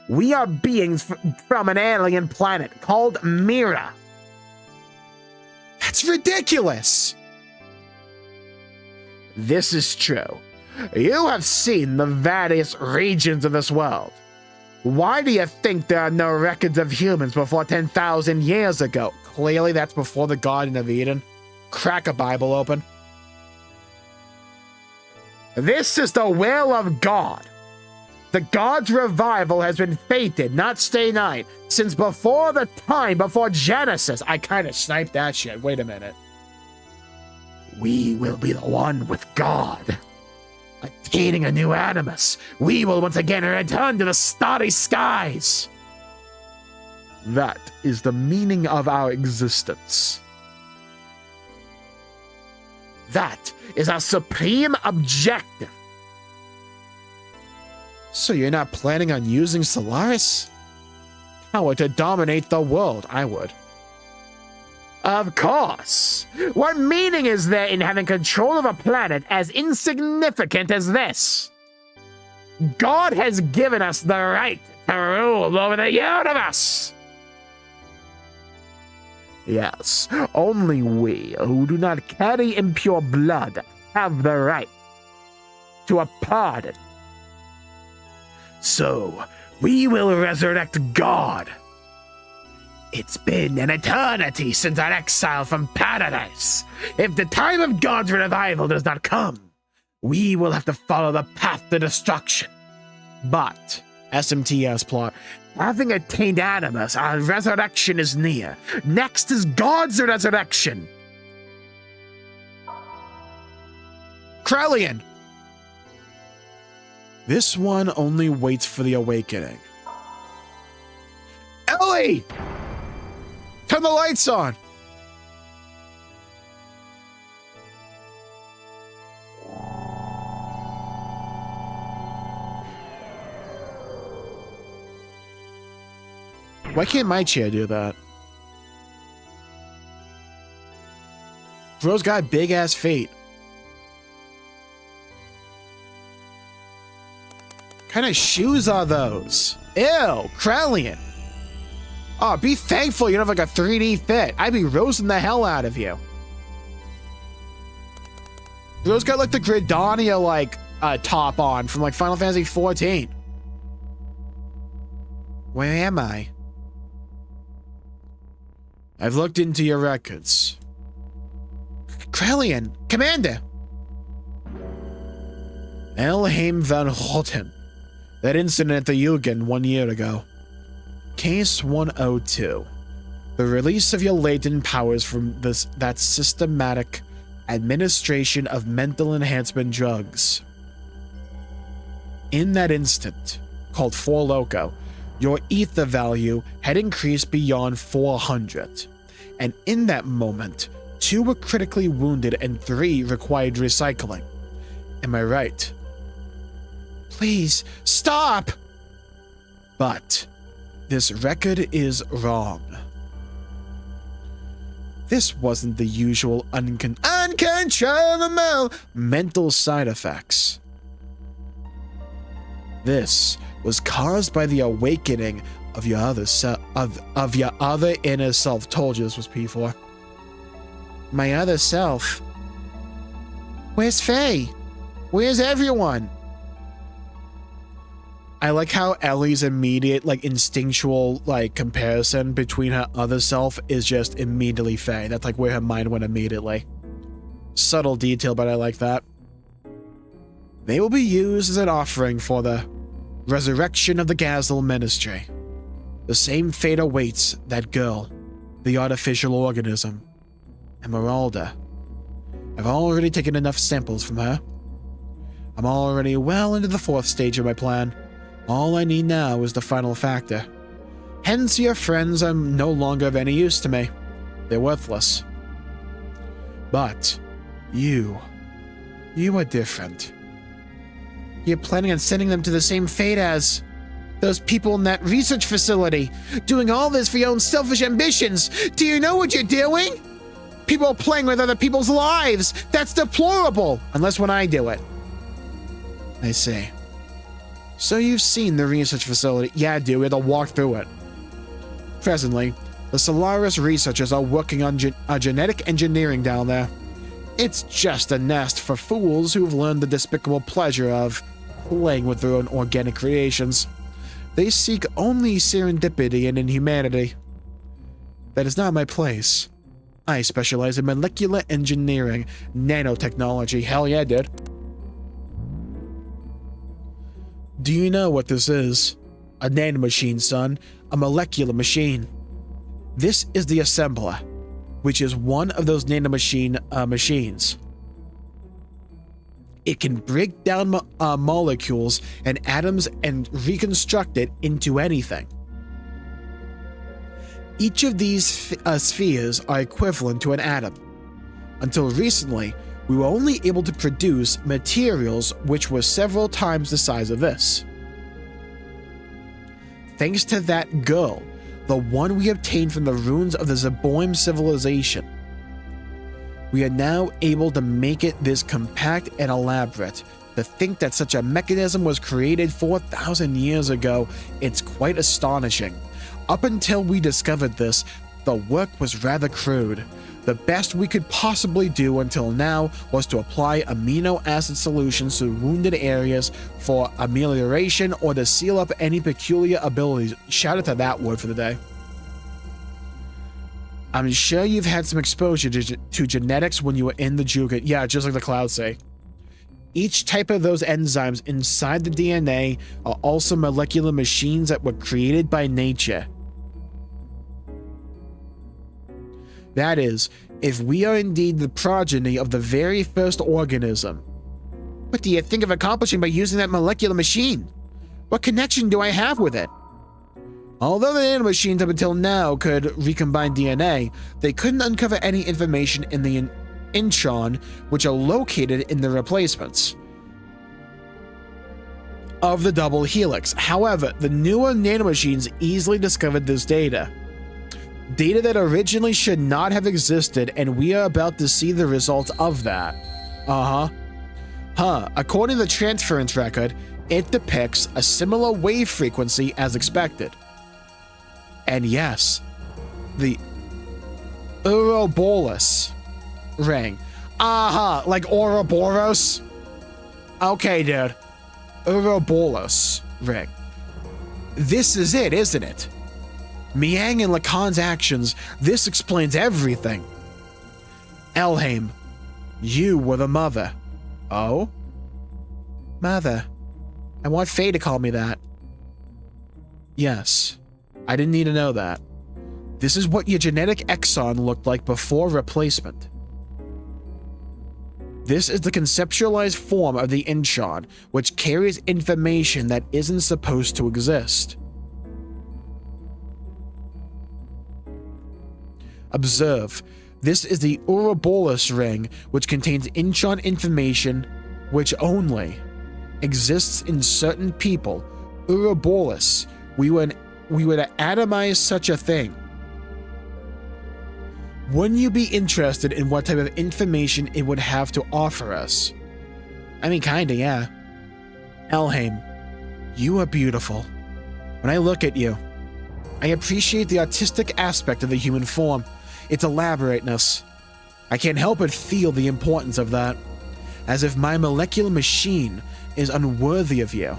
We are beings from an alien planet called Mira. That's ridiculous. This is true. You have seen the various regions of this world. Why do you think there are no records of humans before 10,000 years ago? Clearly, that's before the Garden of Eden. Crack a Bible open. This is the will of God. The God's revival has been fated, not stay night, since before the time before Genesis. I kind of sniped that shit. Wait a minute. We will be the one with God. Attaining a new animus, we will once again return to the starry skies. That is the meaning of our existence. That is our supreme objective. So you're not planning on using Solaris? Power to dominate the world, I would. Of course. What meaning is there in having control of a planet as insignificant as this? God has given us the right to rule over the universe. Yes, only we who do not carry impure blood have the right to a pardon. So, we will resurrect God. It's been an eternity since our exile from paradise. If the time of God's revival does not come, we will have to follow the path to destruction. But, SMTS plot, having attained Animus, our resurrection is near. Next is God's resurrection. Krellian! This one only waits for the awakening. Ellie! Turn the lights on! Why can't my chair do that? Bro's got big-ass feet. What kind of shoes are those? Ew, Krellian. Oh, be thankful you don't have like a 3D fit. I'd be roasting the hell out of you. Bro's got like the Gridania like top on from like Final Fantasy 14. Where am I? I've looked into your records. Krellian, Commander! Elheim van Houten. That incident at the Jugend 1 year ago. Case 102. The release of your latent powers from that systematic administration of mental enhancement drugs. In that instant, called 4 Loco, your ether value had increased beyond 400. And in that moment, 2 were critically wounded and 3 required recycling. Am I right? Please, stop! But this record is wrong. This wasn't the usual uncontrollable mental side effects. This was caused by the awakening of your other of your other inner self. Told you this was P4. My other self. Where's Faye? Where's everyone? I like how Ellie's immediate, like, instinctual, like, comparison between her other self is just immediately Faye. That's, like, where her mind went immediately. Subtle detail, but I like that. They will be used as an offering for the resurrection of the Gazel Ministry. The same fate awaits that girl, the artificial organism, Emeralda. I've already taken enough samples from her. I'm already well into the 4th stage of my plan. All I need now is the final factor. Hence, your friends are no longer of any use to me. They're worthless. But you are different. You're planning on sending them to the same fate as those people in that research facility, doing all this for your own selfish ambitions. Do you know what you're doing? People are playing with other people's lives. That's deplorable. Unless when I do it. I see. So you've seen the research facility. Yeah, dude, we had to walk through it. Presently, the Solaris researchers are working on genetic engineering down there. It's just a nest for fools who've learned the despicable pleasure of playing with their own organic creations. They seek only serendipity and inhumanity. That is not my place. I specialize in molecular engineering, nanotechnology. Hell yeah, dude. Do you know what this is? A nanomachine, son. A molecular machine. This is the assembler, which is one of those nanomachine machines. It can break down molecules and atoms and reconstruct it into anything. Each of these spheres are equivalent to an atom. Until recently, we were only able to produce materials which were several times the size of this. Thanks to that girl, the one we obtained from the ruins of the Zeboim civilization, we are now able to make it this compact and elaborate. To think that such a mechanism was created 4,000 years ago, it's quite astonishing. Up until we discovered this, the work was rather crude. The best we could possibly do until now was to apply amino acid solutions to wounded areas for amelioration or to seal up any peculiar abilities. Shout out to that word for the day. I'm sure you've had some exposure to genetics when you were in the Jugend. Yeah, just like the clouds say. Each type of those enzymes inside the DNA are also molecular machines that were created by nature. That is, if we are indeed the progeny of the very first organism. What do you think of accomplishing by using that molecular machine? What connection do I have with it? Although the nanomachines up until now could recombine DNA, they couldn't uncover any information in the intron which are located in the replacements. of the double helix. However, the newer nanomachines easily discovered this data. Data that originally should not have existed, and we are about to see the results of that. According to the transference record, it depicts a similar wave frequency as expected. And yes, the Ouroboros ring. Like Ouroboros? Okay, dude. Ouroboros ring. This is it, isn't it? Miang and Lacan's actions, this explains everything. Elhaim, you were the mother. Oh? Mother. I want Faye to call me that. Yes. I didn't need to know that. This is what your genetic exon looked like before replacement. This is the conceptualized form of the Inchon, which carries information that isn't supposed to exist. Observe. This is the Ouroboros ring, which contains Inchon information which only exists in certain people. Ouroboros. We would atomize such a thing. Wouldn't you be interested in what type of information it would have to offer us? I mean, kinda, yeah. Elhaim, you are beautiful. When I look at you, I appreciate the artistic aspect of the human form, its elaborateness. I can't help but feel the importance of that, as if my molecular machine is unworthy of you.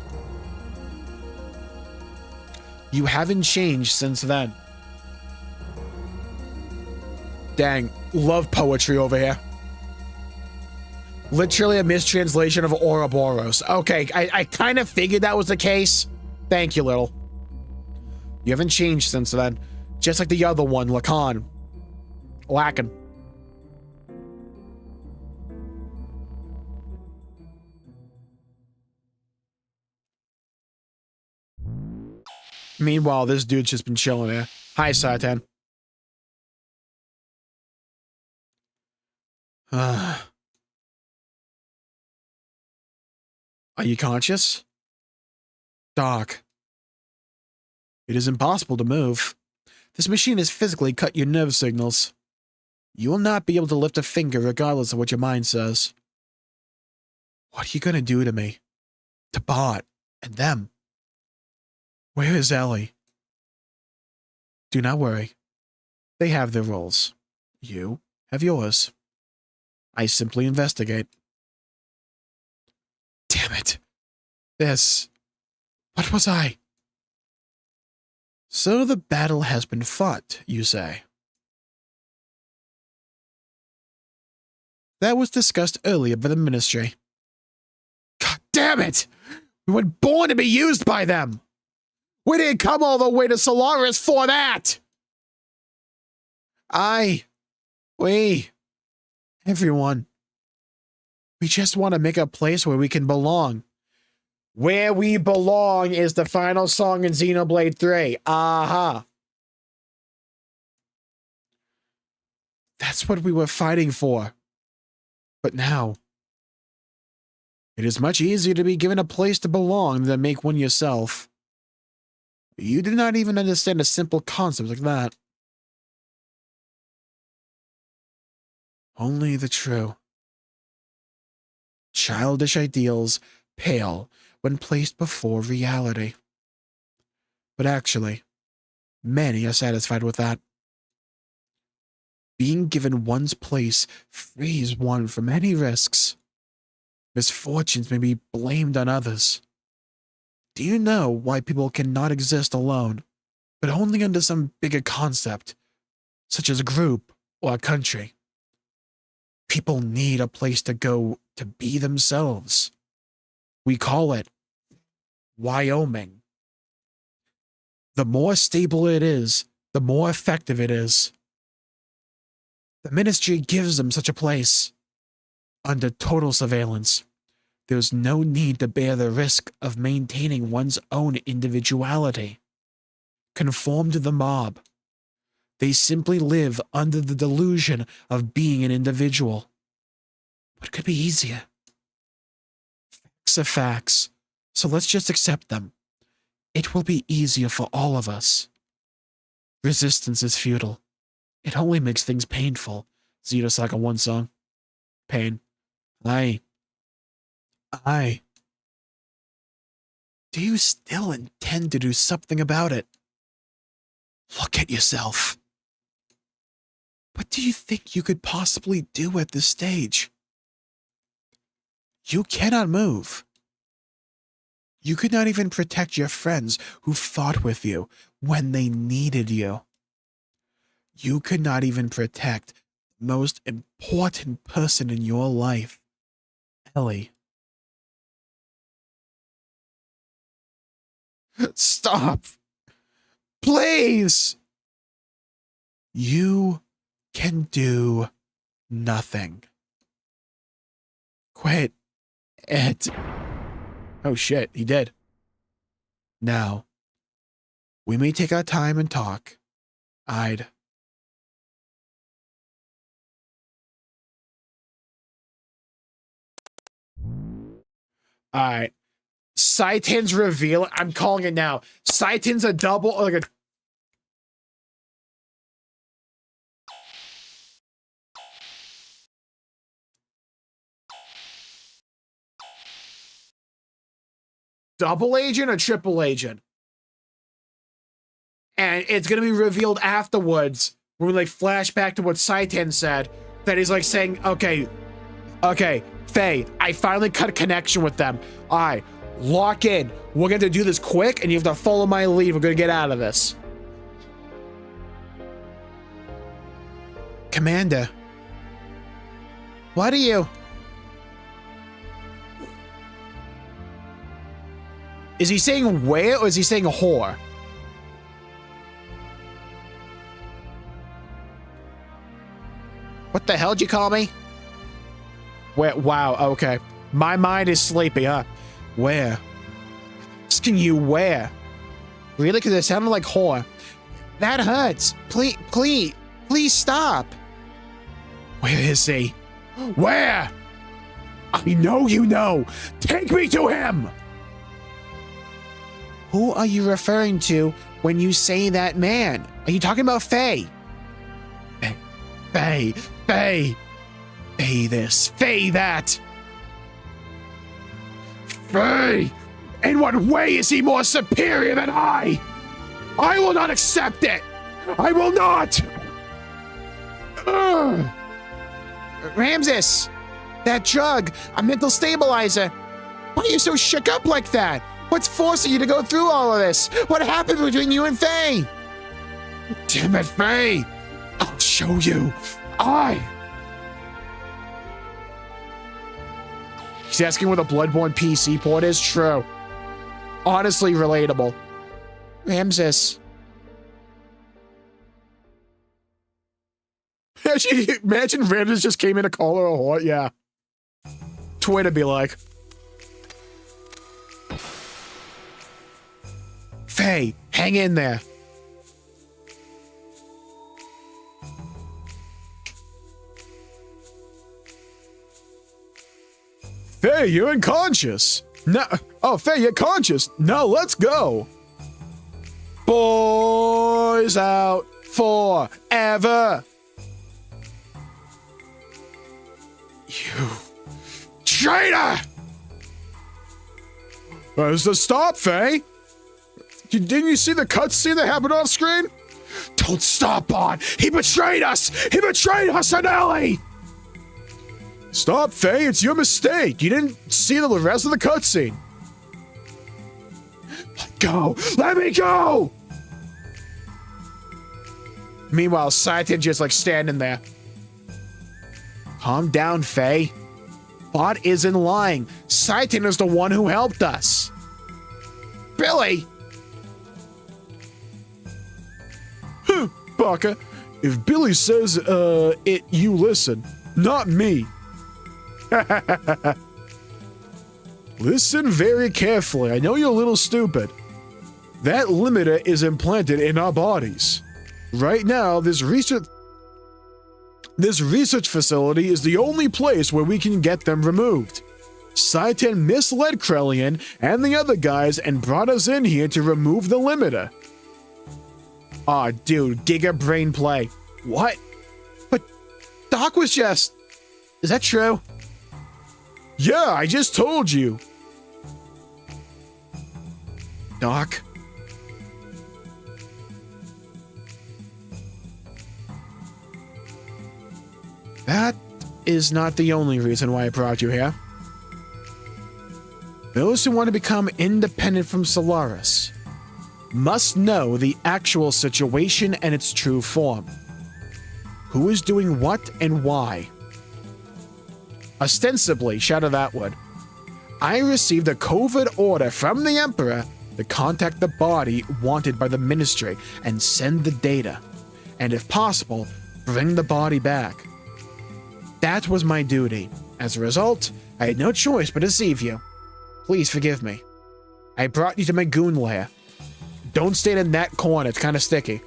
You haven't changed since then. Dang, love poetry over here. Literally a mistranslation of Ouroboros. Okay, I kind of figured that was the case. Thank you, Little. You haven't changed since then. Just like the other one, Lacan. Lacking. Meanwhile, this dude's just been chilling here. Hi, Satan. Are you conscious? Doc. It is impossible to move. This machine has physically cut your nerve signals. You will not be able to lift a finger regardless of what your mind says. What are you gonna do to me? To Bot and them? Where is Ellie? Do not worry. They have their roles. You have yours. I simply investigate. Damn it. This. What was I? So the battle has been fought, you say? That was discussed earlier by the Ministry. God damn it! We weren't born to be used by them! We didn't come all the way to Solaris for that! Everyone. We just want to make a place where we can belong. Where we belong is the final song in Xenoblade 3. Aha. That's what we were fighting for. But now, it is much easier to be given a place to belong than make one yourself. You do not even understand a simple concept like that. Only the true. Childish ideals pale when placed before reality. But actually, many are satisfied with that. Being given one's place frees one from any risks. Misfortunes may be blamed on others. Do you know why people cannot exist alone, but only under some bigger concept, such as a group or a country? People need a place to go to be themselves. We call it Wyoming. The more stable it is, the more effective it is. The Ministry gives them such a place. Under total surveillance, there's no need to bear the risk of maintaining one's own individuality. Conform to the mob. They simply live under the delusion of being an individual. What could be easier? Facts are facts. So let's just accept them. It will be easier for all of us. Resistance is futile. It only makes things painful. Xenosaga 1 song. Pain. Aye. Do you still intend to do something about it? Look at yourself. What do you think you could possibly do at this stage? You cannot move. You could not even protect your friends who fought with you when they needed you. You could not even protect the most important person in your life, Ellie. Stop! Please! You can do nothing. Quit it. Oh shit, he did. Now, we may take our time and talk. Alright. Saitan's reveal. I'm calling it now. Saitan's a double, like a... double agent or triple agent? And it's gonna be revealed afterwards when we like flash back to what Saitan said, that he's like saying, okay, Faye, I finally cut a connection with them. All right, lock in. We're gonna do this quick and you have to follow my lead. We're gonna get out of this. Commander, what are you? Is he saying where or is he saying a whore? What the hell did you call me? Where? Wow, okay. My mind is sleepy, huh? Where? Asking you where? Really? Because it sounded like whore. That hurts. Please stop. Where is he? Where? I know you know. Take me to him. Who are you referring to when you say that man? Are you talking about Faye? Faye this, Faye that. Faye! In what way is he more superior than I? I will not accept it! I will not! Ugh. Ramses! That drug, a mental stabilizer. Why are you so shook up like that? What's forcing you to go through all of this? What happened between you and Faye? Damn it, Faye! I'll show you. He's asking where the Bloodborne PC port is? True. Honestly relatable. Ramses. Imagine Ramses just came in to call her a whore. Yeah. Twitter be like. Faye, hang in there. Faye, you're unconscious. No. Oh, Faye, you're conscious. Now let's go. Boys out forever. You traitor! Stop, Faye. Didn't you see the cutscene that happened on screen? Don't stop on. He betrayed us. He betrayed us and Ellie. Stop, Faye. It's your mistake. You didn't see the rest of the cutscene. Let go. Let me go. Meanwhile, Saitan just like standing there. Calm down, Faye. Bot isn't lying. Saitan is the one who helped us. Billy. Baka, if Billy says, you listen, not me. Listen very carefully. I know you're a little stupid. That limiter is implanted in our bodies. Right now, this research facility is the only place where we can get them removed. Saitan misled Krellian and the other guys and brought us in here to remove the limiter. Aw, dude, Giga brain play. What? But Doc was just... Is that true? Yeah, I just told you. Doc? That is not the only reason why I brought you here. Those who want to become independent from Solaris must know the actual situation and its true form. Who is doing what and why? Ostensibly, Shadow Atwood, I received a covert order from the Emperor to contact the body wanted by the Ministry and send the data, and if possible, bring the body back. That was my duty. As a result, I had no choice but to deceive you. Please forgive me. I brought you to my goon lair. Don't stand in that corner, it's kind of sticky.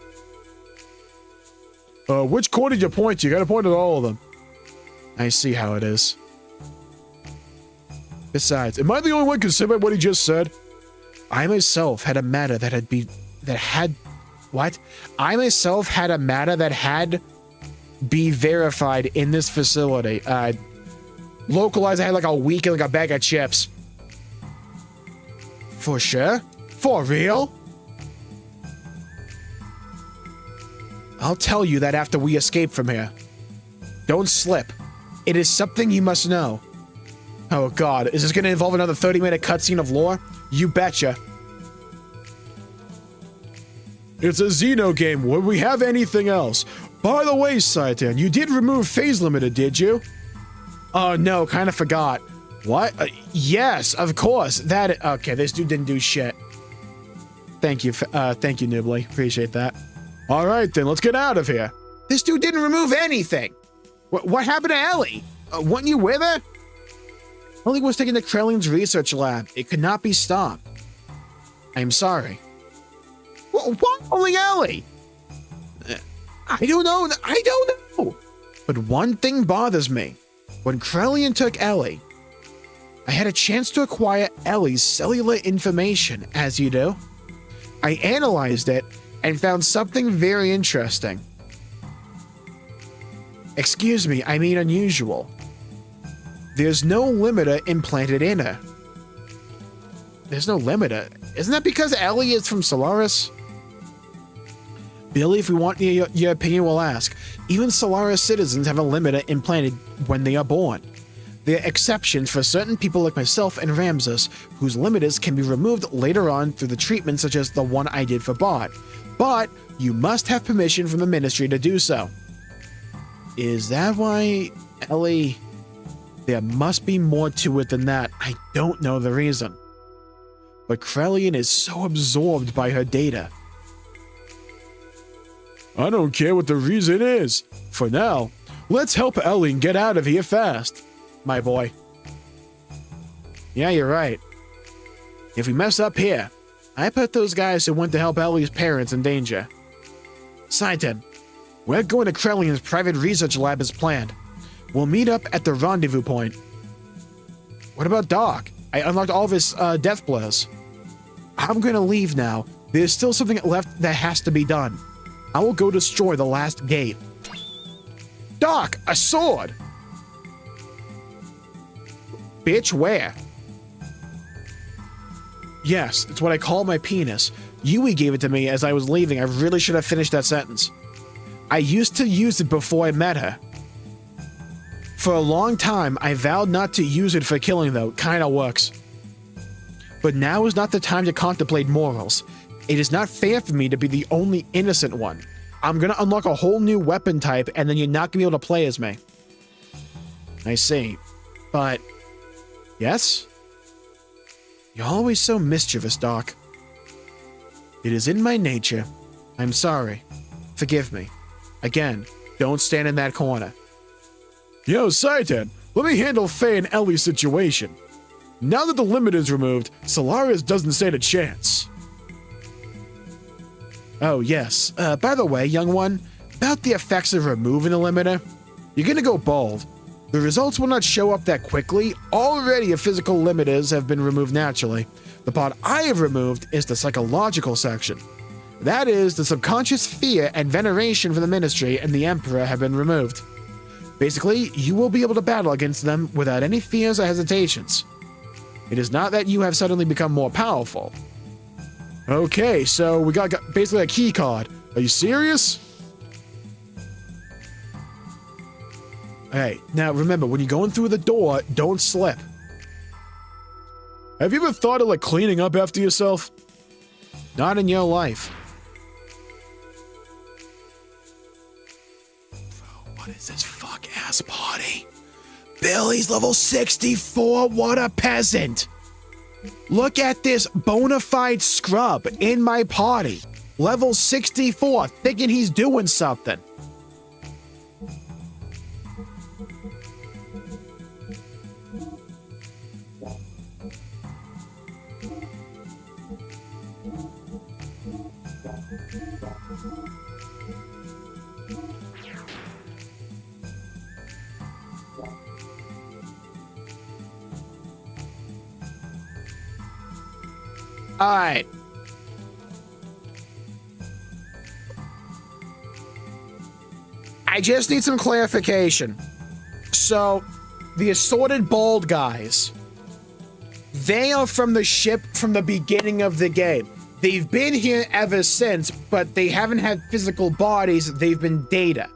Which corner did you point to? You gotta point at all of them. I see how it is. Besides, am I the only one concerned by what he just said? I myself had a matter that had be verified in this facility. Localized, I had like a week and like a bag of chips. For sure? For real? I'll tell you that after we escape from here. Don't slip. It is something you must know. Oh god, is this gonna involve another 30-minute cutscene of lore? You betcha. It's a Xeno game. Would we have anything else? By the way, Saitan, you did remove phase limiter, did you? Oh no, kind of forgot. What? Yes, of course. Okay, this dude didn't do shit. Thank you, Nibbly. Appreciate that. All right, then, let's get out of here. This dude didn't remove anything. What happened to Ellie? Weren't you with her? Ellie was taken to Krellian's research lab. It could not be stopped. I'm sorry. What? Only Ellie? I don't know. But one thing bothers me. When Krellian took Ellie, I had a chance to acquire Ellie's cellular information, as you do. I analyzed it and found something very interesting. Excuse me, I mean unusual. There's no limiter implanted in her. There's no limiter? Isn't that because Ellie is from Solaris? Billy, if we want your opinion, we'll ask. Even Solaris citizens have a limiter implanted when they are born. There are exceptions for certain people like myself and Ramses, whose limiters can be removed later on through the treatment such as the one I did for Bot. But you must have permission from the Ministry to do so. Is that why Ellie... There must be more to it than that. I don't know the reason. But Krellian is so absorbed by her data. I don't care what the reason is. For now, let's help Ellie get out of here fast, my boy. Yeah, you're right. If we mess up here, I put those guys who went to help Ellie's parents in danger. Saitan, we're going to Krellian's private research lab as planned. We'll meet up at the rendezvous point. What about Doc? I unlocked all of his death blows. I'm gonna leave now. There's still something left that has to be done. I will go destroy the last gate. Doc, a sword! Bitch, where? Yes, it's what I call my penis. Yui gave it to me as I was leaving. I really should have finished that sentence. I used to use it before I met her. For a long time, I vowed not to use it for killing, though. Kinda works. But now is not the time to contemplate morals. It is not fair for me to be the only innocent one. I'm gonna unlock a whole new weapon type, and then you're not gonna be able to play as me. I see. But... Yes? You're always so mischievous, Doc. It is in my nature. I'm sorry. Forgive me. Again, don't stand in that corner. Yo, Saitan, let me handle Faye and Ellie's situation. Now that the limit is removed, Solaris doesn't stand a chance. Oh, yes. By the way, young one, about the effects of removing the limiter, you're gonna go bald. The results will not show up that quickly. Already your physical limiters have been removed naturally. The part I have removed is the psychological section. That is, the subconscious fear and veneration for the ministry and the emperor have been removed. Basically, you will be able to battle against them without any fears or hesitations. It is not that you have suddenly become more powerful. Okay, so we got basically a key card. Are you serious? Hey, now remember, when you're going through the door, don't slip. Have you ever thought of like cleaning up after yourself? Not in your life. Bro, what is this fuck-ass party? Billy's level 64, what a peasant! Look at this bona fide scrub in my party. Level 64, thinking he's doing something. All right. I just need some clarification. So, the assorted bald guys, they are from the ship from the beginning of the game. They've been here ever since, but they haven't had physical bodies. They've been data.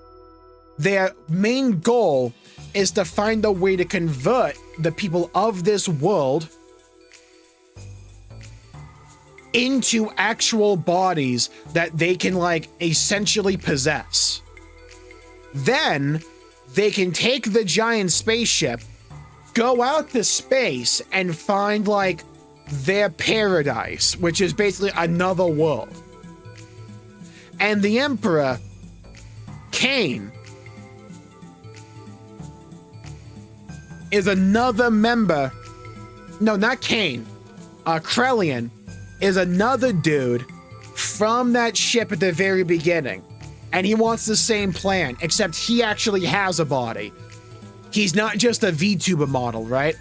Their main goal is to find a way to convert the people of this world into actual bodies that they can, like, essentially possess. Then they can take the giant spaceship, go out to space, and find, like, their paradise, which is basically another world. And the Emperor, Kane, is another member. No, not Kane. Krellian is another dude from that ship at the very beginning. And he wants the same plan, except he actually has a body. He's not just a VTuber model, right?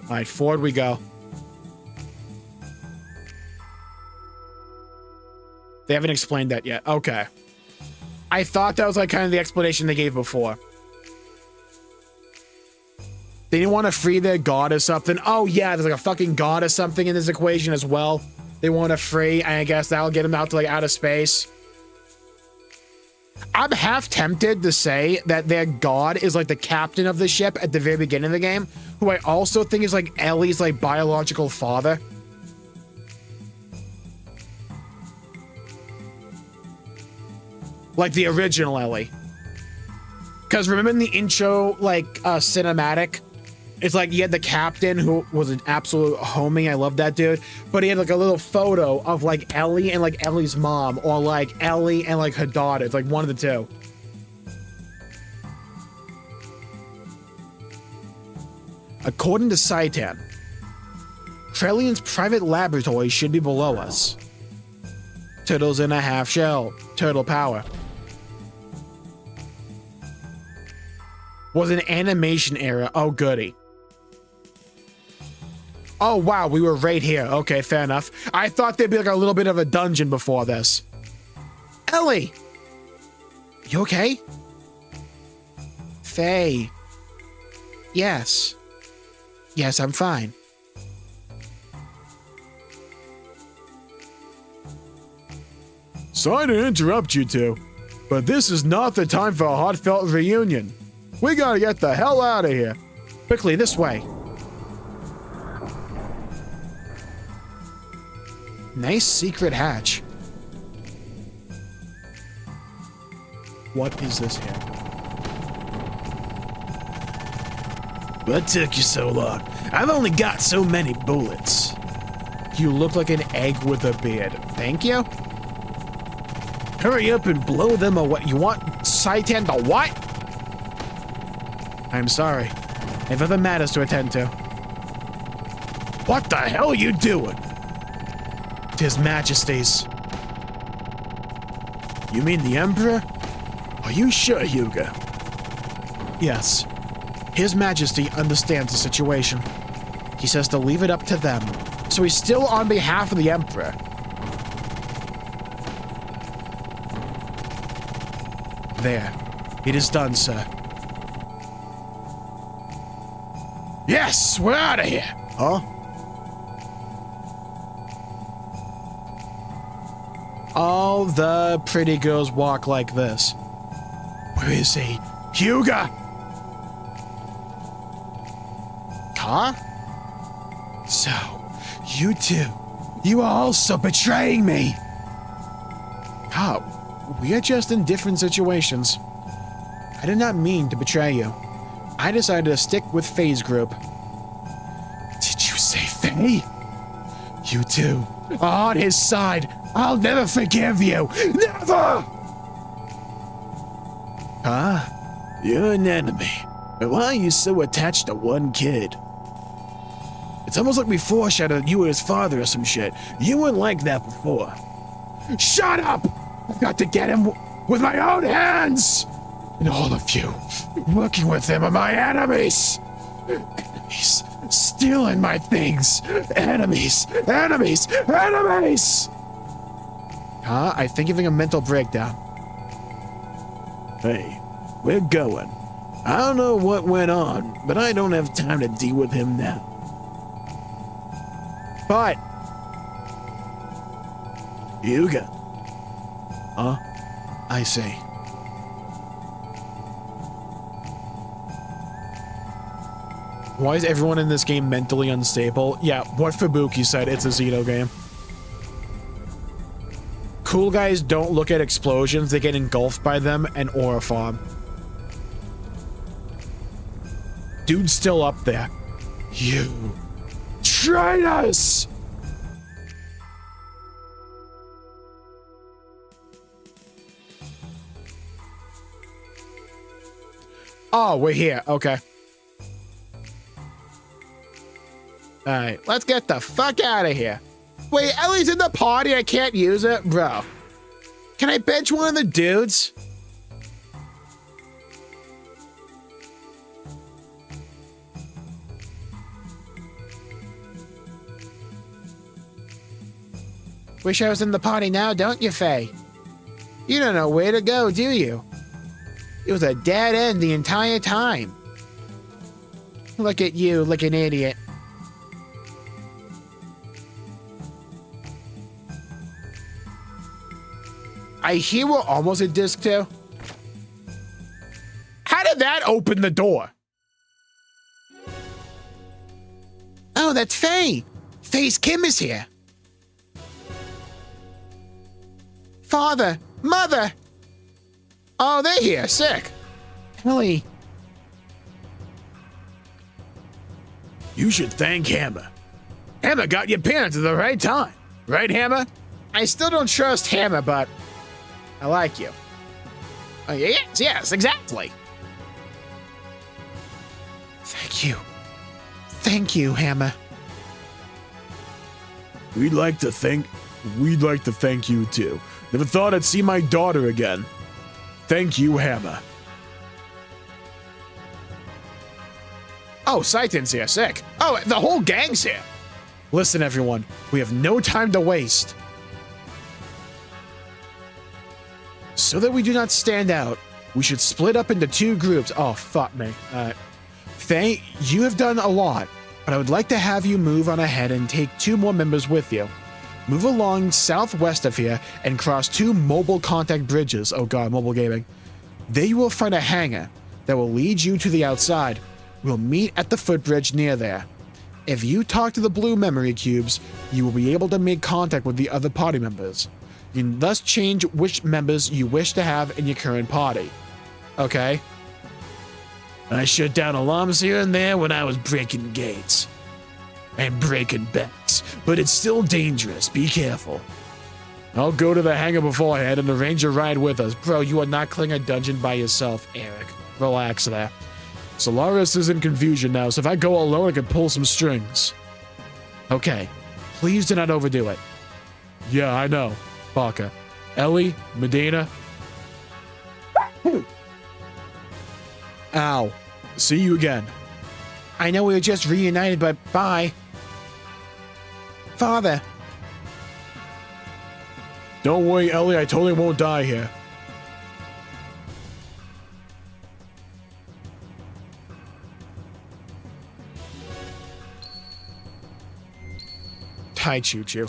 All right, forward we go. They haven't explained that yet. Okay. I thought that was like kind of the explanation they gave before. They didn't want to free their god or something. Oh yeah, there's like a fucking god or something in this equation as well. They want to free, and I guess that'll get them out to like outer space. I'm half tempted to say that their god is like the captain of the ship at the very beginning of the game, who I also think is like Ellie's like biological father. Like the original Ellie. Because remember in the intro, like, cinematic, it's like you had the captain who was an absolute homie. I love that dude. But he had like a little photo of like Ellie and like Ellie's mom, or like Ellie and like her daughter. It's like one of the two. According to Saitan, Trellian's private laboratory should be below us. Turtles in a half shell. Turtle power. Was an animation error. Oh, goody. Oh, wow. We were right here. Okay, fair enough. I thought there'd be like a little bit of a dungeon before this. Ellie! You okay? Faye. Yes. Yes, I'm fine. Sorry to interrupt you two, but this is not the time for a heartfelt reunion. We gotta get the hell out of here. Quickly, this way. Nice secret hatch. What is this here? What took you so long? I've only got so many bullets. You look like an egg with a beard. Thank you. Hurry up and blow them away. You want Saitan to what? I'm sorry. I have other matters to attend to. What the hell are you doing? His Majesty's. You mean the Emperor? Are you sure, Hyuga? Yes. His Majesty understands the situation. He says to leave it up to them. So he's still on behalf of the Emperor. There. It is done, sir. Yes, we're out of here. Huh? All the pretty girls walk like this. Where is he? Hyuga! Huh? So, you two, you are also betraying me. Oh, we are just in different situations. I did not mean to betray you. I decided to stick with Faye's group. Did you say Faye? You two are on his side. I'll never forgive you. Never! Huh? You're an enemy. But why are you so attached to one kid? It's almost like we foreshadowed you were his father or some shit. You weren't like that before. Shut up! I've got to get him with my own hands! And all of you working with him are my enemies! Enemies. Stealing my things. Enemies. Enemies. Enemies! Huh? I think you're having a mental breakdown. Hey, we're going. I don't know what went on, but I don't have time to deal with him now. But Hyuga. Huh? I see. Why is everyone in this game mentally unstable? Yeah, what Fubuki said, it's a Xeno game. Cool guys don't look at explosions, they get engulfed by them and aura farm. Dude's still up there. You traitors! Oh, we're here. Okay. Alright, let's get the fuck out of here. Wait, Ellie's in the party, I can't use it? Bro. Can I bench one of the dudes? Wish I was in the party now, don't you, Faye? You don't know where to go, do you? It was a dead end the entire time. Look at you, like an idiot. I hear we're almost at disc 2. How did that open the door? Oh, that's Faye. Faye's Kim is here. Father, Mother. Oh, they're here. Sick. Ellie. You should thank Hammer. Hammer got your parents at the right time. Right, Hammer? I still don't trust Hammer, but I like you. Oh, yes, exactly. Thank you. Thank you, Hammer. We'd like to thank you too. Never thought I'd see my daughter again. Thank you, Hammer. Oh, Saitan's here. Sick. Oh, the whole gang's here. Listen, everyone. We have no time to waste. So that we do not stand out, we should split up into 2 groups. Oh, fuck me. Faye, you have done a lot, but I would like to have you move on ahead and take 2 more members with you. Move along southwest of here and cross 2 mobile contact bridges. Oh god, mobile gaming. There you will find a hangar that will lead you to the outside. We'll meet at the footbridge near there. If you talk to the blue memory cubes, you will be able to make contact with the other party members. You can thus change which members you wish to have in your current party. Okay? I shut down alarms here and there when I was breaking gates. And breaking backs, but it's still dangerous. Be careful. I'll go to the hangar beforehand and arrange a ride with us. Bro, you are not clearing a dungeon by yourself, Eric. Relax there. Solaris is in confusion now, so if I go alone, I can pull some strings. Okay. Please do not overdo it. Yeah, I know. Baka. Ellie, Medina. Ow. See you again. I know we were just reunited, but bye. Father. Don't worry, Ellie. I totally won't die here. Hi, Choo-Choo.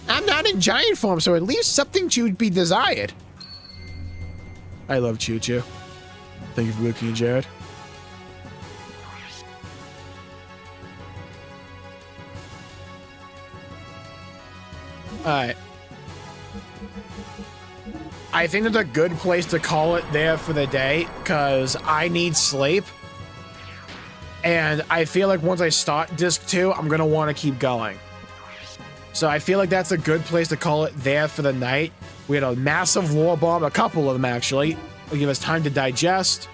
I'm not in giant form, so at least something to be desired. I love Choo-Choo. Thank you for looking at Jared. Alright. I think that's a good place to call it there for the day, because I need sleep. And I feel like once I start Disc 2, I'm going to want to keep going. So I feel like that's a good place to call it there for the night. We had a massive war bomb, a couple of them actually. It'll give us time to digest.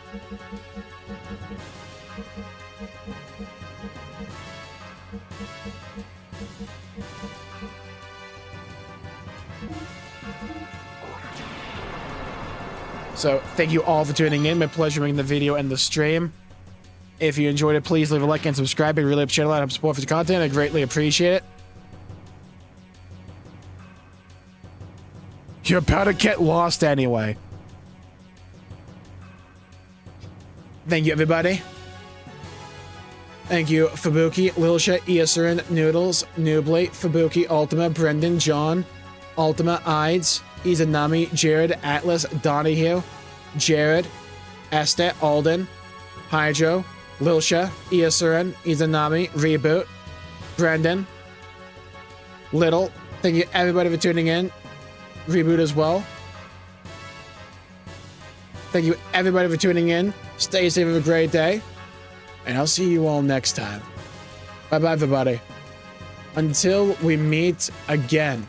So thank you all for tuning in. My pleasure making the video and the stream. If you enjoyed it, please leave a like and subscribe. It really helps channel out and help support for the content. I greatly appreciate it. You're about to get lost anyway. Thank you, everybody. Thank you, Fubuki, Lilsha, Iesarin, Noodles, Nubly, Fubuki, Ultima, Brendan, John, Ultima, Ides, Izanami, Jared, Atlas, Donahue, Jared, Esther, Alden, Hydro, Lilsha, Iesarin, Izanami, Reboot, Brendan, Little. Thank you, everybody, for tuning in. Reboot as well. Thank you, everybody, for tuning in. Stay safe, have a great day. And I'll see you all next time. Bye-bye, everybody. Until we meet again.